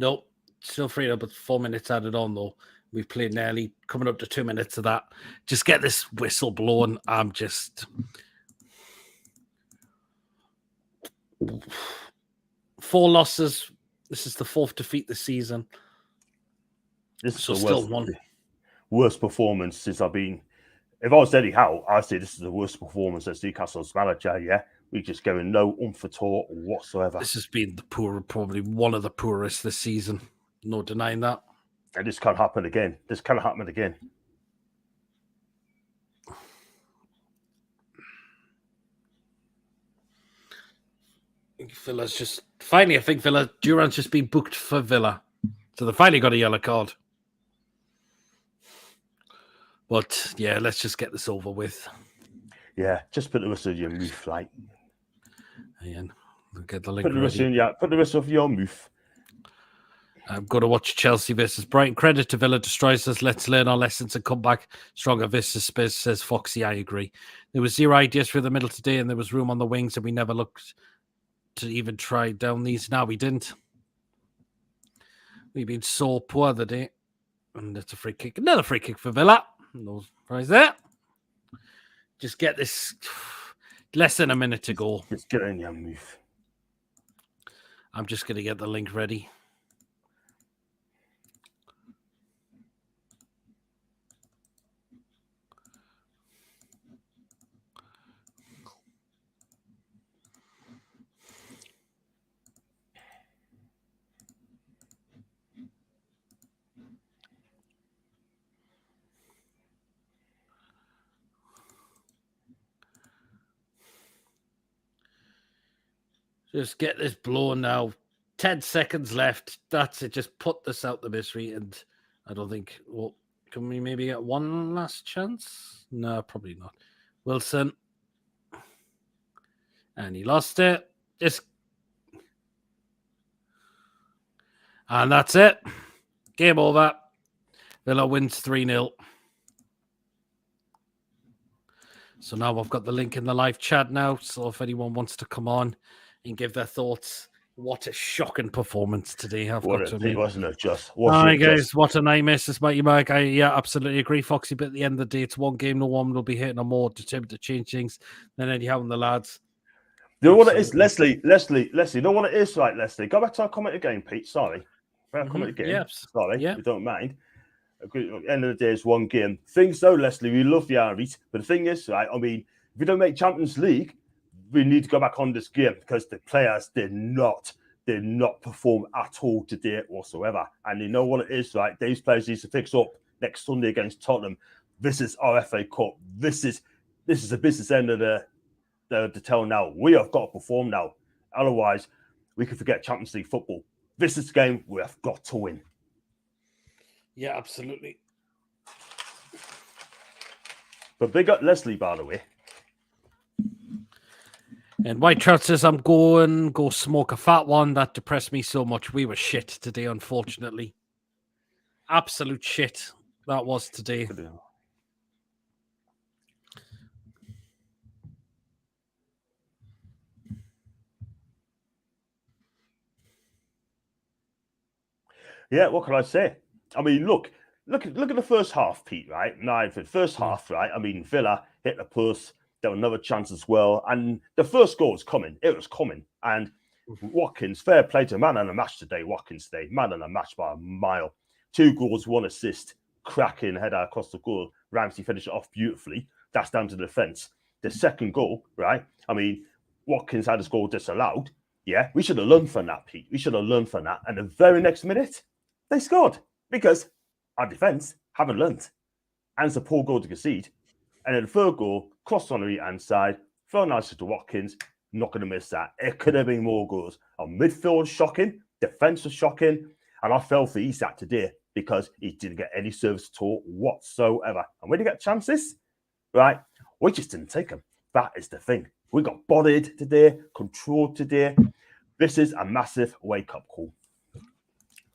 No, still 3-0, but 4 minutes added on, though. We've played nearly coming up to 2 minutes of that. Just get this whistle blown. I'm just... 4 losses. This is the 4th defeat this season. This is So the still worst performance since I've been... If I was Eddie Howe, I'd say this is the worst performance as Newcastle's manager, yeah? We're just going no oomph at all whatsoever. This has been probably one of the poorest this season. No denying that. And this can't happen again. This can't happen again. Villa's just... Finally, I think Duran's just been booked for Villa. So they finally got a yellow card. But, yeah, let's just get this over with. Yeah, just put the rest of your move, like... And we'll get the link put the rest ready. put the rest of your move. I'm going to watch Chelsea versus Brighton. Credit to Villa destroys us. Let's learn our lessons and come back stronger versus Spurs, says Foxy. I agree. There was 0 ideas through the middle today, and there was room on the wings, and we never looked to even try down these. No, we didn't. We've been so poor the day. And it's a free kick. Another free kick for Villa. No surprise there. Just get this. Less than a minute to go. Just get in your move. I'm just going to get the link ready. Just get this blown now. 10 seconds left. That's it. Just put this out the misery. And I don't think... Well, can we maybe get one last chance? No, probably not. Wilson. And he lost it. And that's it. Game over. Villa wins 3-0. So now I've got the link in the live chat now. So if anyone wants to come on and give their thoughts, what a shocking performance today. Wasn't it just? Hi guys, what a night miss. This Mighty Mike. I absolutely agree, Foxy. But at the end of the day, it's one game. No one will be hitting or more determined to change things than Eddie Howe and the lads. You know what it is, Leslie? You know what it is, right, Leslie? Go back to our comment again, Pete. Sorry. Comment again. Yep. Sorry, yep. You don't mind. At the end of the day, it's one game. Things though, Leslie, we love the Enquries, but the thing is, right, I mean, if we don't make Champions League, we need to go back on this game because the players did not perform at all today whatsoever. And you know what it is, right? These players need to fix up next Sunday against Tottenham. This is our FA Cup. This is the business end of the tell now. We have got to perform now. Otherwise, we could forget Champions League football. This is the game we have got to win. Yeah, absolutely. But big up Leslie, by the way. And White Trout says, I'm going go smoke a fat one. That depressed me so much. We were shit today, unfortunately. Absolute shit. That was today. Yeah, what can I say? I mean, look at the first half, Pete, right? Now, for the first half, right? I mean, Villa hit the post. There was another chance as well. And the first goal was coming. It was coming. And Watkins, fair play to man and a match today. Watkins today, man and a match by a mile. 2 goals, 1 assist. Cracking header across the goal. Ramsey finished it off beautifully. That's down to the defence. The second goal, right? I mean, Watkins had his goal disallowed. Yeah, we should have learned from that, Pete. We should have learned from that. And the very next minute, they scored because our defence haven't learned. And it's a poor goal to concede. And then the third goal, crossed on the right-hand side, thrown nicely to Watkins, not going to miss that. It could have been more goals. Our midfield was shocking, defence was shocking, And I fell for Isak today because he didn't get any service at all whatsoever. And when you get chances, right, we just didn't take them. That is the thing. We got bodied today, controlled today. This is a massive wake-up call.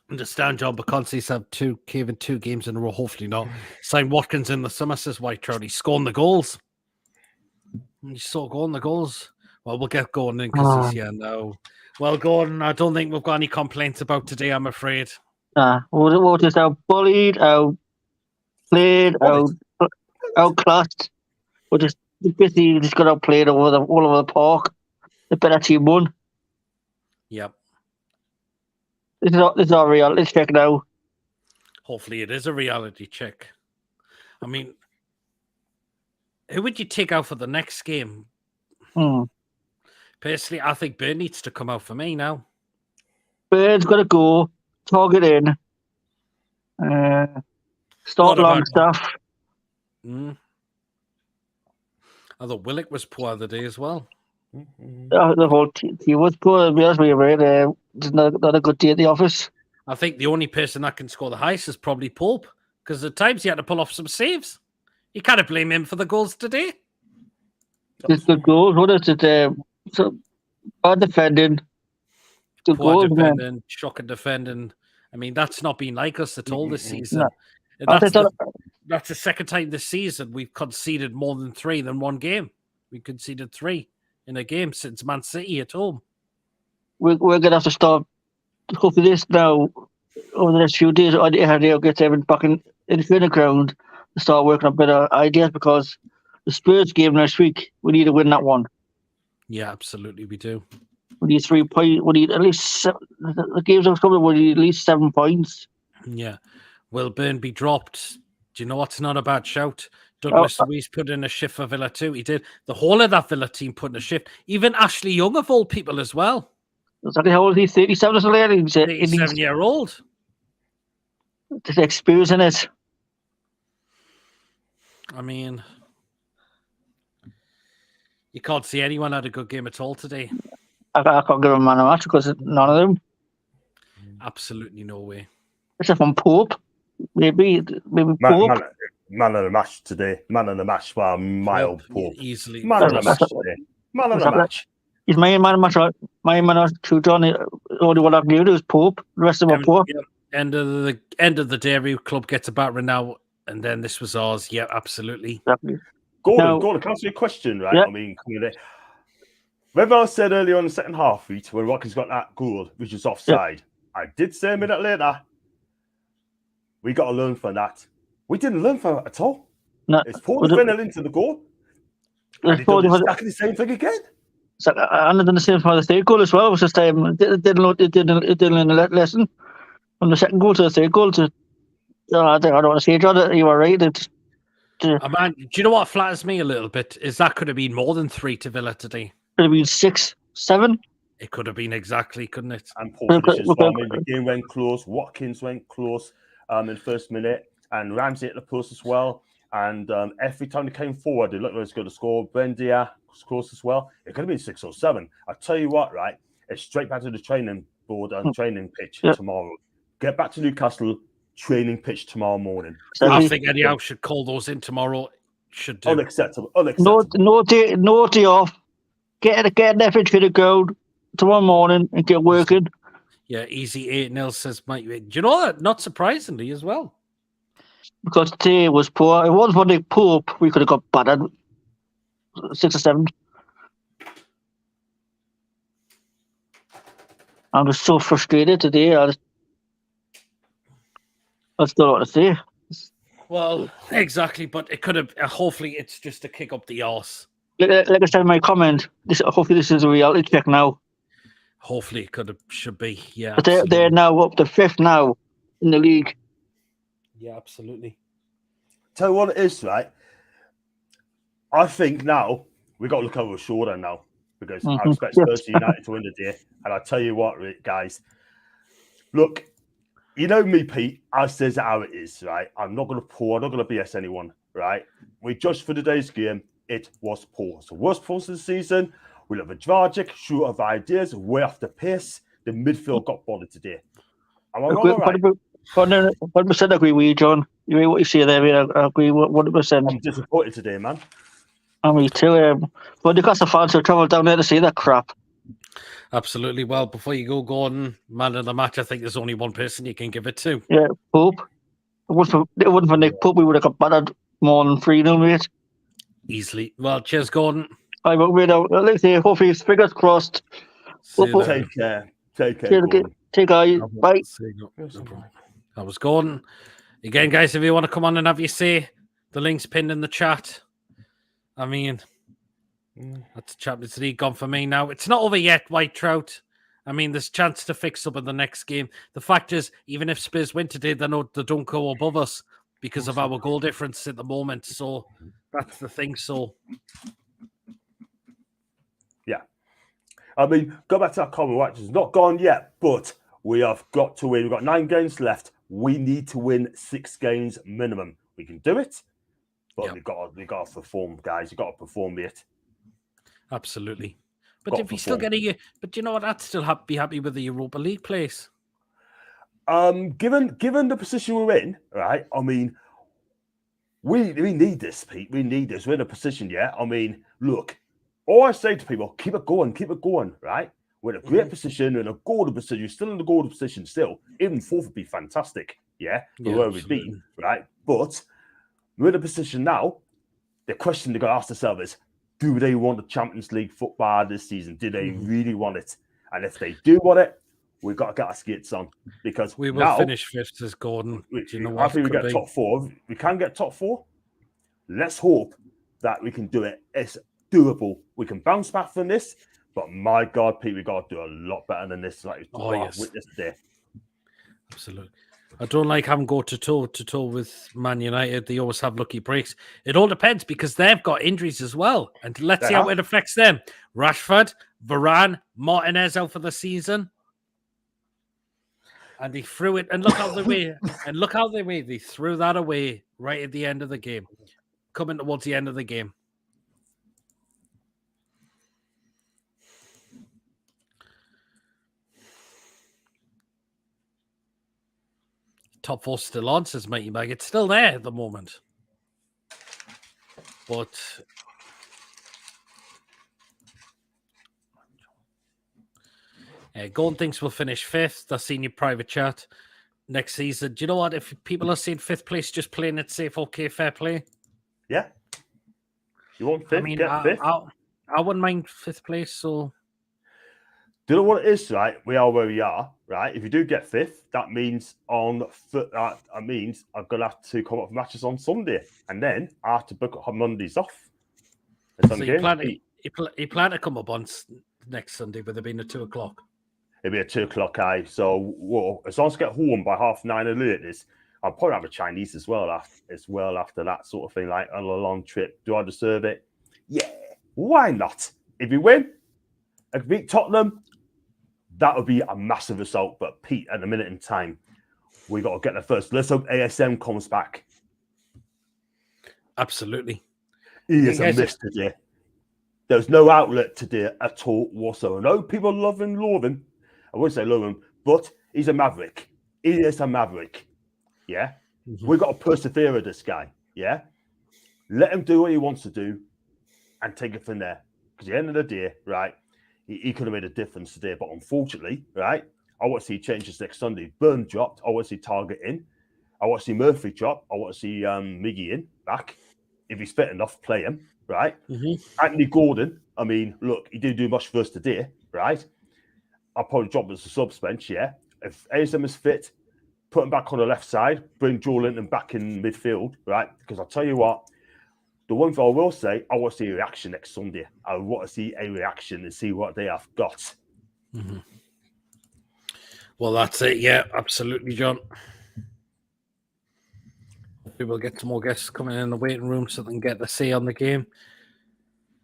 Understand, John, but Consi's have given 2 games in a row, hopefully not. Sign Watkins in the summer, says White Trout. He's scoring the goals. He's scoring the goals. Well, we'll get going in because he's here now. Well, Gordon, I don't think we've got any complaints about today, I'm afraid. We're just out bullied, out played, outclassed. We're just basically just got outplayed all over the park. The better team won. Yep. This is our reality check now. Hopefully it is a reality check. I mean, who would you take out for the next game? Personally, I think Burn needs to come out for me now. Burn's got to go. Target in. Start Longstaff. I thought Willock was poor the other day as well. The whole team was poor. To be honest with you, right? Not a good day at the office. I think the only person that can score the highest is probably Pope, because at times he had to pull off some saves. You can't blame him for the goals today. Just good goals. What is it? Bad defending. Good Poor goals, defending, shocking defending. I mean, that's not been like us at all this season. No. That's the second time this season we've conceded more than 3 than one game. We conceded 3 in a game since Man City at home. We're going to have to start hopefully this now over the next few days. I'll get everything back in the training ground to start working on better ideas, because the Spurs game next week, we need to win that one. Yeah, absolutely, we do. We need 3 points. We need at least the games are coming. We need at least 7 points. Yeah. Will Burn be dropped? Do you know what's not a bad shout? Douglas Luiz put in a shift for Villa too. He did. The whole of that Villa team put in a shift. Even Ashley Young of all people as well. Exactly how old is he? 37 or something? He's 37-year-old. Just experience in it. I mean, you can't see anyone had a good game at all today. I can't give him a man of match because none of them. Absolutely no way. Except from Pope. Maybe Pope. Man of the match today. Man of the match for my old Pope. Easily. Man of the match today. Man of the match. He's my man of match. My man of two, John. Only what I can give is Pope. The rest of them are poor. Yeah. End of the day, every club gets a battering now, and then this was ours. Yeah, absolutely. Exactly. Gordon, can I ask you a question, right? Yeah. I mean, remember I said earlier on the second half, when Watkins got that goal, which was offside. Yeah. I did say a minute later, we got to learn from that. We didn't learn from it at all. No, it's Paul Grinnell into the goal. And he did exactly the same thing again. So, and done the same for the third goal as well. It was just it didn't learn the lesson from the second goal to the third goal. I don't want to say, John, you were right. Man, do you know what flatters me a little bit? Is that could have been more than 3 to Villa today. Could have been 6, 7. It could have been exactly, couldn't it? And Paul finishes well. I mean, the game went close. Watkins went close in the first minute, and Ramsey at the post as well. And every time they came forward, they looked like it was going to score. Bendia was close as well. It could have been 6 or 7. I tell you what, right? It's straight back to the training board and training pitch tomorrow. Get back to Newcastle. Training pitch tomorrow morning. I think Eddie Howe should call those in tomorrow. Should do. Unacceptable. No day off. Get an effort to the ground tomorrow morning and get working. Yeah, easy 8-0 says Mike. Do you know that? Not surprisingly as well. Because today was poor. It was for the Pope. We could have got battered 6 or 7. I'm just so frustrated today. I still want to say. Well, exactly, but it could have. Hopefully, it's just to kick up the arse. Like I said in my comment, hopefully this is a reality check now. Hopefully, it should be. Yeah, but they're now up to 5th now in the league. Yeah, absolutely. Tell you what it is, right? I think now we got to look over our shoulder now because I expect Spurs United to win the day, and I tell you what, guys, look. You know me, Pete. I says how it is, right? I'm not going to BS anyone, right? We judged for today's game. It was poor. It's the worst performance of the season. We look lethargic, short of ideas, way off the pace. The midfield got bothered today. Am I wrong or right? 100% agree with you, John. You mean what you say there, mate? I agree 100%. I'm disappointed today, man. Me too. But Newcastle fans have travelled down there to see that crap. Absolutely. Well, before you go, Gordon, man of the match, I think there's only one person you can give it to. Yeah, Pope. It wasn't for Nick Pope, we would have got battered more than 3-0, mate. Easily. Well, cheers, Gordon. I will wait out. Let's see. Hopefully, his fingers crossed. See you Take care. Take care, Gordon. Take care. Bye. That was Gordon. Again, guys, if you want to come on and have your say, the link's pinned in the chat. I mean, that's Champions League gone for me now. It's not over yet, White Trout. I mean, there's a chance to fix up in the next game. The fact is, even if Spurs win today, they don't go above us because of our goal difference at the moment. So that's the thing. So, yeah. I mean, go back to that comment, Watch. It's not gone yet, but we have got to win. We've got 9 games left. We need to win 6 games minimum. We can do it, but we've got to perform, guys. You've got to perform it. Absolutely. But if you still get but you know what? I'd still be happy with the Europa League place. Given the position we're in, right? I mean, we need this, Pete. We need this. We're in a position, yeah. I mean, look, all I say to people, keep it going, right? We're in a great position, we're in a golden position. You're still in the golden position, still. Even 4th would be fantastic, yeah. Where we've been, right? But we're in a position now. The question they're going to ask themselves is, do they want the Champions League football this season? Do they really want it? And if they do want it, we've got to get our skates on because we will finish 5th, says Gordon. Do you know what? We get top 4. We can get top 4. Let's hope that we can do it. It's doable. We can bounce back from this. But my God, Pete, we got to do a lot better than this. Like witness today. Absolutely. I don't like having go toe with Man United. They always have lucky breaks. It all depends because they've got injuries as well. And let's see how it affects them. Rashford, Varane, Martinez out for the season. And they threw it. And look how they threw that away right at the end of the game. Coming towards the end of the game. Top 4 still on, says Mighty Mag. It's still there at the moment. But Gordon thinks we'll finish 5th. I've seen your private chat next season. Do you know what? If people are seeing 5th place, just playing it safe, okay, fair play. Yeah. You want 5th? I mean, get 5th. I wouldn't mind 5th place, so... Do you know what it is, right? We are where we are, right? If you do get 5th, that means I'm going to have to come up with matches on Sunday, and then I have to book up Mondays off. So you plan to come up on next Sunday, with it being at 2 o'clock? It'll be at 2 o'clock, So as long as I get home by 9:30 at latest, I'll probably have a Chinese as well after that sort of thing, like on a long trip. Do I deserve it? Yeah, why not? If we win, if we beat Tottenham, that would be a massive result. But Pete, at a minute in time, we got to get there first. Let's hope ASM comes back. Absolutely. He is a miss today. There's no outlet today at all whatsoever. I know people love him. I wouldn't say love him, but he's a maverick. He is a maverick. Yeah? Mm-hmm. We've got to persevere with this guy. Yeah? Let him do what he wants to do and take it from there. Because at the end of the day, right, he could have made a difference today. But unfortunately, right, I want to see changes next Sunday. Burn dropped. I want to see Target in. I want to see Murphy drop. I want to see Miggy in, back. If he's fit enough, play him, right? Mm-hmm. Anthony Gordon, I mean, look, he didn't do much for us today, right? I'll probably drop him as a subs bench, yeah. If ASM is fit, put him back on the left side, bring Joe Linton back in midfield, right? Because I'll tell you what, the one thing I will say, I want to see a reaction next Sunday. I want to see a reaction and see what they have got. Mm-hmm. Well, that's it. Yeah, absolutely, John. We will get some more guests coming in the waiting room so they can get the say on the game.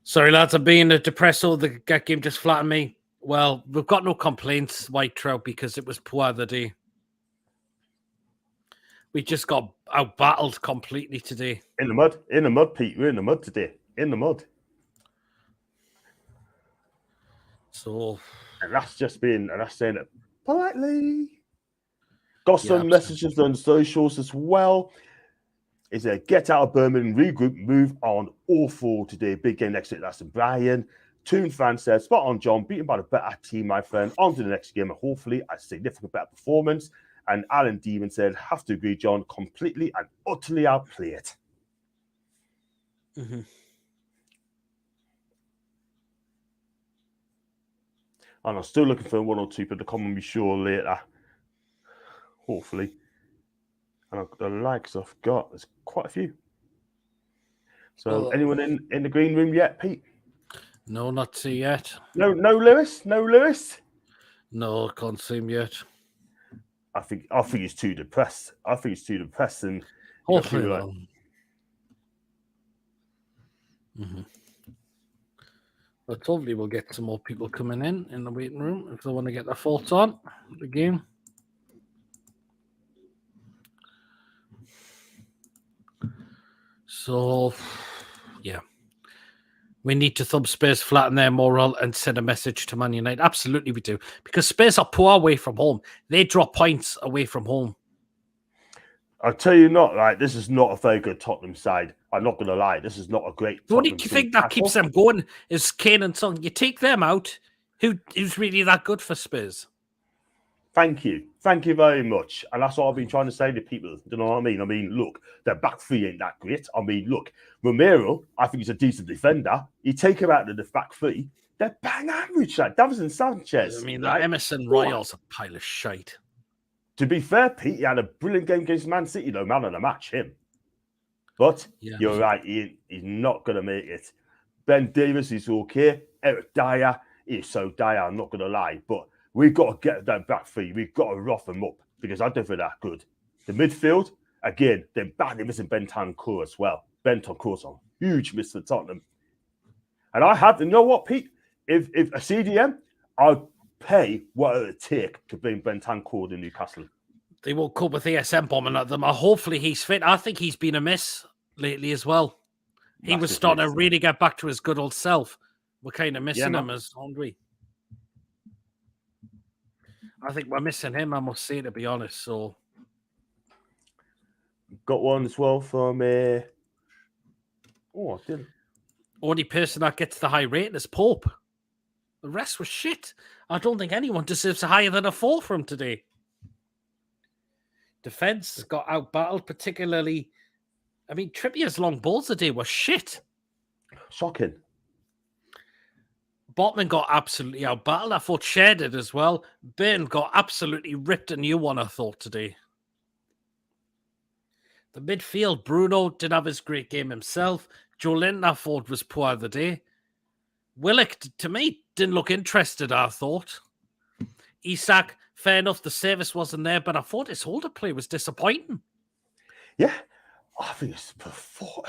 Sorry, lads, I'm being a depresso. The game just flattened me. Well, we've got no complaints, White Trout, because it was poor the day. We just got out-battled completely today. In the mud, Pete. We're in the mud today. In the mud. So... And that's saying it politely. Got Yeah, some messages on socials as well. Is a get out of Birmingham, regroup, move on. Awful today. Big game next week. That's Brian. Toon fan says, spot on, John. Beaten by the better team, my friend. On to the next game, and hopefully a significant better performance. And Alan Demon said, have to agree, John. Completely and utterly outplayed. Mm-hmm. And I'm still looking for one or two people to come and be sure later. Hopefully. And the likes I've got, there's quite a few. So anyone in the green room yet, Pete? No, not see yet. No Lewis? No Lewis? No, can't see him yet. I think he's too depressed. And hopefully not. Mm-hmm. But hopefully we'll get some more people coming in the waiting room if they want to get their thoughts on the game. So, yeah. We need to thumb Spurs flat in their moral and send a message to Man United. Absolutely we do. Because Spurs are poor away from home. They drop points away from home. I'll tell you not, right? This is not a very good Tottenham side. I'm not going to lie. This is not a great The only Tottenham thing that keeps them going is Kane and Son. You take them out, who's really that good for Spurs? Thank you. Thank you very much. And that's what I've been trying to say to people. Do you know what I mean? I mean, look, their back three ain't that great. I mean, look, Romero, I think he's a decent defender. You take him out of the back three, they're bang average. Like Davison Sanchez. I mean, right? that Emerson Royal's a pile of shite. To be fair, Pete, he had a brilliant game against Man City, though, man of the match, him. But you're right, he's not going to make it. Ben Davis is okay. Eric Dyer is so dire, I'm not going to lie. But we've got to get that back three. We've got to rough them up because I don't feel that good. The midfield, again, they're badly missing Bentancur as well. Bentancur's a huge miss for Tottenham. And you know what, Pete? If a CDM, I'd pay what it would take to bring Bentancur to Newcastle. They won't cope with ESM bombing at them. Hopefully he's fit. I think he's been a miss lately as well. He was starting to really get back to his good old self. We're kind of missing him, aren't we? I think we're missing him, I must say, to be honest. So, got one as well from I didn't. Only person that gets the high rating is Pope. The rest was shit. I don't think anyone deserves a higher than a 4 from today. Defense got out-battled, particularly. I mean, Trippier's long balls today were shit. Shocking. Botman got absolutely out-battled. I thought Shea did as well. Byrne got absolutely ripped a new one, I thought, today. The midfield, Bruno didn't have his great game himself. Joe Linton, I thought, was poor the day. Willock, to me, didn't look interested, I thought. Isak, fair enough, the service wasn't there, but I thought his holder play was disappointing. Yeah, I think it's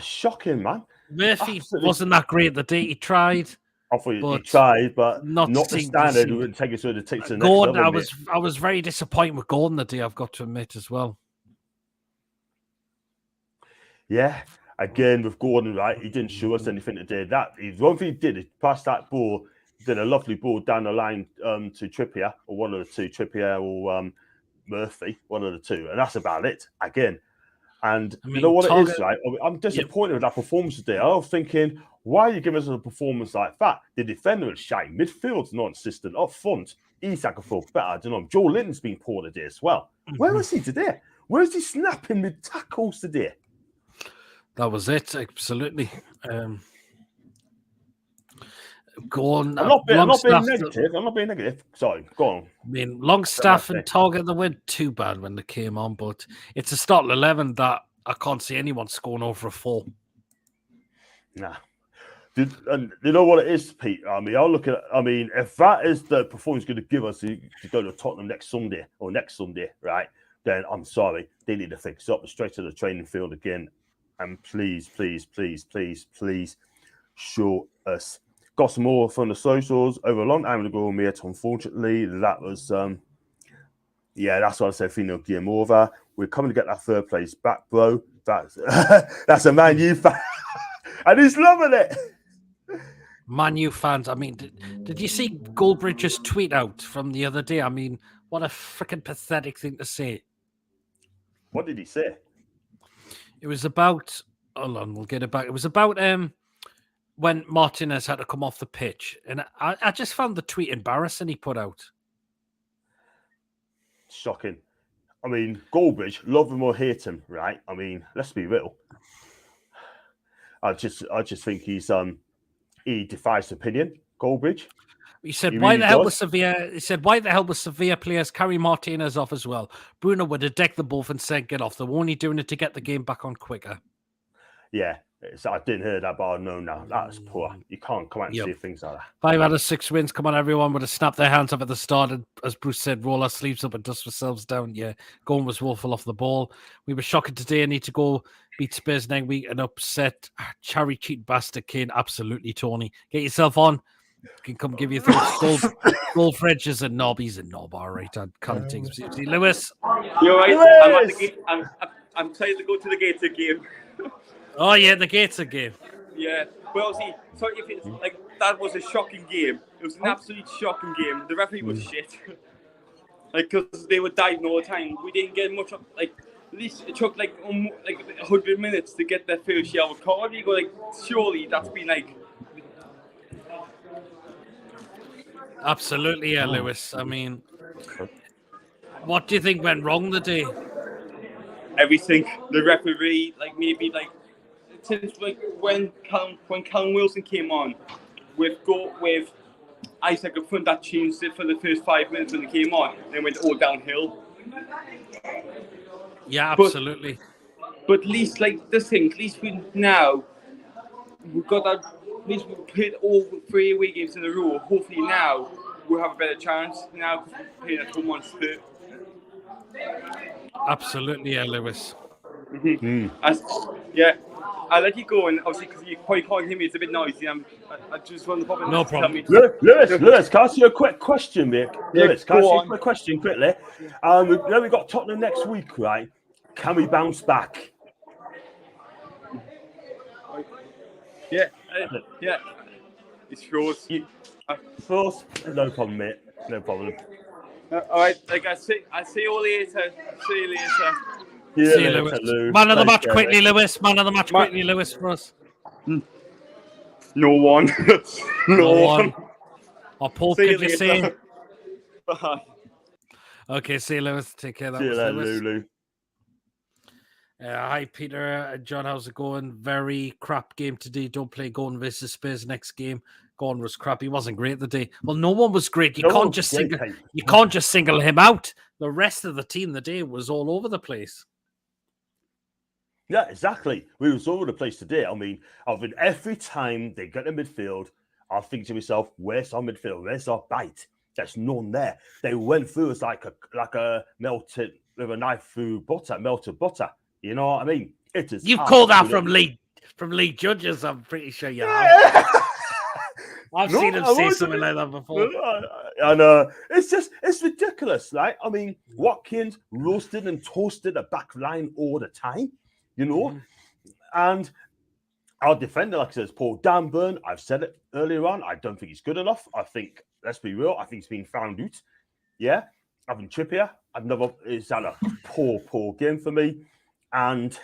shocking, man. Murphy wasn't that great the day he tried. I thought he tried, but not the standard. It would take it to the next Gordon, level. I was very disappointed with Gordon the day, I've got to admit as well. Yeah, again with Gordon, right? He didn't show us anything today. One thing he did, he passed that ball, did a lovely ball down the line to Trippier, or one of the two, Trippier or Murphy, one of the two, and that's about it. Again. And you know what it is, right? I'm disappointed with that performance today. I was thinking, why are you giving us a performance like that? The defender is shite. Midfield's non-existent. Up front, Isak will feel better. I don't know. Joe Linton's been poor today as well. Mm-hmm. Where was he today? Where is he snapping mid tackles today? That was it. Absolutely. Go on. I'm not being negative. I'm not being negative. Sorry, go on. I mean, Longstaff and Target, they weren't too bad when they came on, but it's a starting 11 that I can't see anyone scoring over a 4. Nah. And you know what it is, Pete? I mean, if that is the performance going to give us to go to Tottenham next Sunday, right? Then I'm sorry. They need to fix up straight to the training field again. And please, please, please, please, please show us. Got some more from the socials over a long time ago, mate. Unfortunately, that was, that's what I said. Final game over. We're coming to get that third place back, bro. That's a Man U fan, and he's loving it. Man U fans. I mean, did you see Goldbridge's tweet out from the other day? I mean, what a freaking pathetic thing to say. What did he say? It was about. Hold on, we'll get it back. It was about when Martinez had to come off the pitch, and I just found the tweet embarrassing he put out. Shocking. I mean, Goldbridge, love him or hate him, right? I mean, let's be real. I just think he defies opinion. Goldbridge. He said, He "Why really the hell does. was Sevilla?" He said, "Why the hell was Sevilla players carry Martinez off as well? Bruno would have decked them both and said, get off. They're only doing it to get the game back on quicker." Yeah, I didn't hear that, but I know now. That's poor. You can't come out and Yep. say things like that. 5 out of 6 wins. Come on, everyone would have snapped their hands up at the start. And as Bruce said, roll our sleeves up and dust ourselves down. Yeah, Gordon was woeful off the ball. We were shocking today. I need to go beat Spurs next week and upset Cherry cheat bastard Kane. Absolutely, Tony. Get yourself on. Can come give you thoughts. Gold for edges and knob. He's a knob, all right. I can't take him seriously. Lewis. You're right. I'm at the gate. I'm trying to go to the Gator game. Oh, yeah, the Gator game. Yeah. Well, see, sorry if it's like that was a shocking game. It was an absolute shocking game. The referee was shit. Like, because they were diving all the time. We didn't get much of, like, at least it took like 100 minutes to get their first yellow card. You go, like, surely that's been like. Absolutely, yeah, Lewis. I mean, what do you think went wrong today? Everything. The referee, like, maybe, like, since, like, when Callum Wilson came on, with Isaac up front, that changed it for the first 5 minutes when he came on, and then went all downhill. Yeah, absolutely. But at least, like, this thing, at least we've got that, at least we've played all 3 away games in a row. Hopefully now we'll have a better chance now because we're playing at home on Spurs. Absolutely, yeah, Lewis. Yeah, I'll let you go, and obviously because you probably can't hear me, it's a bit noisy. I just want to pop in. No problem. Lewis, can I ask you a quick question, mate? Yeah, Lewis, can I ask you go a on. quick question quickly? We've got Tottenham next week, right? Can we bounce back? Yeah. It's yours. First, no problem, mate. No problem. All right, like I see you all later. See you later. See you, Lewis. Lou. Man of the Thanks, match, quickly, mate. Lewis. Man of the match, quickly, Lewis, for us. No one. no one. Or Paul, See you could you say? later. Bye. Okay, see you, Lewis. Take care. That See you was later, Lewis. Lulu. Hi, Peter. John, how's it going? Very crap game today. Don't play Gordon versus Spurs next game. Gordon was crap. He wasn't great today. Well, no one was great. You can't just single him out. The rest of the team today was all over the place. Yeah, exactly. We was all over the place today. I mean, every time they get to midfield, I think to myself, where's our midfield? Where's our bite? There's none there. They went through us like a melted with a knife through butter, melted butter. You know what I mean? It is. You've called that from Lee Judges, I'm pretty sure you have. I've seen him say something like that before. And it's ridiculous, right? I mean, Watkins roasted and toasted a back line all the time, you know? And our defender, like I said, is Paul Danburn. I've said it earlier on. I don't think he's good enough. I think, let's be real, I think he's been found out. Yeah. Having Trippier, he's had a poor game for me. And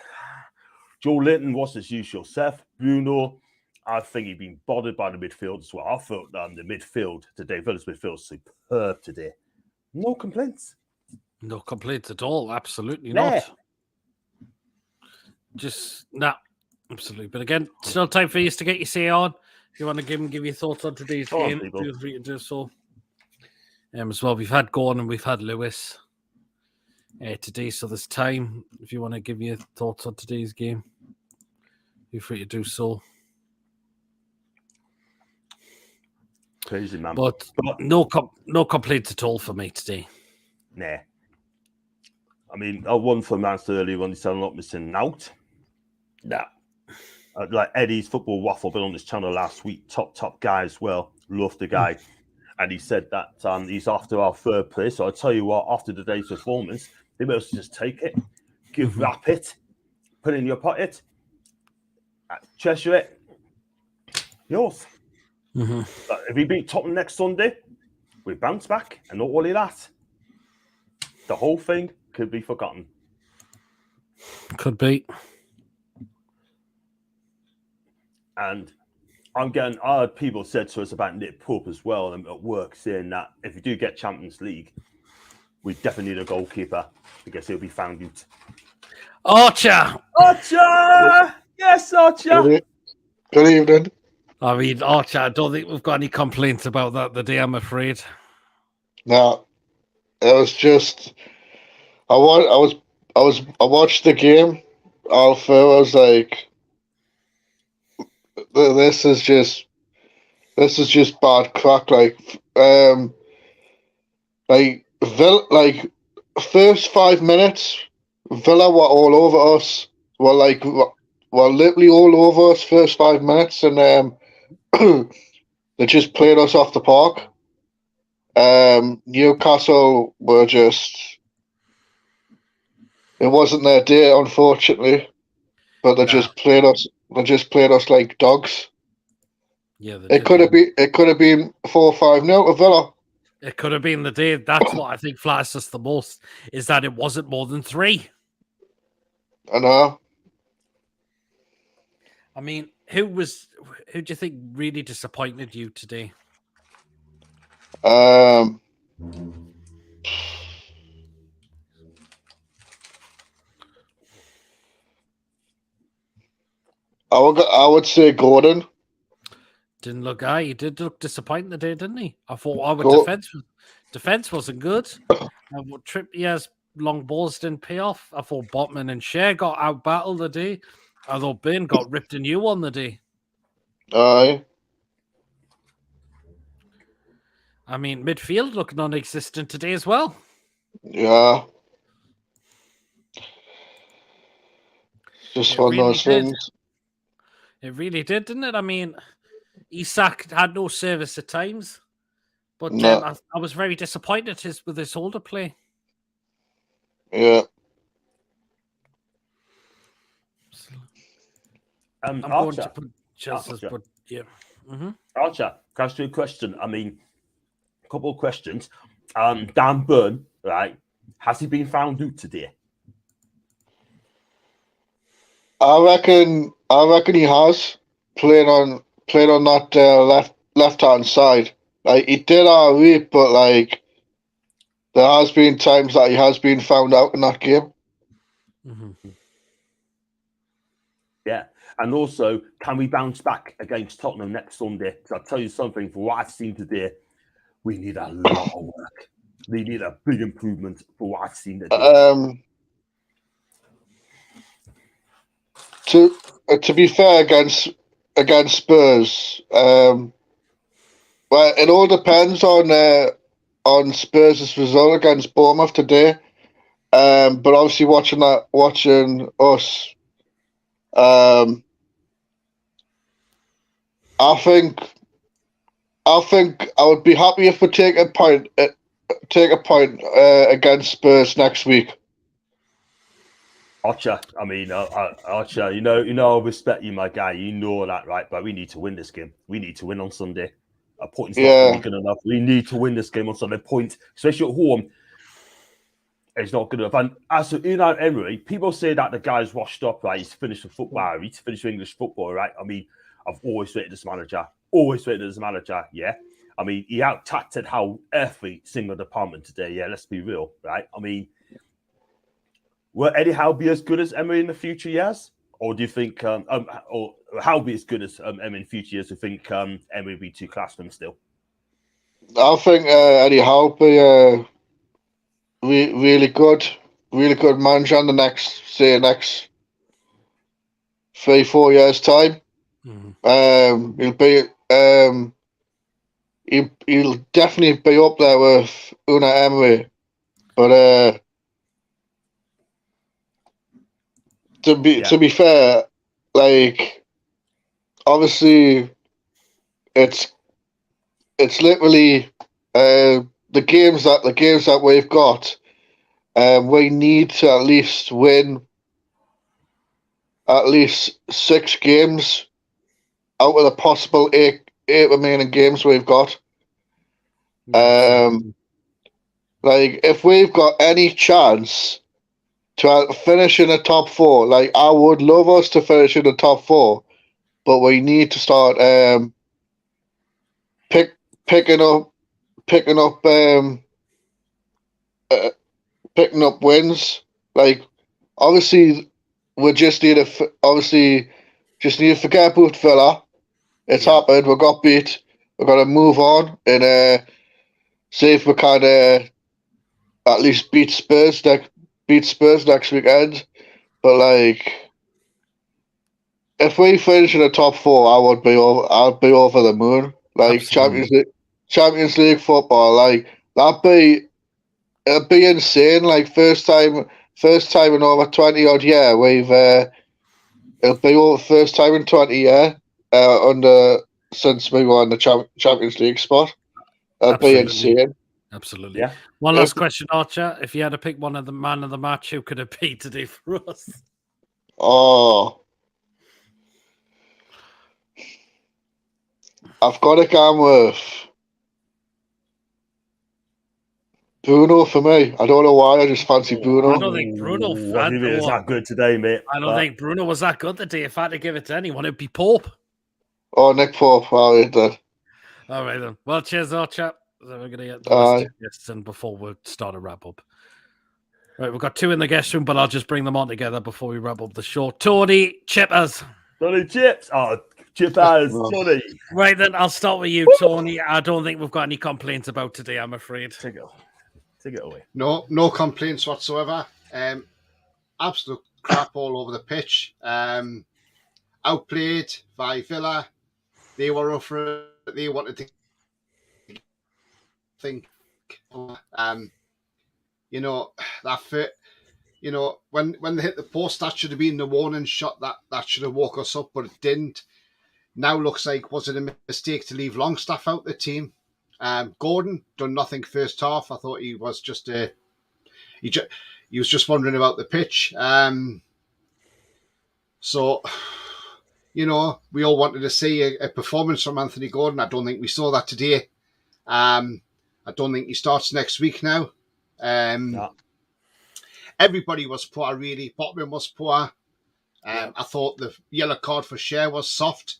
Joe Linton was his usual self. Bruno, I think he'd been bothered by the midfield as well. I thought the midfield today, Villa's midfield, was superb today. No complaints. No complaints at all. Absolutely not. Just absolutely. But again, still time for you to get your say on. If you want to give your thoughts on today's game, feel free to do so. As well, we've had Gordon and we've had Lewis today, so there's time. If you want to give your thoughts on today's game, feel free to do so. Crazy, man. But no complaints at all for me today. Nah. I mean, I won for Manchester earlier when he said I'm not missing out. Nah. Like Eddie's Football Waffle been on this channel last week. Top guy as well. Love the guy. And he said that he's after our third place. So I tell you what, after today's performance, they must just take it, wrap it, put it in your pocket, treasure it. Yours. But if we beat Tottenham next Sunday, we bounce back, and not only that, the whole thing could be forgotten. Could be. And I'm getting, I heard people said to us about Nick Pope as well, and at work, saying that if we do get Champions League, we definitely need a goalkeeper because he'll be found out. Archer! Archer! Yes, Archer! Good evening. I mean, Archer, I don't think we've got any complaints about that today, I'm afraid. No, it was just I watched the game. All through, I was like, this is just bad crack. Like first 5 minutes, Villa were all over us. Were literally all over us first 5 minutes, and they just played us off the park. Newcastle were just, it wasn't their day, unfortunately, but they just played us. They just played us like dogs. Yeah, it could have been 4-5-0 to Villa. It could have been the day. That's what I think flatters us the most, is that it wasn't more than 3. I know. I mean, who do you think really disappointed you today? I would say Gordon. Didn't look. He did look disappointed today, didn't he? I thought our defense wasn't good. Trippier's long balls didn't pay off. I thought Botman and Shea got out battled the day. I thought Bain got ripped a new one the day. Aye. I mean, midfield looked non-existent today as well. Yeah. Just one of those things. It really did, didn't it? I mean, Isak had no service at times, but I was very disappointed with his older play. Yeah. I'm Archer, going to put Chelsea's, but yeah. Mm-hmm. Archer, can I ask you a question? I mean, a couple of questions. Dan Burn, right? Has he been found out today? I reckon he has playing on that left hand side. Like, he did alright, but like there has been times that he has been found out in that game. Mm-hmm. Yeah. And also, can we bounce back against Tottenham next Sunday? Because I'll tell you something, for what I've seen today, we need a lot of work. We need a big improvement for what I've seen today. To be fair, against Spurs, well, it all depends on Spurs' result against Bournemouth today. But obviously, watching us, I think I would be happy if we take a point against Spurs next week. Archer, I mean, Archer, you know, I respect you, my guy. You know that, right? But we need to win this game. We need to win on Sunday. A point's not going to be good enough. We need to win this game on Sunday. Point, especially at home, it's not good enough. And as for Unai Emery, people say that the guy's washed up, right? He's finished with football. He's finished with English football, right? I mean, I've always rated this manager. Yeah. I mean, he out-tacted how every single department today. Yeah, let's be real, right? I mean, will Eddie Howe be as good as Emery in the future years? Or do you think, or Howe be as good as Emery in future years? Do you think Emery will be too class for him still? I think Eddie Howe will be really good manager in the next 3-4 years time. Mm-hmm. He'll definitely be up there with Unai Emery, but to be fair, like, obviously it's literally the games that we've got. We need to at least win at least 6 games out of the possible 8 remaining games we've got. Like, if we've got any chance to finish in the top 4. Like, I would love us to finish in the top 4, but we need to start picking up picking up wins. Like, obviously, we just need to forget about Villa. It's happened. We got beat. We've got to move on and see if we can at least beat Spurs next weekend. But like, if we finish in the top 4, I'd be over the moon. Like, Absolutely. Champions League football, like it'd be insane. Like, first time in over 20 odd year we've it'll be over first time in 20 year since we won the Champions League spot. That'd be insane. Absolutely. Yeah. One last question, Archer. If you had to pick one of the man of the match, who could it be today for us? Oh, I've got to go with Bruno for me. I don't know why. I just fancy Bruno. I don't think Bruno. I think it was that good today, mate. I don't think Bruno was that good today. If I had to give it to anyone, it'd be Pope. Oh, Nick Pope. All right, then. All right, then. Well, cheers, Archer. So we're going to get the rest of the guests in before we start a wrap up. Right, we've got 2 in the guest room, but I'll just bring them on together before we wrap up the show. Tony Chippers. Tony Chips. Oh, Chippers. Tony. Right, then I'll start with you, Tony. I don't think we've got any complaints about today, I'm afraid. Take it away. No complaints whatsoever. Absolute crap all over the pitch. Outplayed by Villa. They were up for it. They wanted to think. That fit. When they hit the post, that should have been the warning shot that should have woke us up, but it didn't. Now looks like, was it a mistake to leave Longstaff out the team? Gordon done nothing first half. I thought he was just he was just wondering about the pitch. So we all wanted to see a performance from Anthony Gordon. I don't think we saw that today. I don't think he starts next week now. No. Everybody was poor, really. Botman was poor. I thought the yellow card for Cher was soft.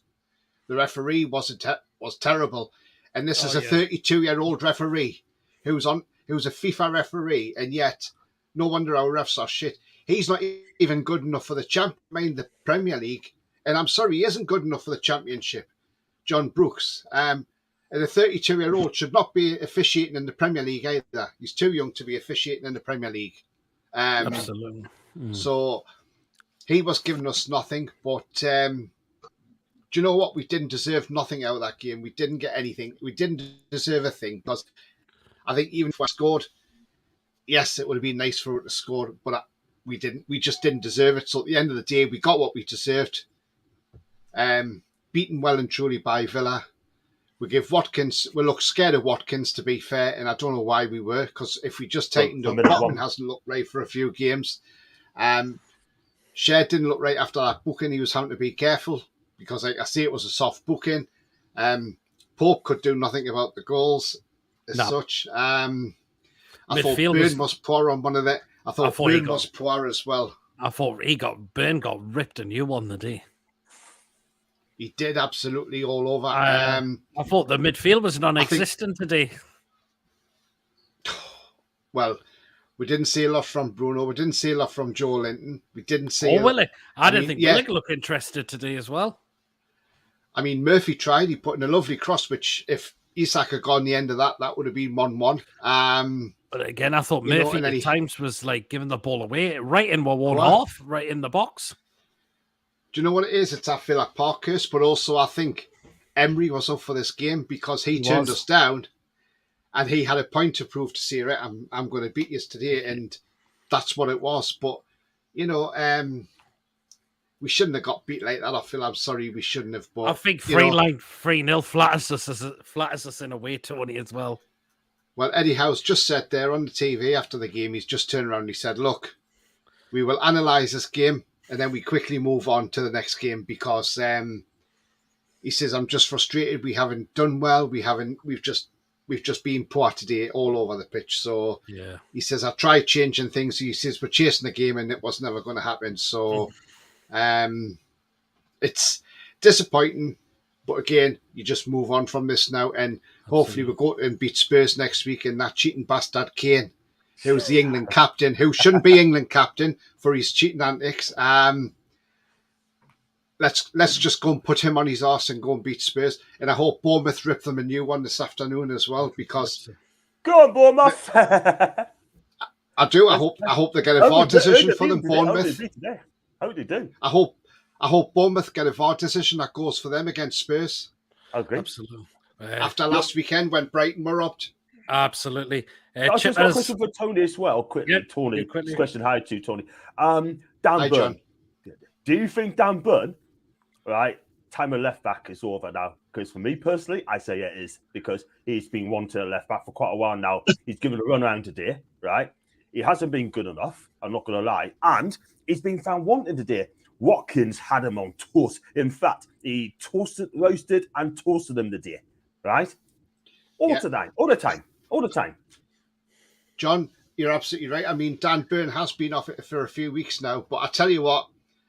The referee was terrible. And this is a 32-year-old referee who's a FIFA referee, and yet no wonder our refs are shit. He's not even good enough for the Premier League, and I'm sorry, he isn't good enough for the Championship. John Brooks, and a 32-year-old should not be officiating in the Premier League either. He's too young to be officiating in the Premier League. Absolutely. So he was giving us nothing, but do you know what? We didn't deserve nothing out of that game. We didn't get anything. We didn't deserve a thing, because I think even if we scored, yes, it would have been nice for it to score, but we didn't. We just didn't deserve it. So at the end of the day, we got what we deserved. Beaten well and truly by Villa. We look scared of Watkins, to be fair, and I don't know why we were, because if we just tightened up, Botman hasn't looked right for a few games. Cher didn't look right after that booking. He was having to be careful, because like I say, it was a soft booking. Pope could do nothing about the goals as such. I thought Byrne was poor on one of the. I thought Byrne was poor as well. I thought Byrne got ripped a new one the day. He did absolutely all over. I thought the midfield was non-existent today. Well, we didn't see a lot from Bruno. We didn't see a lot from Joe Linton. We didn't see. Willie. I didn't think Willie looked interested today as well. I mean, Murphy tried. He put in a lovely cross, which if Isak had gone the end of that would have been 1-1. But again, I thought Murphy at times was like giving the ball away, right in one half, right in the box. Do you know what it is? It's that Villa Park curse, but also I think Emery was up for this game because he turned us down, and he had a point to prove to Sierra, I'm going to beat you today, and that's what it was. But we shouldn't have got beat like that. I feel I'm sorry we shouldn't have. But I think 3-0 flatters us in a way, Tony, as well. Well, Eddie Howe's just said there on the TV after the game, he's just turned around and he said, "Look, we will analyse this game and then we quickly move on to the next game because he says I'm just frustrated. We haven't done well. We've just we've just been poor today all over the pitch. So Yeah. he says, I tried changing things. He says, we're chasing the game and it was never going to happen. So it's disappointing. But again, you just move on from this now. And hopefully we'll go and beat Spurs next week. And that cheating bastard Kane, who's the England captain, who shouldn't be England captain for his cheating antics. Let's just go and put him on his arse and go and beat Spurs. And I hope Bournemouth rip them a new one this afternoon as well, because Go on, Bournemouth. I do. I hope they get a VAR decision for them, Bournemouth. How would they do? I hope Bournemouth get a VAR decision that goes for them against Spurs. I agree. Absolutely. After last weekend when Brighton were robbed. Absolutely. I just got a question for Tony as well. Quickly, Tony. Quickly. Question hi to Tony. Dan Burn. John. Do you think Dan Burn, right, time of left back is over now? Because for me personally, I say it is, because he's been wanted at left back for quite a while now. He's given a run around today, right? He hasn't been good enough, I'm not going to lie. And he's been found wanting today. Watkins had him on toast. In fact, he roasted and toasted him today, right? All the time. John, you're absolutely right. I mean, Dan Burn has been off it for a few weeks now, but I tell you what,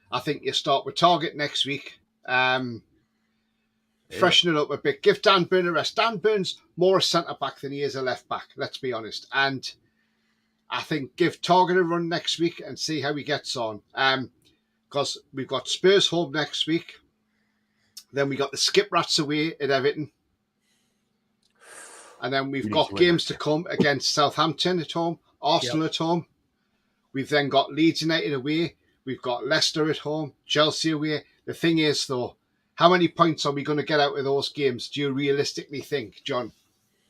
I think you start with Target next week. Freshen it up a bit. Give Dan Burn a rest. Dan Burn's more a centre-back than he is a left-back, let's be honest. And I think give Target a run next week and see how he gets on. Because we've got Spurs home next week. Then we got the Skip Rats away at Everton. And then we've got games to come against Southampton at home, Arsenal at home. We've then got Leeds United away. We've got Leicester at home, Chelsea away. The thing is, though, how many points are we going to get out of those games? Do you realistically think, John?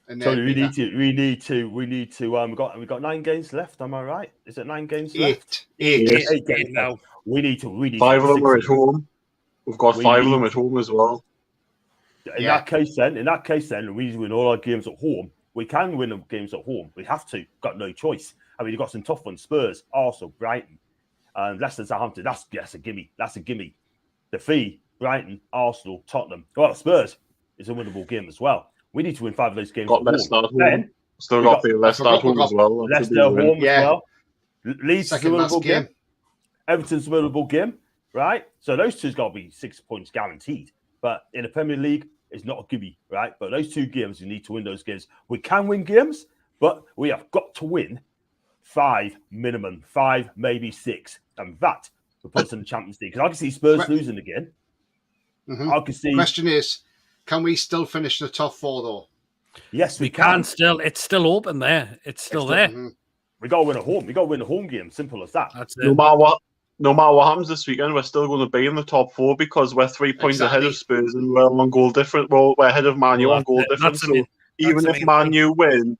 And Tony, we need to. We've got 9 games left. Am I right? Is it 9 games left? Eight games now. We need 5 of them are at home. We've got 5 of them at home as well. In that case, then, we win all our games at home. We can win the games at home. We have to. Got no choice. I mean, you've got some tough ones: Spurs, Arsenal, Brighton, and Leicester, Southampton. That's a gimme. That's a gimme. The fee: Brighton, Arsenal, Tottenham. Well, Spurs is a winnable game as well. We need to win 5 of those games. Got Leicester at home. Then still got the Leicester at home as well. Leicester at home as well. Leeds is a winnable game. Everton's a winnable game, right? So those two's got to be 6 points guaranteed. But in the Premier League, it's not a gimme, right? But those 2 games, you need to win those games. We can win games, but we have got to win 5 minimum, 5, maybe 6. And that will put us in the Champions League. Because I can see Spurs losing again. Mm-hmm. I can see. The question is, can we still finish the top 4, though? Yes, we can still. It's still open there. It's still there. Mm-hmm. We got to win at home. We got to win a home game. Simple as that. That's it. No matter what happens this weekend, we're still going to be in the top 4 because we're 3 points ahead of Spurs and we're on goal difference. Well, we're ahead of Man U on goal difference. So even if Man U win,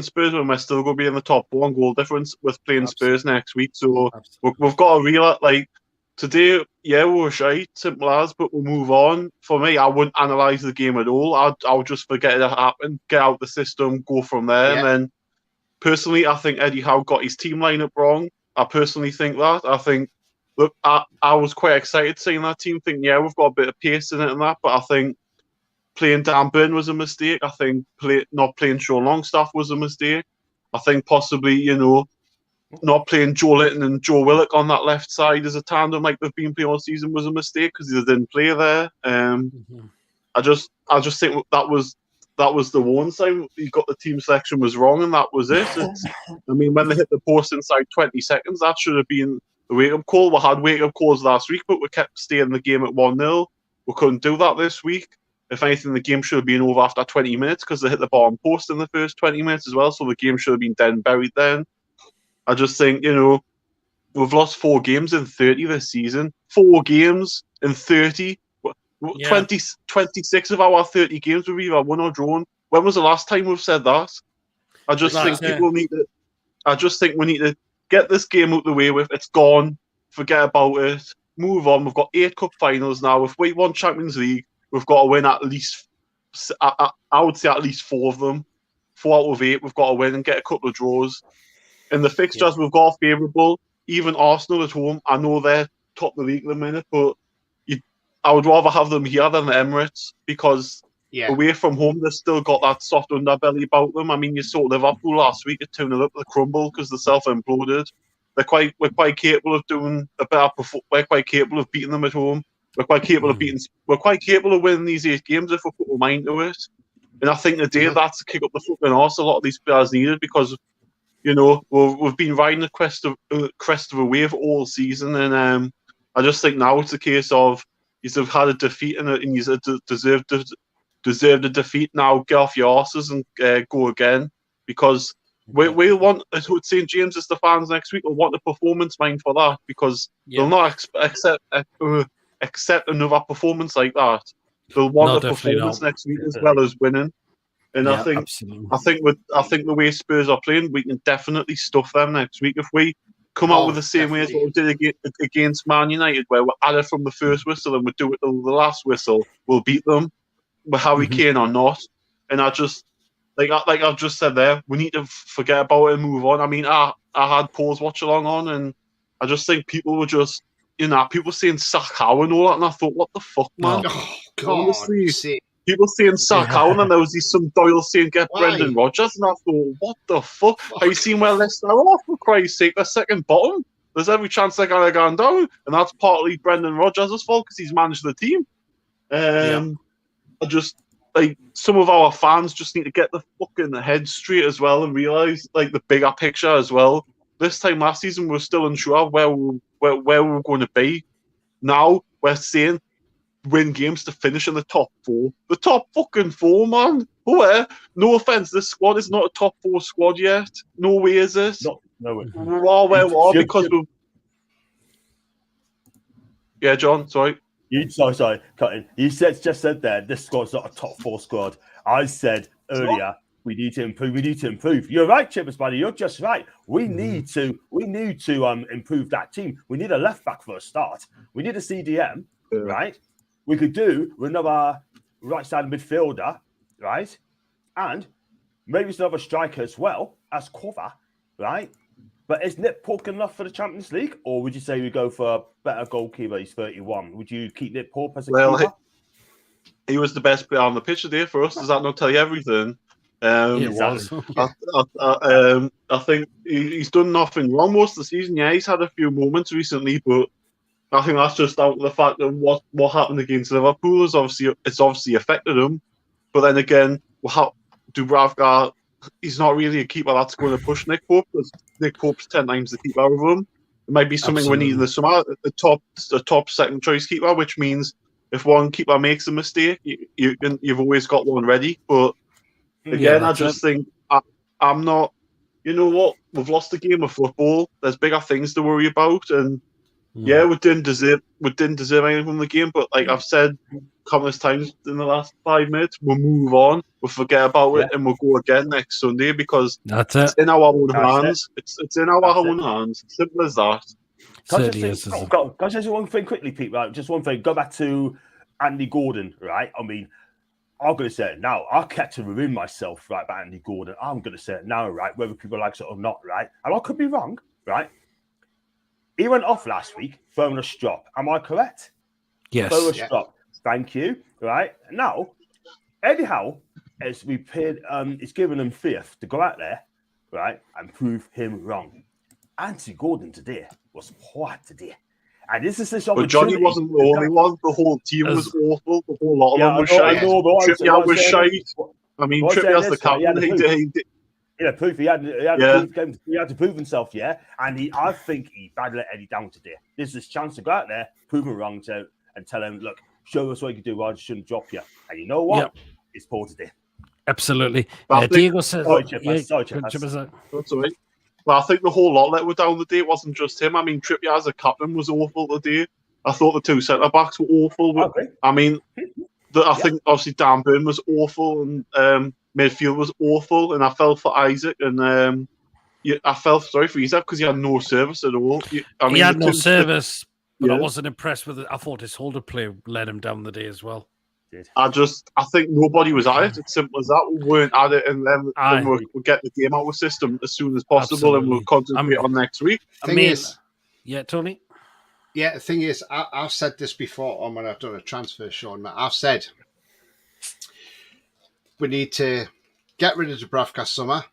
Spurs win, we're still going to be in the top 4 on goal difference with playing Spurs next week. So we've got to realize, like, today, we were shite, simple as, but we'll move on. For me, I wouldn't analyse the game at all. I would just forget it happened, get out the system, go from there. And then, personally, I think Eddie Howe got his team lineup wrong. I personally think that. I think, look, I was quite excited seeing that team, thinking, we've got a bit of pace in it and that, but I think playing Dan Burn was a mistake. I think not playing Sean Longstaff was a mistake. I think possibly, not playing Joe Litton and Joe Willock on that left side as a tandem like they've been playing all season was a mistake because they didn't play there. I just think that was the one sign. He got the team selection was wrong, and that was it. I mean, when they hit the post inside 20 seconds, that should have been the wake-up call. We had wake-up calls last week, but we kept staying the game at 1-0. We couldn't do that this week. If anything, the game should have been over after 20 minutes because they hit the bottom post in the first 20 minutes as well, so the game should have been dead and buried then. I just think, we've lost 4 games in 30 this season. 4 games in 30. 26 of our 30 games we've either won or drawn. When was the last time we've said that? I just think we need to get this game out the way with. It's gone. Forget about it. Move on. We've got 8 cup finals now. If we won Champions League, we've got to win at least, I would say at least 4 of them. 4 out of 8 we've got to win and get a couple of draws. In the fixtures we've got favourable. Even Arsenal at home, I know they're top of the league at the minute, but I would rather have them here than the Emirates because away from home, they've still got that soft underbelly about them. I mean, you saw Liverpool last week at 2-0 up the crumble because they're self-imploded. We're quite capable of doing a better. We're quite capable of beating them at home. We're quite capable of winning these 8 games if we put our mind to it. And I think today that's to kick up the fucking arse a lot of these players needed because, you know, we've been riding the crest of a wave all season, and I just think now it's a case of you've had a defeat and you deserved a defeat. Now get off your asses and go again because we'll want at St James's the fans next week will want a performance mind for that because they'll not accept another performance like that. They'll want a performance next week as well as winning. And I think the way Spurs are playing, we can definitely stuff them next week if we come out with the same way as what we did against Man United, where we're at it from the first whistle and we do it till the last whistle. We'll beat them, with Harry Kane or not. And I just like I've just said there, we need to forget about it and move on. I mean, I had Paul's Watchalong on, and I just think people were just, you know, people saying sack Howe and all that, and I thought, what the fuck, man? Oh, God. Honestly, people saying sack Howe, and then there was some Doyle saying get Brendan Rodgers, and I thought, what the fuck? Have you seen where Leicester are? For Christ's sake, they're second bottom. There's every chance they're going to go down, and that's partly Brendan Rodgers' fault because he's managed the team. I just, like, some of our fans just need to get the fucking head straight as well and realise, like, the bigger picture as well. This time last season, we were still unsure of where we were going to be. Now, we're saying win games to finish in the top 4. The top fucking 4, man. Where? No offence, this squad is not a top 4 squad yet. No way is it. No way. We're where we are because we've... Yeah, John, sorry. Sorry, cutting. You just said there, this squad's not a top 4 squad. I said earlier, we need to improve. You're right, Chippers, buddy. You're just right. We need to improve that team. We need a left back for a start. We need a CDM, right? We could do with another right side midfielder, right? And maybe it's another striker as well as cover, right? But is Nick Pope good enough for the Champions League? Or would you say we go for a better goalkeeper? He's 31. Would you keep Nick Pope as a keeper? He was the best player on the pitch today for us. Does that not tell you everything? It was. I think he's done nothing wrong most of the season. Yeah, he's had a few moments recently, but I think that's just out of the fact that what happened against Liverpool is obviously affected him. But then again, Dubravka, he's not really a keeper that's going to push Nick Pope because Nick Pope's 10 times the keeper of him. It might be something we need in the summer. The top second choice keeper, which means if one keeper makes a mistake, you've always got one ready. But again, I just think I'm not. You know what? We've lost a game of football. There's bigger things to worry about, and yeah, we didn't deserve anything from the game. But like I've said countless times in the last 5 minutes, we'll move on. We'll forget about it, and we'll go again next Sunday because it's in our own hands. It's in our own hands. Simple as that. Can I say one thing quickly, Pete? Right, just one thing. Go back to Andy Gordon, right? I mean, I'm going to say it now. I kept to ruin myself, right, about Andy Gordon. I'm going to say it now, right, whether people like it or not, right? And I could be wrong, right? He went off last week, throwing a strop. Am I correct? Yes. Throw a strop. Thank you, right? Now, Eddie Howe, as we paid, is giving him faith to go out there, right, and prove him wrong. Andy Gordon today was poor today. And this opportunity. But Johnny wasn't the only one. The whole team was awful. The whole lot of them were shite. Trippier was shite. I mean, Trippier's the captain. Yeah, proof. He had to prove himself, yeah. And I think he bad let Eddie down today. This is his chance to go out there, prove him wrong, and tell him, look, show us what you can do. I just shouldn't drop you. And you know what? Yep. It's poor today. Absolutely. Diego says, That's all right. Well, I think the whole lot let were down the day. It wasn't just him. I mean, Trippier as a captain was awful today. I thought the 2 centre backs were awful. Okay. I mean, I think obviously Dan Burn was awful, and midfield was awful, and I felt for Isaac, and I felt sorry for Isaac because he had no service at all. He had no service, but I wasn't impressed with it. I thought his holder play let him down the day as well. I think nobody was at it. It's simple as that. We weren't at it, and then we'll get the game out of the system as soon as possible, and we'll concentrate on next week. Tony? Yeah, the thing is, I've said this before when I've done a transfer, Sean. I've said we need to get rid of Dubravka summer.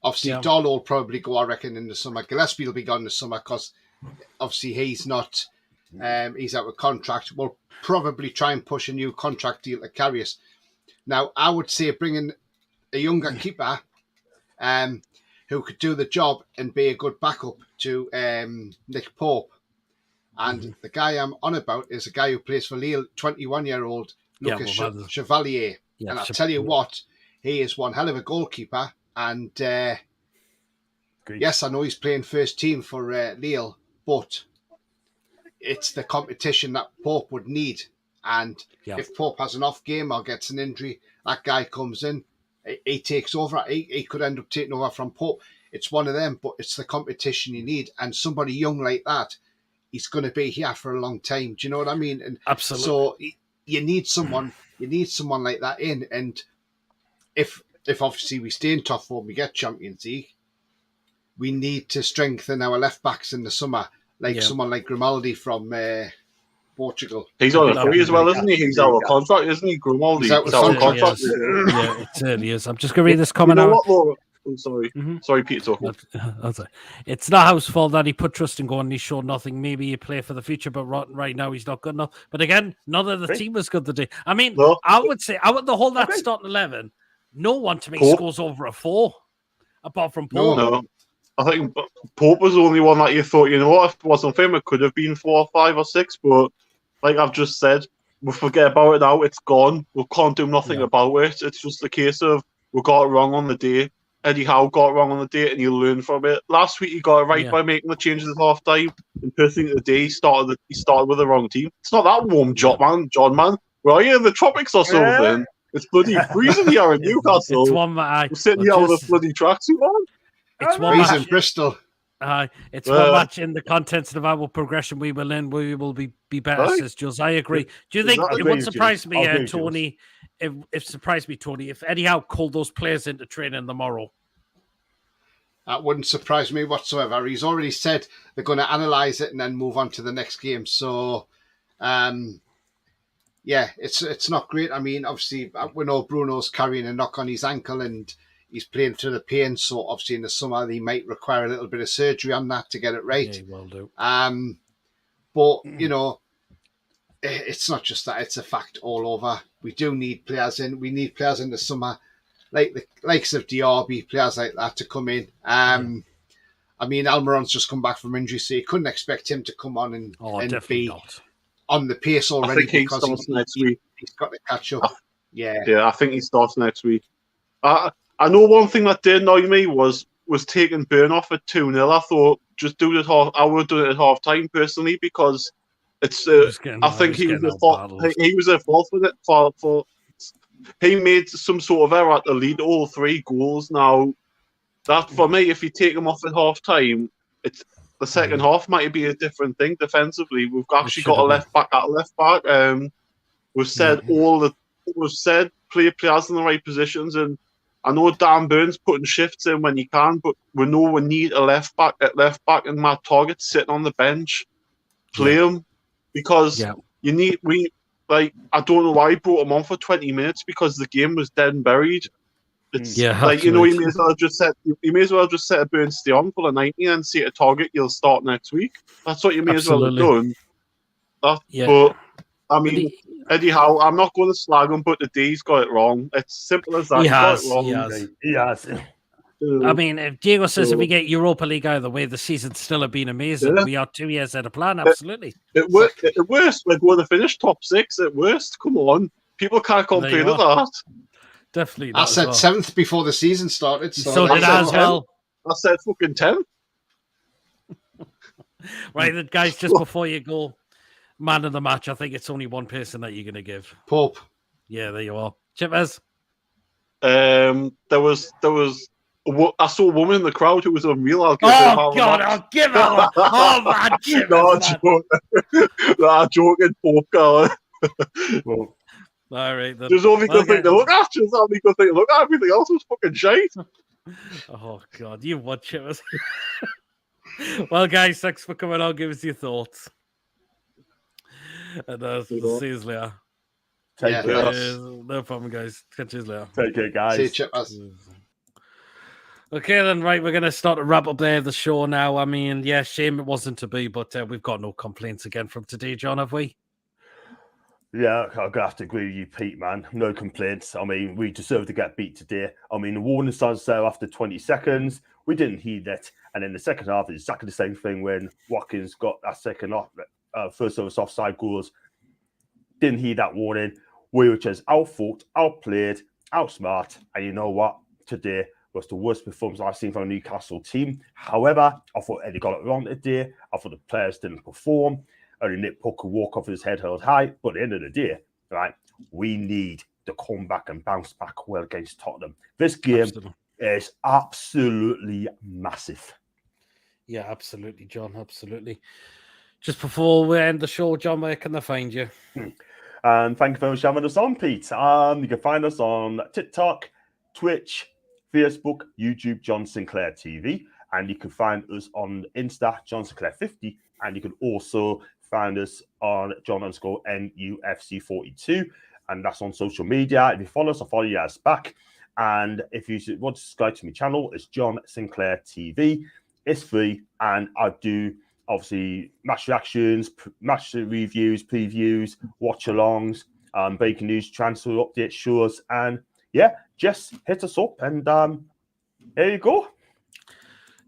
Obviously, Darlow will probably go, I reckon, in the summer. Gillespie will be gone in the summer because obviously he's not, he's out of contract. We'll probably try and push a new contract deal to Karius. Now, I would say bringing a younger keeper who could do the job and be a good backup to Nick Pope. And the guy I'm on about is a guy who plays for Lille, 21-year-old Lucas Chevalier. Yeah, and I'll tell you what, he is one hell of a goalkeeper. And yes, I know he's playing first team for Lille, but it's the competition that Pope would need. And if Pope has an off game or gets an injury, that guy comes in, he takes over. He could end up taking over from Pope. It's one of them, but it's the competition you need. And somebody young like that, he's going to be here for a long time. Do you know what I mean? And absolutely. So you need someone like that in. And if obviously we stay in top form, we get Champions League, we need to strengthen our left backs in the summer, like someone like Grimaldi from Portugal. He's on a free as well, isn't he? He's out of contract, isn't he? Grimaldi. He's out of contract. Yeah, it certainly is. I'm just going to read this comment out. I'm sorry. Sorry, Peter talking. It's not House's fault that he put trust in going and he showed nothing. Maybe he play for the future, but right now he's not good enough. But again, none of the team was good today. I mean, I would say, the whole that starting 11, no one to me scores over a 4, apart from Pope. No. I think Pope was the only one that you thought, you know what, if it wasn't for him, it could have been 4 or 5 or 6, but like I've just said, we'll forget about it now. It's gone. We can't do nothing about it. It's just a case of we got it wrong on the day. Eddie Howe got it wrong on the day, and you learn from it. Last week he got it right by making the changes at half time. And personally, today he started with the wrong team. It's not that warm, John, man. Where are you in the tropics or something? It's bloody freezing here in Newcastle. It's one we're sitting here with a bloody tracksuit on. It's one match in Bristol. It's one match in the contents of our progression. We will be better, says Jules. I agree. Do you think it would surprise me, Tony? It surprised me, Tony, if Eddie Howe called those players into training tomorrow. That wouldn't surprise me whatsoever. He's already said they're going to analyse it and then move on to the next game. So, it's not great. I mean, obviously, we know Bruno's carrying a knock on his ankle and he's playing through the pain. So, obviously, in the summer, he might require a little bit of surgery on that to get it right. Yeah, he will do. But, you know, it's not just that. It's a fact all over. We do need players in. We need players in the summer, like the likes of Diaby, players like that to come in. I mean, Almiron's just come back from injury, so you couldn't expect him to come on and be on the pace already. I think he starts next week. He's got to catch up. Yeah, I think he starts next week. I know one thing that did annoy me was taking Burn off at 2-0. I thought just do it I would do it at half time personally because it's. I think he was at fault with it. For he made some sort of error to lead all 3 goals. Now, that for me, if you take him off at half time, it's the second half might be a different thing defensively. We've actually got a left back at left back. We've said play players in the right positions, and I know Dan Burns putting shifts in when he can, but we know we need a left back at left back, and Matt Target sitting on the bench. Play him because you need I don't know why he brought him on for 20 minutes because the game was dead and buried. It's you may as well just set a Burns stay on for the 90 and say to Target you'll start next week. That's what you may as well have done. But I mean, Eddie Howe, I'm not going to slag him, but the D's got it wrong. It's simple as that. He has. I mean, if Diego says if we get Europa League out of the way, the season's still have been amazing. We are 2 years out of plan, absolutely. At worst, we're going to finish top 6 at worst. Come on. People can't complain with that. Definitely. I said 7th before the season started. So did I as well. I said fucking 10th. Right, guys, just before you go, man of the match, I think it's only one person that you're going to give. Pope. Yeah, there you are. Chippers? There was I saw a woman in the crowd who was unreal. I'll give her. Oh, man, Chippers. I'm joking, Pope guy. All right. Then. There's only good thing to look at. There's only good thing to look at. Everything else was fucking shite. Oh, God. You want Chippers. Well, guys, thanks for coming on. Give us your thoughts. And see you later. Take care. No problem, guys. Catch you later. Take care, guys. See you, chippers. Okay, then, right, we're going to start to wrap up there the show now. I mean, yeah, shame it wasn't to be, but we've got no complaints again from today, John, have we? Yeah, I'm going to have to agree with you, Pete, man. No complaints. I mean, we deserve to get beat today. I mean, the warning signs there after 20 seconds. We didn't heed it. And in the second half, it's exactly the same thing when Watkins got that second off, first of us offside goals. Didn't heed that warning. We were just outfought, outplayed, outsmart. And you know what? Today was the worst performance I've seen from a Newcastle team. However, I thought Eddie got it wrong today. I thought the players didn't perform. Only Nick Puck could walk off with his head held high. But at the end of the day, right, we need to come back and bounce back well against Tottenham. This game is absolutely massive. Yeah, absolutely, John. Absolutely. Just before we end the show, John, where can they find you? And thank you very much for having us on, Pete. You can find us on TikTok, Twitch, Facebook, YouTube, John Sinclair TV. And you can find us on Insta, John Sinclair 50. And you can also find us on John_NUFC42. And that's on social media. If you follow us, I'll follow you guys back. And if you want to subscribe to my channel, it's John Sinclair TV. It's free. And I do, obviously, match reactions, match reviews, previews, watch-alongs, breaking news, transfer updates, shows. And yeah, just hit us up. And there you go.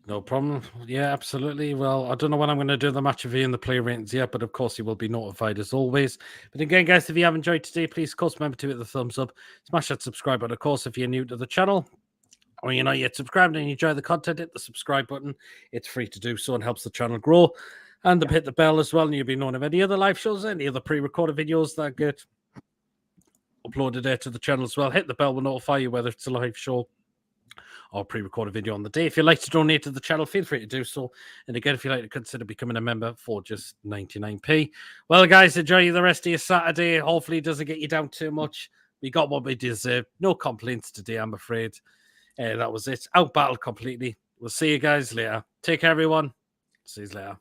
No problem. Yeah, absolutely. Well, I don't know when I'm going to do the match review and the player ratings yet, but of course you will be notified as always. But again, guys, if you have enjoyed today, please, of course, remember to hit the thumbs up, smash that subscribe button. Of course, if you're new to the channel or you're not yet subscribed and you enjoy the content, hit the subscribe button. It's free to do so and helps the channel grow. And hit the bell as well, and you'll be known of any other live shows, any other pre-recorded videos that get uploaded there to the channel as well. Hit the bell will notify you whether it's a live show or pre-recorded video on the day. If you'd like to donate to the channel, feel free to do so. And again, if you'd like to consider becoming a member for just 99p. Well, guys, enjoy the rest of your Saturday. Hopefully it doesn't get you down too much. We got what we deserve. No complaints today, I'm afraid. That was it. Out battled completely. We'll see you guys later. Take care, everyone. See you later.